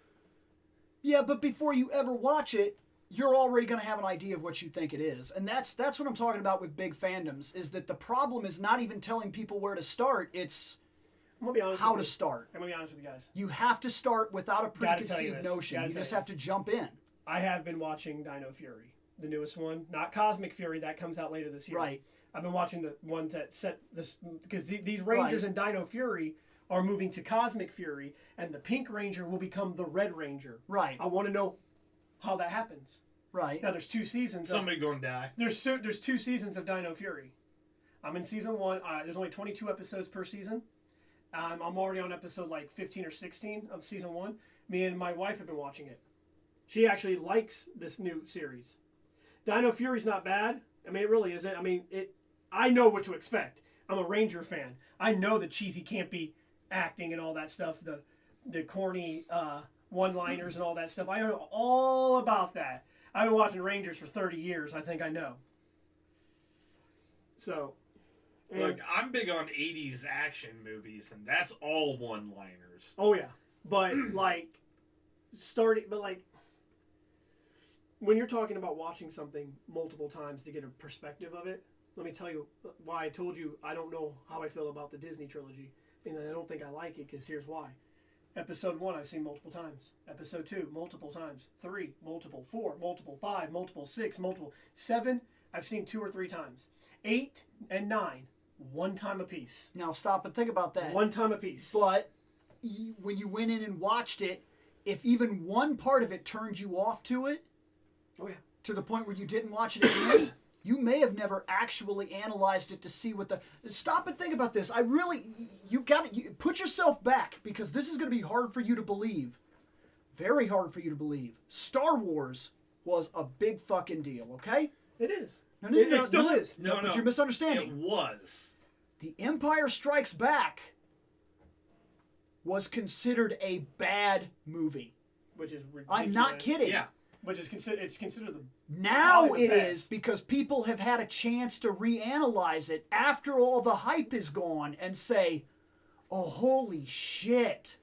Yeah, but before you ever watch it, you're already going to have an idea of what you think it is. And that's what I'm talking about with big fandoms, is that the problem is not even telling people where to start, it's how to start. I'm going to be honest with you guys. You have to start without a preconceived notion. You just have to jump in. I have been watching Dino Fury, the newest one. Not Cosmic Fury, that comes out later this year. Right. I've been watching the ones that set this, because these Rangers in Dino Fury are moving to Cosmic Fury, and the Pink Ranger will become the Red Ranger. Right. I want to know how that happens. Right. Now there's 2 seasons. Somebody gonna die. There's 2 seasons of Dino Fury. I'm in season 1. There's only 22 episodes per season. I'm already on episode like 15 or 16 of season 1. Me and my wife have been watching it. She actually likes this new series. Dino Fury's not bad. I mean, it really isn't. I mean, I know what to expect. I'm a Ranger fan. I know the cheesy, campy acting and all that stuff, the corny one-liners and all that stuff. I know all about that. I've been watching Rangers for 30 years. I think I know. So, And, Look, I'm big on 80s action movies, and that's all one-liners. oh yeah, but like when you're talking about watching something multiple times to get a perspective of it, let me tell you why I told you I don't know how I feel about the Disney trilogy, and I don't think I like it because here's why. Episode 1 I've seen multiple times. Episode 2 multiple times. 3 multiple. 4 multiple. 5 multiple. 6 multiple. 7 I've seen 2 or 3 times. 8 and 9 one time apiece. Now stop and think about that. One time apiece. But when you went in and watched it, if even one part of it turned you off to it, Oh yeah. to the point where you didn't watch it again, you may have never actually analyzed it to see what the... Stop and think about this. You put yourself back, because this is going to be hard for you to believe. Very hard for you to believe. Star Wars was a big fucking deal, okay? It is. No, It still is. No, but you're misunderstanding. It was. The Empire Strikes Back was considered a bad movie. Which is ridiculous. I'm not kidding. Yeah. Which is considered the Now probably it the is, best. because people have had a chance to reanalyze it after all the hype is gone and say, oh, holy shit,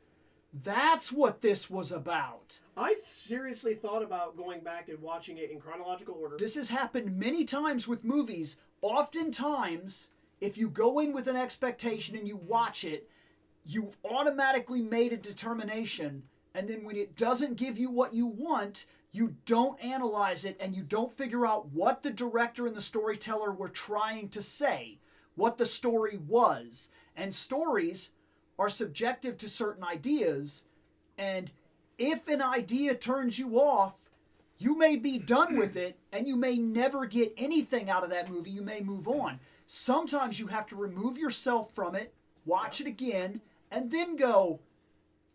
that's what this was about. I've seriously thought about going back and watching it in chronological order. This has happened many times with movies. Oftentimes, if you go in with an expectation and you watch it, you've automatically made a determination, and then when it doesn't give you what you want, you don't analyze it and you don't figure out what the director and the storyteller were trying to say, what the story was. And stories are subjective to certain ideas, and if an idea turns you off, you may be done with it and you may never get anything out of that movie. You may move on. Sometimes you have to remove yourself from it, watch it again, and then go,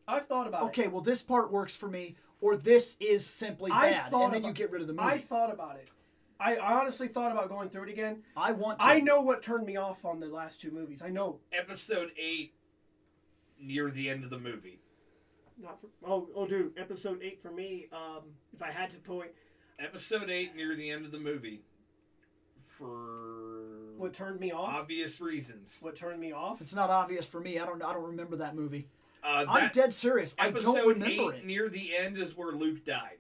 I've thought about it. okay, well, this part works for me, or this is simply bad, and then you get rid of the movie. I thought about it. I honestly thought about going through it again. I want to. I know what turned me off on the last 2 movies. I know. Episode 8, near the end of the movie. Not for, dude, episode 8 for me. If I had to point, Episode 8, near the end of the movie. For what turned me off? obvious reasons. What turned me off? It's not obvious for me. I don't remember that movie. I'm That dead serious. I don't episode remember 8, it. near the end, is where Luke died.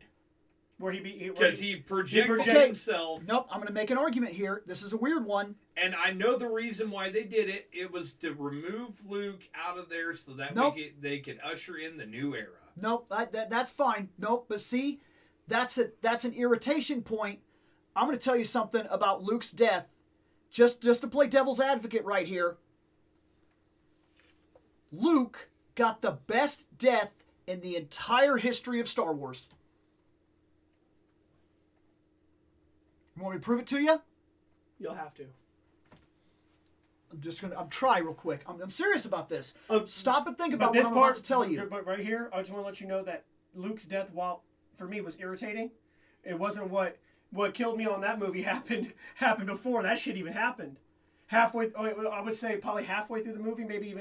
Where Because he projected Okay. himself. Nope, I'm going to make an argument here. This is a weird one. And I know the reason why they did it. It was to remove Luke out of there so that Nope. they could usher in the new era. Nope, that's fine. Nope, but see, that's an irritation point. I'm going to tell you something about Luke's death. Just to play devil's advocate right here. Luke got the best death in the entire history of Star Wars. You want me to prove it to you? You'll have to. I'm try real quick. I'm serious about this. Stop and think But about this what I'm part about to tell you. But right here, I just want to let you know that Luke's death, while for me was irritating, it wasn't what killed me on that movie happened before that shit even happened. Halfway, I would say probably halfway through the movie, maybe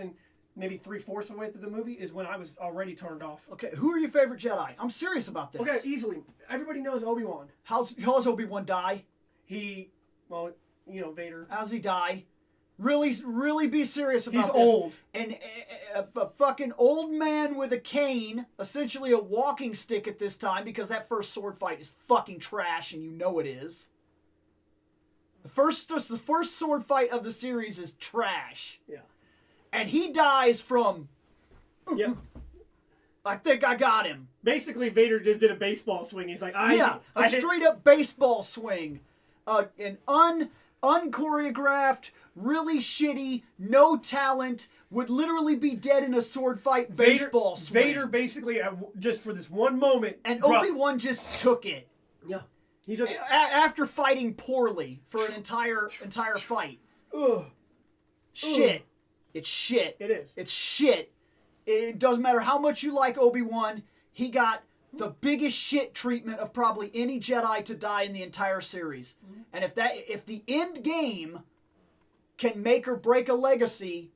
3/4 of the way through the movie is when I was already turned off. Okay, who are your favorite Jedi? I'm serious about this. Okay, easily. Everybody knows Obi-Wan. How's Obi-Wan die? Vader. How's he die? Really be serious about He's this. old. And a fucking old man with a cane, essentially a walking stick at this time, because that first sword fight is fucking trash, and you know it is. The first sword fight of the series is trash. Yeah. And he dies from, Yeah. I think I got him. Basically, Vader did a baseball swing. He's like, A straight up baseball swing. An unchoreographed, really shitty, no talent, would literally be dead in a sword fight baseball swing. Vader basically, just for this one moment. And dropped. Obi-Wan just took it. Yeah. He took it. After fighting poorly for an entire fight. Ugh. Shit. It's shit. It is. It's shit. It doesn't matter how much you like Obi-Wan, he got the biggest shit treatment of probably any Jedi to die in the entire series. Mm-hmm. And if the end game can make or break a legacy,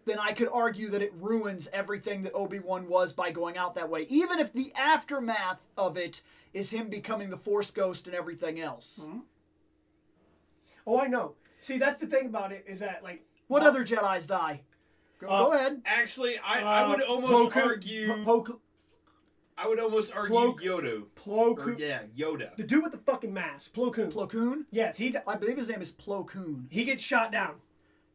then I could argue that it ruins everything that Obi-Wan was by going out that way. Even if the aftermath of it is him becoming the Force Ghost and everything else. Mm-hmm. Oh, I know. See, that's the thing about it is that like. What other Jedis die? Go ahead. Actually, I would almost argue. I would almost argue Yoda. Plo Or, yeah, Yoda. The dude with the fucking mask, Plo Koon. Plo Koon? Yes, I believe his name is Plo Koon. He gets shot down.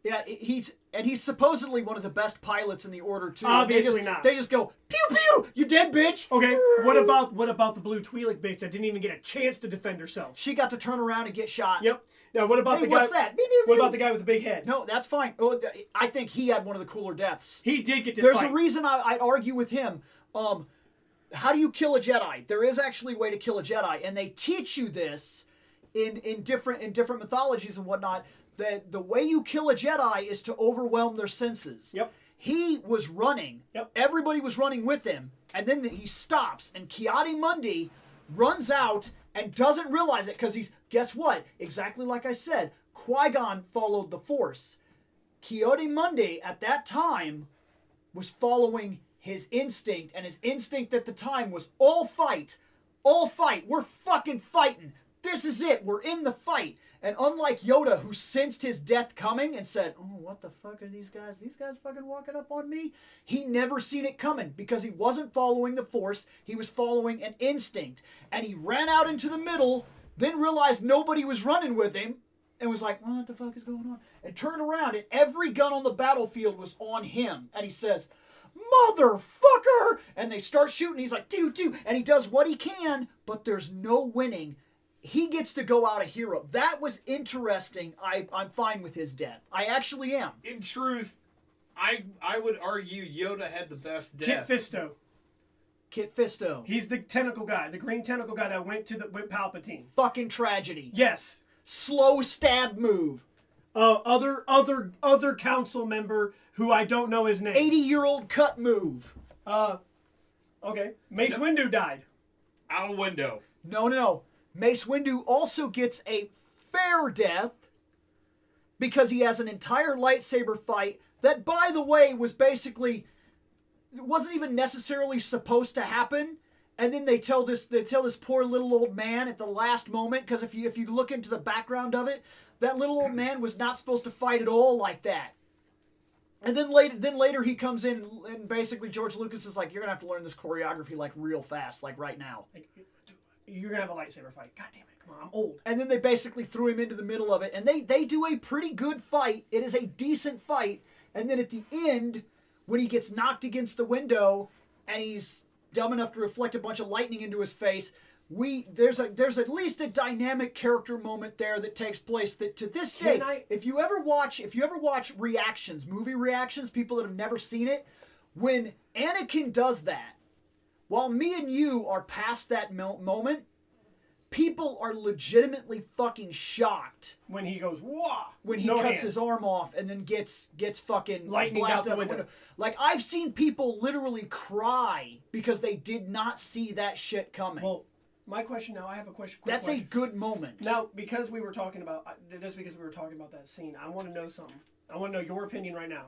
Yeah, he's supposedly one of the best pilots in the Order too. Obviously not. They just go pew pew. You dead, bitch. Okay. What about the blue Twi'lek bitch that didn't even get a chance to defend herself? She got to turn around and get shot. Yep. Now what about the guy? What's that? Pew, pew, What pew. about the guy with the big head? No, that's fine. Oh, I think he had one of the cooler deaths. He did get to There's fight. a reason I'd argue with him. How do you kill a Jedi? There is actually a way to kill a Jedi, and they teach you this in different mythologies and whatnot. That the way you kill a Jedi is to overwhelm their senses. Yep. He was running. Yep. Everybody was running with him, and then he stops, and Ki-Adi-Mundi runs out and doesn't realize it because he's, guess what? Exactly like I said, Qui-Gon followed the Force. Ki-Adi-Mundi at that time was following his instinct, and his instinct at the time was all fight. All fight. We're fucking fighting. This is it. We're in the fight. And unlike Yoda, who sensed his death coming and said, oh, what the fuck are these guys? These guys fucking walking up on me? He never seen it coming because he wasn't following the Force. He was following an instinct. And he ran out into the middle, then realized nobody was running with him, and was like, what the fuck is going on? And turned around, and every gun on the battlefield was on him. And he says, motherfucker! And they start shooting. He's like, doo. And he does what he can, but there's no winning. He gets to go out a hero. That was interesting. I'm fine with his death. I actually am. In truth, I would argue Yoda had the best death. Kit Fisto. He's the tentacle guy, the green tentacle guy that went with Palpatine. Fucking tragedy. Yes. Slow stab move. Other council member who I don't know his name. 80-year-old cut move. Okay. Mace Windu died. Out a window. No. Mace Windu also gets a fair death because he has an entire lightsaber fight that, by the way, was basically, it wasn't even necessarily supposed to happen. And then they tell this poor little old man at the last moment, because if you look into the background of it, that little old man was not supposed to fight at all like that. And then later he comes in and basically George Lucas is like, you're gonna have to learn this choreography like real fast, like right now. You're gonna have a lightsaber fight. God damn it! Come on, I'm old. And then they basically threw him into the middle of it, and they do a pretty good fight. It is a decent fight. And then at the end, when he gets knocked against the window, and he's dumb enough to reflect a bunch of lightning into his face, there's at least a dynamic character moment there that takes place that to this day, if you ever watch reactions, movie reactions, people that have never seen it, when Anakin does that. While me and you are past that moment, people are legitimately fucking shocked when he goes wah. When he cuts his arm off and then gets fucking lightning blasted out the window. Like I've seen people literally cry because they did not see that shit coming. Well, my question now, I have a question. That's a good moment. Now, because we were talking about that scene, I want to know something. I want to know your opinion right now.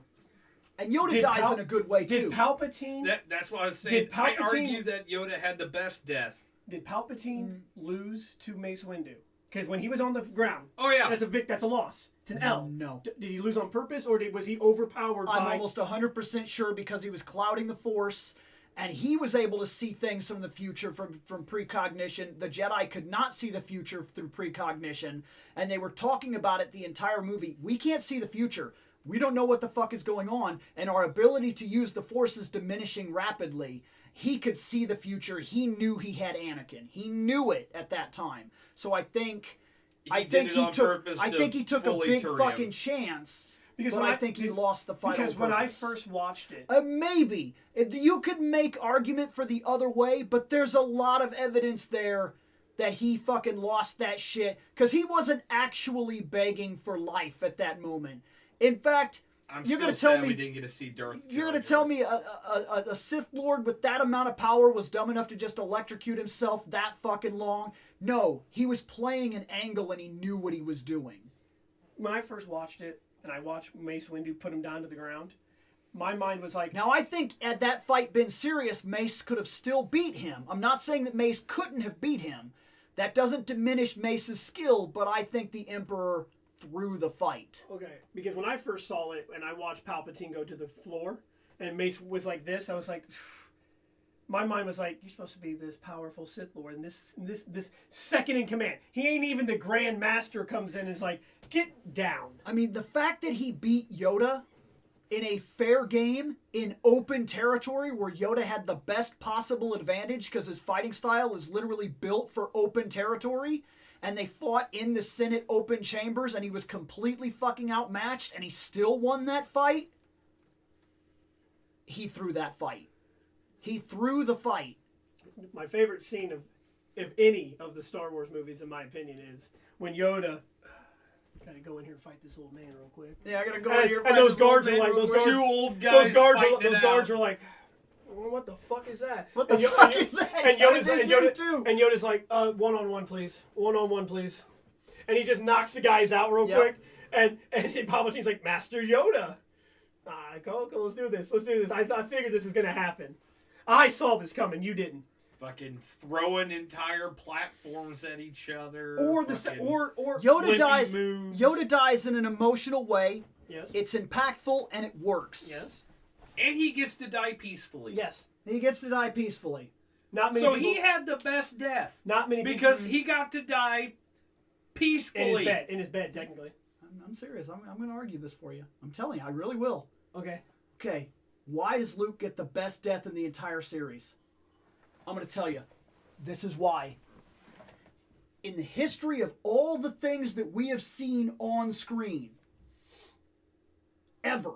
And Yoda dies in a good way, too. Did Palpatine... That's what I was saying. I argue that Yoda had the best death. Did Palpatine lose to Mace Windu? Because when he was on the ground... Oh, yeah. That's a loss. It's an L. No. Did he lose on purpose, or was he overpowered I'm almost 100% sure because he was clouding the Force, and he was able to see things from the future from precognition. The Jedi could not see the future through precognition, and they were talking about it the entire movie. We can't see the future. We don't know what the fuck is going on, and our ability to use the Force is diminishing rapidly. He could see the future. He knew he had Anakin. He knew it at that time. So I think he took a big fucking chance. But I think he lost the final purpose. Because when I first watched it... maybe. You could make argument for the other way, but there's a lot of evidence there that he fucking lost that shit. Because he wasn't actually begging for life at that moment. In fact, you're going to tell me... we didn't get to see Darth You're going to tell me a Sith Lord with that amount of power was dumb enough to just electrocute himself that fucking long? No. He was playing an angle and he knew what he was doing. When I first watched it, and I watched Mace Windu put him down to the ground, my mind was like... Now, I think had that fight been serious, Mace could have still beat him. I'm not saying that Mace couldn't have beat him. That doesn't diminish Mace's skill, but I think the Emperor through the fight. Okay, because when I first saw it and I watched Palpatine go to the floor and Mace was like this, I was like, my mind was like, you're supposed to be this powerful Sith Lord, and this second in command. He ain't even the Grand Master comes in and is like, get down. I mean, the fact that he beat Yoda in a fair game in open territory where Yoda had the best possible advantage because his fighting style is literally built for open territory, and they fought in the Senate open chambers and he was completely fucking outmatched and he still won that fight. He threw that fight. He threw the fight. My favorite scene of any of the Star Wars movies, in my opinion, is when Yoda... Gotta go in here and fight this old man real quick. Yeah, I gotta go in here and fight fight those guards are like, Two old guys. Those guards are like, what the fuck is that? What the fuck is that? And Yoda's, What did they do? and Yoda's like, one-on-one, please. One-on-one, please. And he just knocks the guys out real quick. And Palpatine's like, Master Yoda. Go, let's do this. Let's do this. I figured this is gonna happen. I saw this coming. You didn't. Fucking throwing entire platforms at each other. Or Yoda dies. Moves. Yoda dies in an emotional way. Yes. It's impactful and it works. Yes. And he gets to die peacefully. Yes. He gets to die peacefully. Not many. So people, he had the best death. Not many because people, he got to die peacefully. in his bed, technically. I'm serious. I'm going to argue this for you. I'm telling you, I really will. Okay. Okay. Why does Luke get the best death in the entire series? I'm going to tell you. This is why. In the history of all the things that we have seen on screen, ever,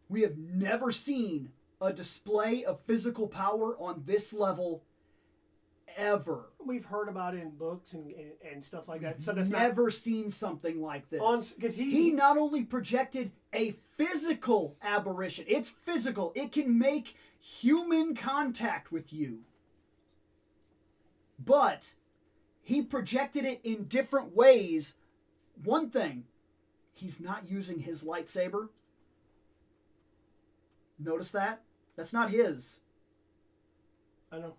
we have never seen a display of physical power on this level ever. We've heard about it in books and stuff like that. So that's Never seen something like this. Because he not only projected a physical aberration, it's physical. It can make human contact with you. But he projected it in different ways. One thing, he's not using his lightsaber. Notice that? That's not his. I know.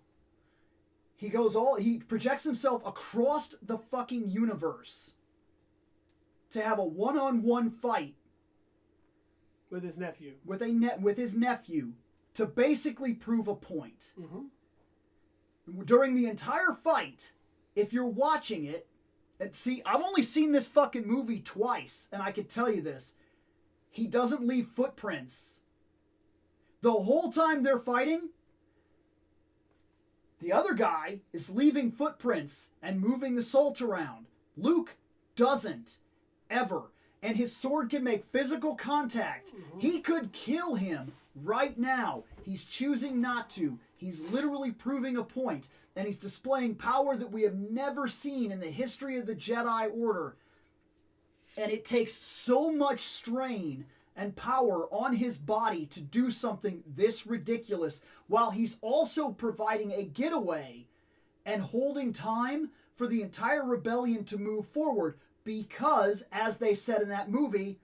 He projects himself across the fucking universe to have a one-on-one fight With his nephew. with his nephew to basically prove a point. Mm-hmm. During the entire fight, if you're watching it, and see, I've only seen this fucking movie twice, and I can tell you this. He doesn't leave footprints. The whole time they're fighting, the other guy is leaving footprints and moving the salt around. Luke doesn't, ever. And his sword can make physical contact. Mm-hmm. He could kill him right now. He's choosing not to. He's literally proving a point. And he's displaying power that we have never seen in the history of the Jedi Order. And it takes so much strain and power on his body to do something this ridiculous, while he's also providing a getaway and holding time for the entire rebellion to move forward, because, as they said in that movie,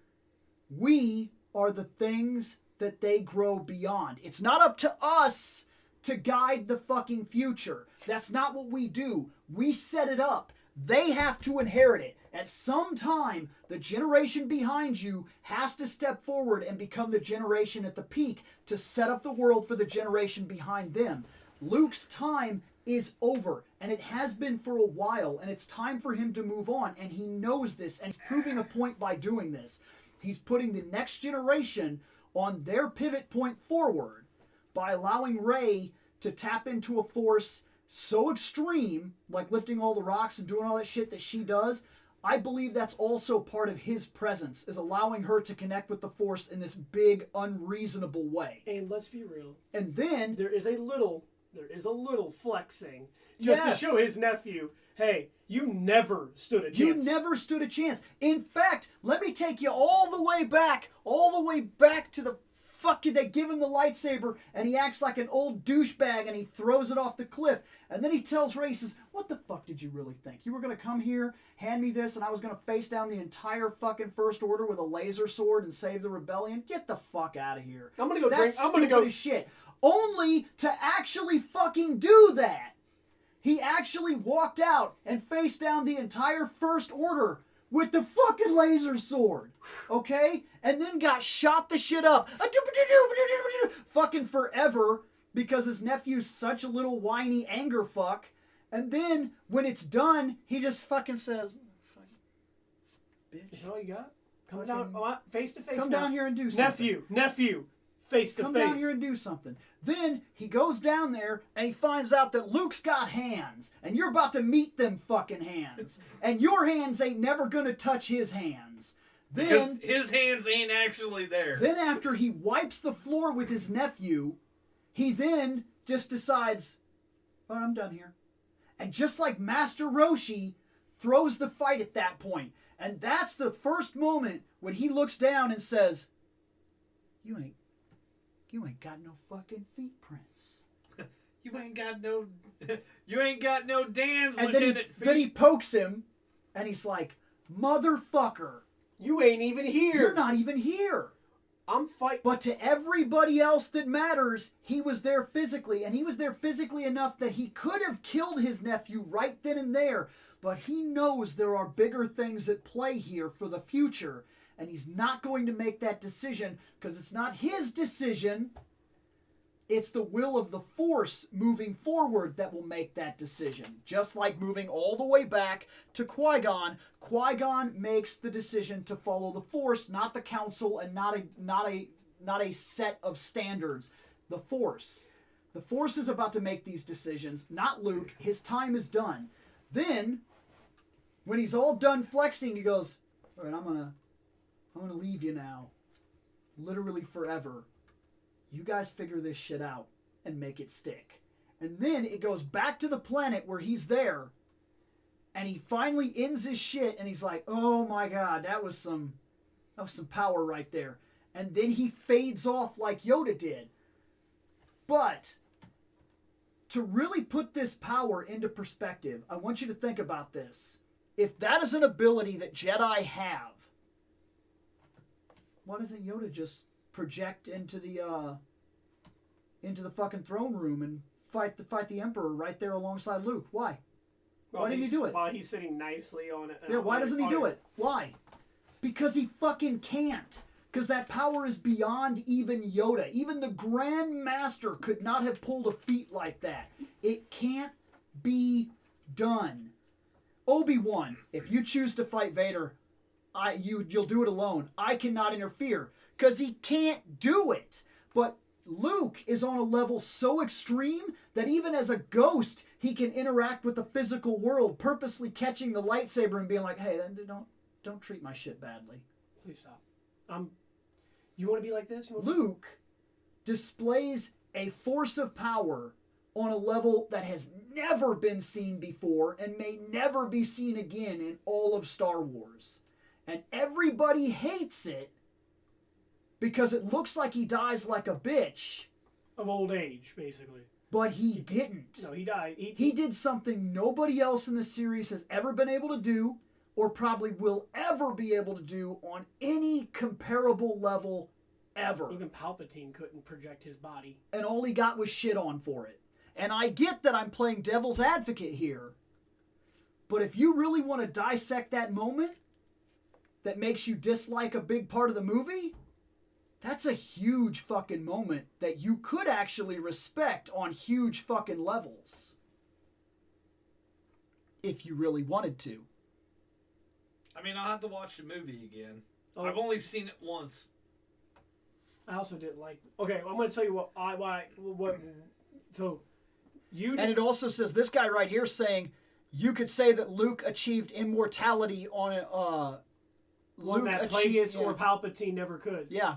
we are the things that they grow beyond. It's not up to us to guide the fucking future. That's not what we do. We set it up. They have to inherit it. At some time, the generation behind you has to step forward and become the generation at the peak to set up the world for the generation behind them. Luke's time is over, and it has been for a while, and it's time for him to move on, and he knows this, and he's proving a point by doing this. He's putting the next generation on their pivot point forward by allowing Rey to tap into a force so extreme, like lifting all the rocks and doing all that shit that she does. I believe that's also part of his presence, is allowing her to connect with the Force in this big, unreasonable way. And let's be real. And then there is a little flexing just to show his nephew, hey, you never stood a chance. You never stood a chance. In fact, let me take you all the way back to the fucking, they give him the lightsaber and he acts like an old douchebag and he throws it off the cliff. And then he tells Rey, he says, what the fuck did you really think? You were going to come here, hand me this, and I was going to face down the entire fucking First Order with a laser sword and save the rebellion? Get the fuck out of here. I'm going to go That's drink. I'm going to go as shit. Only to actually fucking do that. He actually walked out and faced down the entire First Order with the fucking laser sword, okay? And then got shot the shit up. Fucking forever because his nephew's such a little whiny anger fuck. And then when it's done, he just fucking says, bitch. Is that all you got? Come down, face to face. Come down here and do something. Nephew, face to face. Come down here and do something. Then he goes down there and he finds out that Luke's got hands. And you're about to meet them fucking hands. And your hands ain't never gonna touch his hands. Because his hands ain't actually there. Then after he wipes the floor with his nephew, he then just decides, all right, I'm done here. And just like Master Roshi, throws the fight at that point. And that's the first moment when he looks down and says, You ain't got no fucking feet prints. You ain't got no damn And legitimate feet. then he pokes him, and he's like, motherfucker. You ain't even here. You're not even here. I'm fighting. But to everybody else that matters, he was there physically. And he was there physically enough that he could have killed his nephew right then and there. But he knows there are bigger things at play here for the future. And he's not going to make that decision because it's not his decision. It's the will of the Force moving forward that will make that decision. Just like moving all the way back to Qui-Gon. Qui-Gon makes the decision to follow the Force, not the Council, and not a set of standards. The Force. The Force is about to make these decisions, not Luke. His time is done. Then, when he's all done flexing, he goes, all right, I'm gonna leave you now. Literally forever. You guys figure this shit out and make it stick. And then it goes back to the planet where he's there. And he finally ends his shit and he's like, oh my god, that was some power right there. And then he fades off like Yoda did. But to really put this power into perspective, I want you to think about this. If that is an ability that Jedi have, why doesn't Yoda just project into the fucking throne room and fight the Emperor right there alongside Luke? Why? Why didn't he do it? While he's sitting nicely on it. Yeah, why doesn't he do it? Why? Because he fucking can't. Because that power is beyond even Yoda. Even the Grand Master could not have pulled a feat like that. It can't be done. Obi-Wan, if you choose to fight Vader, you'll do it alone. I cannot interfere. Because he can't do it. But Luke is on a level so extreme that even as a ghost, he can interact with the physical world, purposely catching the lightsaber and being like, hey, don't treat my shit badly. Please stop. You want to be like this? Luke displays a force of power on a level that has never been seen before and may never be seen again in all of Star Wars. And everybody hates it because it looks like he dies like a bitch. Of old age, basically. But he didn't. No, he died. He did something nobody else in the series has ever been able to do, or probably will ever be able to do on any comparable level ever. Even Palpatine couldn't project his body. And all he got was shit on for it. And I get that I'm playing devil's advocate here. But if you really want to dissect that moment that makes you dislike a big part of the movie, that's a huge fucking moment that you could actually respect on huge fucking levels. If you really wanted to. I mean, I'll have to watch the movie again. Oh. I've only seen it once. I also didn't like... Okay, I'm going to tell you what... So, you... And it also says, this guy right here saying, you could say that Luke achieved immortality on a... One that Plagueis or Palpatine never could. Yeah.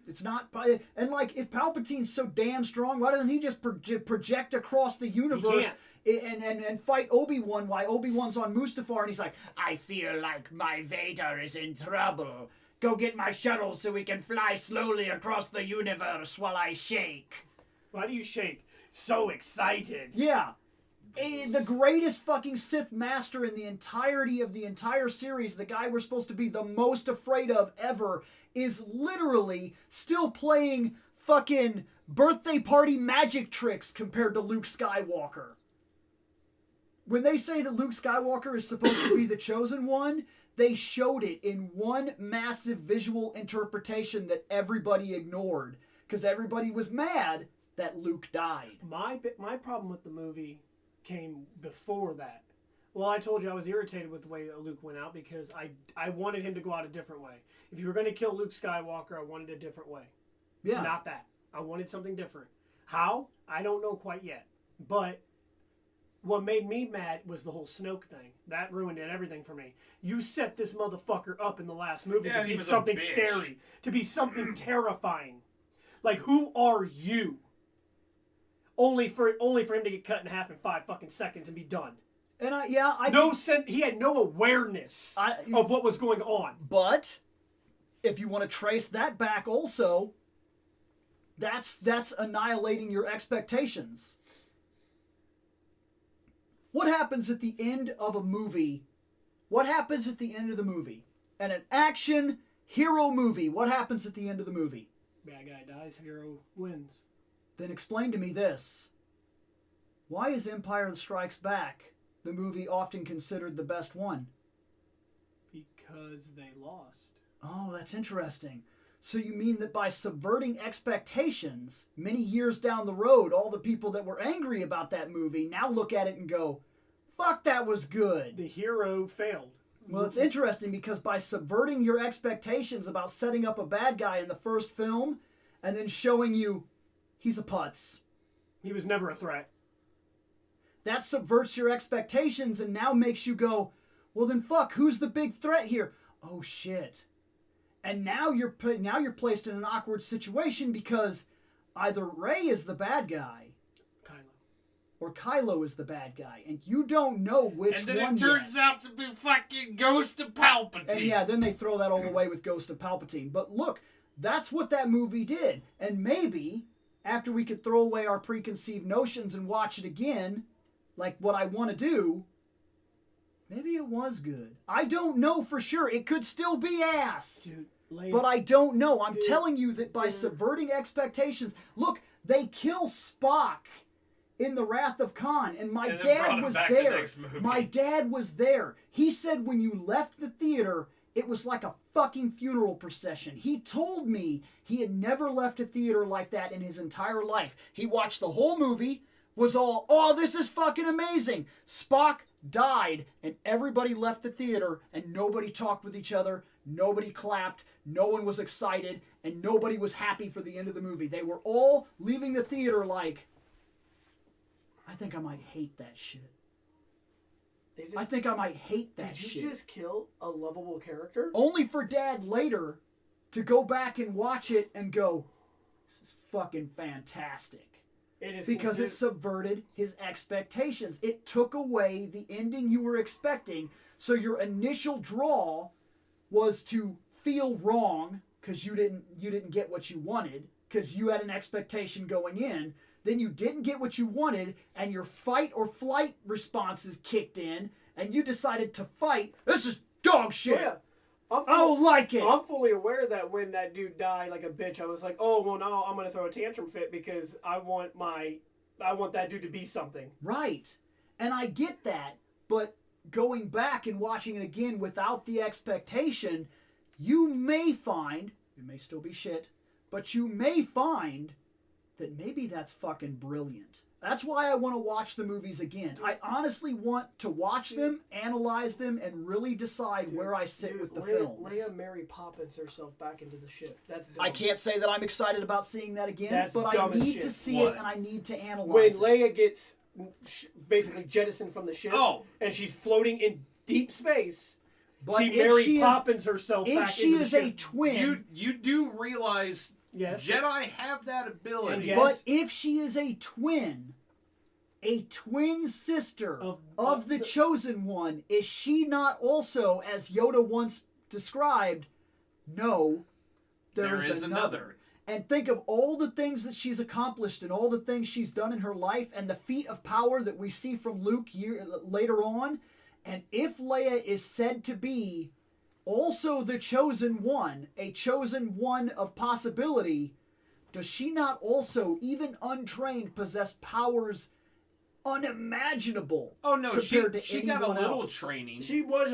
It's not... And, like, if Palpatine's so damn strong, why doesn't he just project across the universe and fight Obi-Wan while Obi-Wan's on Mustafar and he's like, I feel like my Vader is in trouble. Go get my shuttle so we can fly slowly across the universe while I shake. Why do you shake? So excited. Yeah. The greatest fucking Sith Master in the entirety of the entire series, the guy we're supposed to be the most afraid of ever, is literally still playing fucking birthday party magic tricks compared to Luke Skywalker. When they say that Luke Skywalker is supposed to be the chosen one, They showed it in one massive visual interpretation that everybody ignored because everybody was mad that Luke died. My problem with the movie came before that. Well, I told you I was irritated with the way Luke went out because I wanted him to go out a different way. If you were going to kill Luke Skywalker, I wanted a different way. Yeah. Not that. I wanted something different. How? I don't know quite yet. But what made me mad was the whole Snoke thing. That ruined everything for me. You set this motherfucker up in the last movie to be something scary, to be something terrifying. Like, who are you? Only for him to get cut in half in 5 fucking seconds and be done. And He had no awareness of what was going on. But if you want to trace that back, also, that's annihilating your expectations. What happens at the end of a movie? What happens at the end of the movie? And an action hero movie, what happens at the end of the movie? Bad guy dies, hero wins. Then explain to me this. Why is Empire Strikes Back the movie often considered the best one? Because they lost. Oh, that's interesting. So you mean that by subverting expectations, many years down the road, all the people that were angry about that movie now look at it and go, fuck, that was good. The hero failed. Well, it's interesting because by subverting your expectations about setting up a bad guy in the first film and then showing you he's a putz. He was never a threat. That subverts your expectations and now makes you go, well then fuck, who's the big threat here? Oh shit. And now you're placed in an awkward situation because either Rey is the bad guy or Kylo is the bad guy, and you don't know which one. And then it turns out to be fucking Ghost of Palpatine. And yeah, then they throw that all away with Ghost of Palpatine. But look, that's what that movie did. And maybe after we could throw away our preconceived notions and watch it again, like what I want to do, maybe it was good. I don't know for sure. It could still be ass. Dude, but I don't know. I'm telling you that by subverting expectations, look, they kill Spock in The Wrath of Khan, and my dad was there. My dad was there. He said when you left the theater, it was like a fucking funeral procession. He told me he had never left a theater like that in his entire life. He watched the whole movie, was all, oh, this is fucking amazing. Spock died, and everybody left the theater, and nobody talked with each other, nobody clapped, no one was excited, and nobody was happy for the end of the movie. They were all leaving the theater like, I think I might hate that shit. I think I might hate that shit. Did you just kill a lovable character? Only for Dad later to go back and watch it and go, this is fucking fantastic. It is because it subverted his expectations. It took away the ending you were expecting. So your initial draw was to feel wrong because you didn't get what you wanted because you had an expectation going in. Then you didn't get what you wanted, and your fight or flight responses kicked in, and you decided to fight. This is dog shit. Yeah. I don't like it. I'm fully aware that when that dude died like a bitch, I was like, oh, well, now I'm going to throw a tantrum fit because I want that dude to be something. Right. And I get that, but going back and watching it again without the expectation, you may find, it may still be shit, but you may find that maybe that's fucking brilliant. That's why I want to watch the movies again. I honestly want to watch them, analyze them, and really decide where I sit with the films. Leia Mary Poppins herself back into the ship. That's dumb. I can't say that I'm excited about seeing that again, That's but dumb I as need shit. to see it and I need to analyze when it. Leia gets basically jettisoned from the ship and she's floating in deep space, but she Mary Poppins herself back into the ship. If she is a twin... You do realize... Yes. Jedi have that ability. Yes. But if she is a twin sister of the Chosen One, is she not also, as Yoda once described, no, there is another. And think of all the things that she's accomplished and all the things she's done in her life and the feat of power that we see from Luke later on. And if Leia is said to be also the chosen one, a chosen one of possibility, does she not also, even untrained, possess powers unimaginable. Oh no, compared to she got a anyone little else. training. She was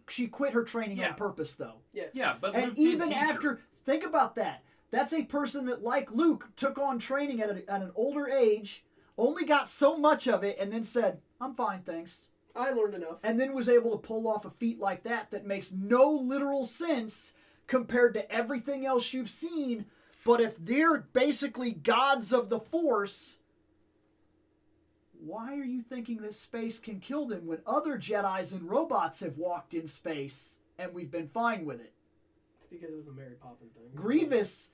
She quit her training Yeah. on purpose, though. Yeah, but And Luke did even teach her. after, think about that. That's a person that, like Luke, took on training at an older age, only got so much of it, and then said, "I'm fine, thanks." I learned enough. And then was able to pull off a feat like that makes no literal sense compared to everything else you've seen. But if they're basically gods of the Force, why are you thinking that space can kill them when other Jedis and robots have walked in space and we've been fine with it? It's because it was a Mary Poppins thing. Grievous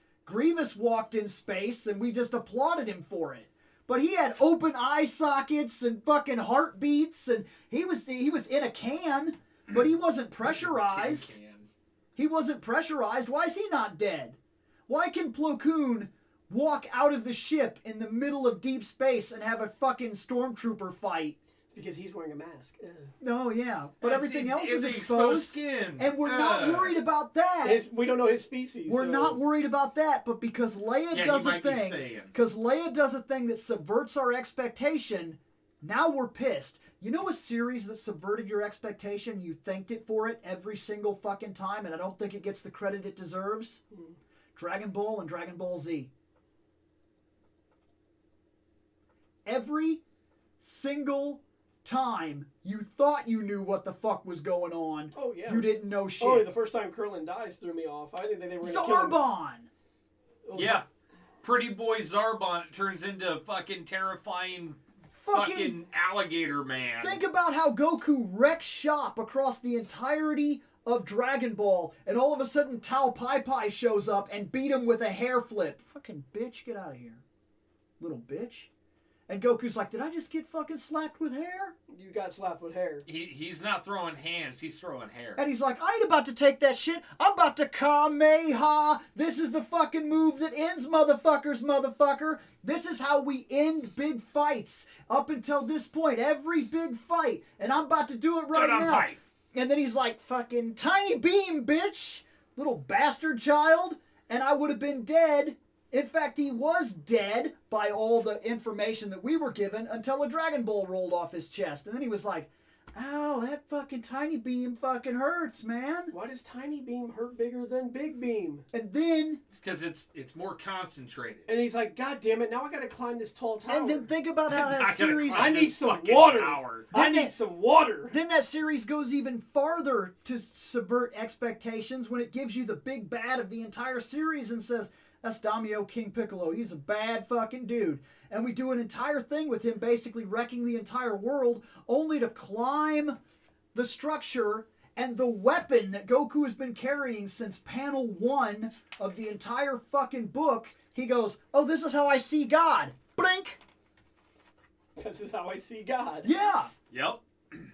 walked in space and we just applauded him for it. But he had open eye sockets and fucking heartbeats, and he was in a can, but he wasn't pressurized. He wasn't pressurized. Why is he not dead? Why can Plo Koon walk out of the ship in the middle of deep space and have a fucking stormtrooper fight? Because he's wearing a mask. No, yeah. But everything else is exposed exposed. skin. And we're not worried about that. We don't know his species. We're so. not worried about that, but because Leia does he a might be thing, saying. because Leia does a thing that subverts our expectation, now we're pissed. You know a series that subverted your expectation? You thanked it for it every single fucking time, and I don't think it gets the credit it deserves? Dragon Ball and Dragon Ball Z. Every single time you thought you knew what the fuck was going on, Oh, yeah. you didn't know shit. Oh, the first time Krillin dies threw me off. I didn't think they were going to kill him. Zarbon! Yeah. Pretty boy Zarbon turns into fucking terrifying fucking alligator man. Think about how Goku wrecks shop across the entirety of Dragon Ball, and all of a sudden Tao Pai Pai shows up and beat him with a hair flip. Fucking bitch, get out of here. Little bitch. And Goku's like, did I just get fucking slapped with hair? You got slapped with hair. He's not throwing hands, he's throwing hair. And he's like, I ain't about to take that shit. I'm about to Kameha. This is the fucking move that ends motherfuckers, motherfucker. This is how we end big fights. Up until this point, every big fight. And I'm about to do it right now. Fight. And then he's like, fucking tiny beam, bitch. Little bastard child. And I would have been dead. In fact, he was dead by all the information that we were given until a Dragon Ball rolled off his chest. And then he was like, ow, that fucking tiny beam fucking hurts, man. Why does tiny beam hurt bigger than big beam? And then... It's because it's more concentrated. And he's like, God damn it, now I gotta climb this tall tower. And then think about how that series... I need some water. Tower. I need some water. Then that series goes even farther to subvert expectations when it gives you the big bad of the entire series and says... That's Daimyo King Piccolo. He's a bad fucking dude. And we do an entire thing with him basically wrecking the entire world only to climb the structure and the weapon that Goku has been carrying since panel 1 of the entire fucking book. He goes, oh, this is how I see God. Blink. This is how I see God. Yeah. Yep.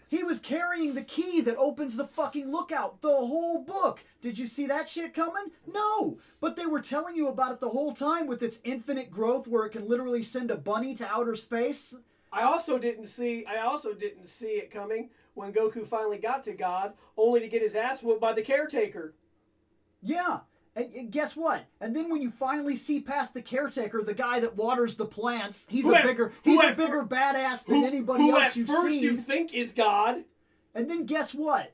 He was carrying the key that opens the fucking lookout the whole book. Did you see that shit coming? No. But they were telling you about it the whole time with its infinite growth where it can literally send a bunny to outer space. I also didn't see it coming when Goku finally got to God, only to get his ass whooped by the caretaker. Yeah. And guess what? And then when you finally see past the caretaker, the guy that waters the plants, he's a bigger badass than anybody else you've seen. Who at first you think is God. And then guess what?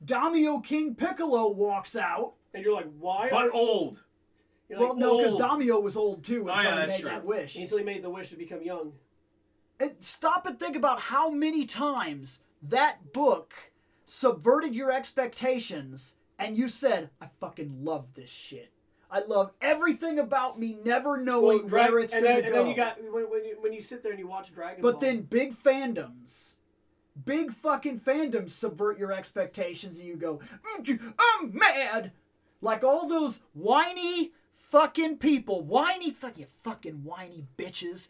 Daimyo King Piccolo walks out. And you're like, why? But old. You're Well, like, no, because old. Daimyo was old too until he made true. that wish. until he made the wish to become young. And stop and think about how many times that book subverted your expectations and you said, I fucking love this shit. I love everything about me never knowing where it's going to go. And then you got, when you sit there and you watch Dragon Ball. But then big fucking fandoms subvert your expectations and you go, I'm mad. Like all those whiny fucking people. Whiny bitches.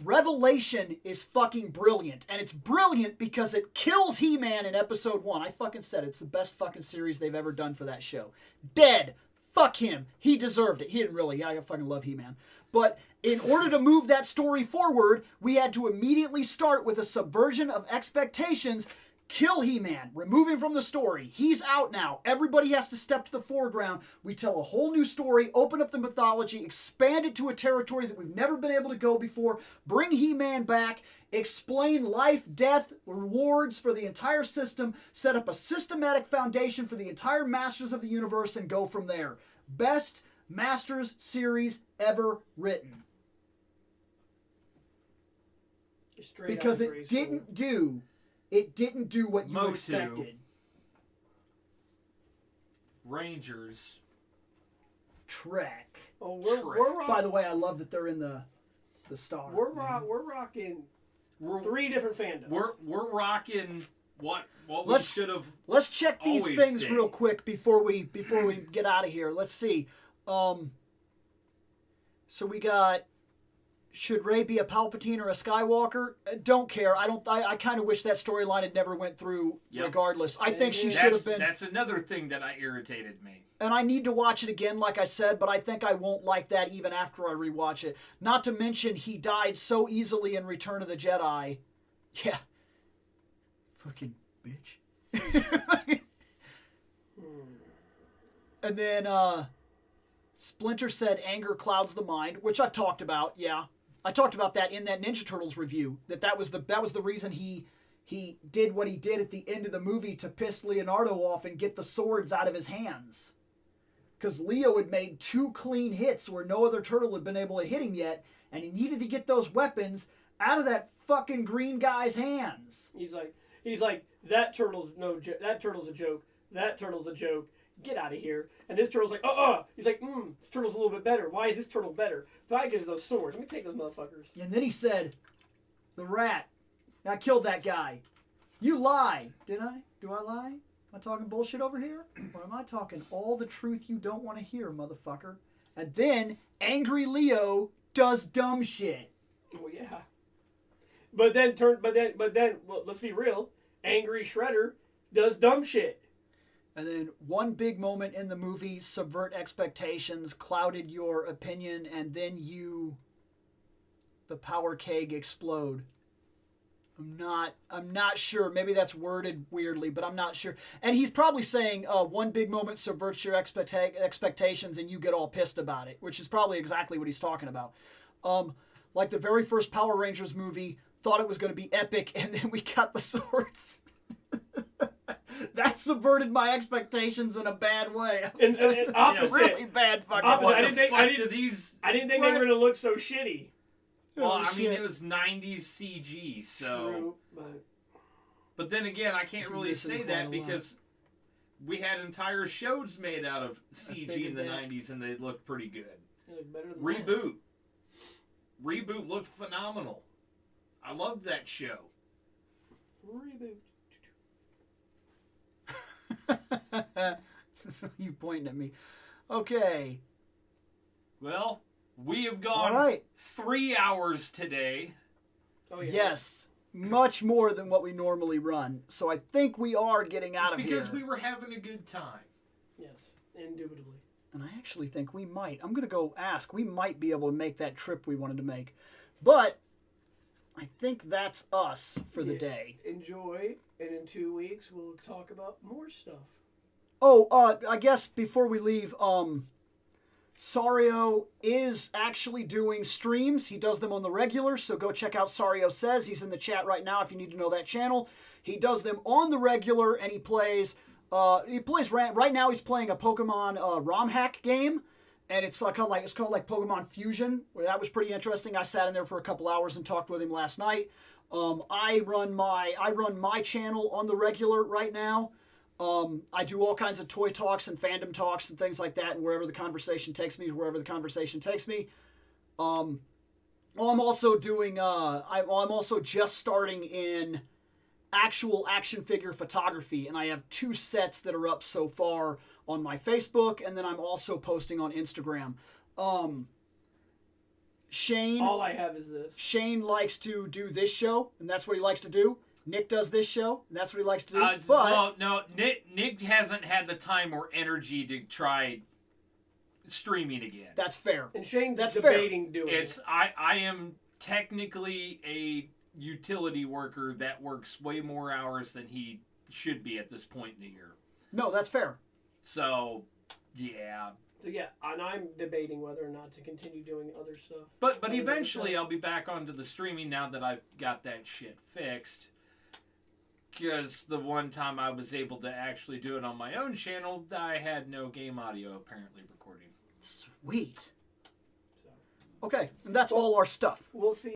Revelation is fucking brilliant. And it's brilliant because it kills He-Man in episode 1. I fucking said it. It's the best fucking series they've ever done for that show. Dead. Fuck him. He deserved it. He didn't really. Yeah, I fucking love He-Man. But in order to move that story forward, we had to immediately start with a subversion of expectations. Kill He-Man. Remove him from the story. He's out now. Everybody has to step to the foreground. We tell a whole new story, open up the mythology, expand it to a territory that we've never been able to go before, bring He-Man back, explain life, death, rewards for the entire system, set up a systematic foundation for the entire Masters of the Universe, and go from there. Best Masters series ever written. Because it didn't do what you Motu. expected. Rangers. Trek. Oh, Trek. we're By the way, I love that they're in the star. we're rocking three different fandoms. We're rocking what we should have. Let's check these always things stayed. real quick before we get out of here. Let's see. So we got. Should Rey be a Palpatine or a Skywalker? Don't care. I kind of wish that storyline had never went through. Yep. Regardless, I think she should have been. That's another thing that irritated me. And I need to watch it again, like I said, but I think I won't like that even after I rewatch it. Not to mention he died so easily in Return of the Jedi. Yeah. Fucking bitch. And then Splinter said anger clouds the mind, which I've talked about. Yeah. I talked about that in that Ninja Turtles review. That was the reason he did what he did at the end of the movie to piss Leonardo off and get the swords out of his hands. Because Leo had made 2 clean hits where no other turtle had been able to hit him yet, and he needed to get those weapons out of that fucking green guy's hands. He's like that turtle's that turtle's a joke. That turtle's a joke. Get out of here. And this turtle's like, He's like, this turtle's a little bit better. Why is this turtle better? Why because those swords. Let me take those motherfuckers. And then he said, the rat. I killed that guy. You lie. Did I? Do I lie? Am I talking bullshit over here? Or am I talking all the truth you don't want to hear, motherfucker? And then angry Leo does dumb shit. Oh yeah. But then, well, let's be real. Angry Shredder does dumb shit. And then one big moment in the movie, subvert expectations, clouded your opinion, and then the power keg explode. I'm not sure. Maybe that's worded weirdly, but I'm not sure. And he's probably saying one big moment subverts your expectations and you get all pissed about it, which is probably exactly what he's talking about. Like the very first Power Rangers movie, thought it was going to be epic, and then we got the swords. That subverted my expectations in a bad way. And opposite. Really bad fucking Opposite. way. I didn't think they were going to look so shitty. Well, Oh, I mean, shit. it was 90s CG, so. True, But then again, I can't You're really missing say quite that a lot. because we had entire shows made out of CG in the figured that. 90s, and they looked pretty good. they look better than Reboot. Reboot looked phenomenal. I loved that show. Reboot. You pointing at me. Okay. Well, we have All gone right. 3 hours today. Oh yeah. Yes. Much more than what we normally run. So I think we are getting out It's of because here. we were having a good time. Yes, indubitably. And I actually think we might. I'm going to go ask. We might be able to make that trip we wanted to make. But I think that's us for the Yeah. day. Enjoy, and in 2 weeks we'll talk about more stuff. Oh, I guess before we leave, Sario is actually doing streams. He does them on the regular, so go check out Sario Says. He's in the chat right now if you need to know that channel. He does them on the regular, and he plays right now he's playing a Pokemon ROM hack game, and it's called Pokemon Fusion, where that was pretty interesting. I sat in there for a couple hours and talked with him last night. I run my channel on the regular right now. I do all kinds of toy talks and fandom talks and things like that, and wherever the conversation takes me is wherever the conversation takes me. I'm also just starting in actual action figure photography, and I have 2 sets that are up so far on my Facebook, and then I'm also posting on Instagram. Shane. All I have is this. Shane likes to do this show, and that's what he likes to do. Nick does this show, and that's what he likes to do. No, Nick hasn't had the time or energy to try streaming again. That's fair. And Shane's That's debating doing It's it. I am technically a utility worker that works way more hours than he should be at this point in the year. No, that's fair. So, yeah. So yeah, and I'm debating whether or not to continue doing other stuff. But eventually I'll be back onto the streaming now that I've got that shit fixed. Because the one time I was able to actually do it on my own channel, I had no game audio apparently recording. Sweet. So Okay, and that's all our stuff. we'll see.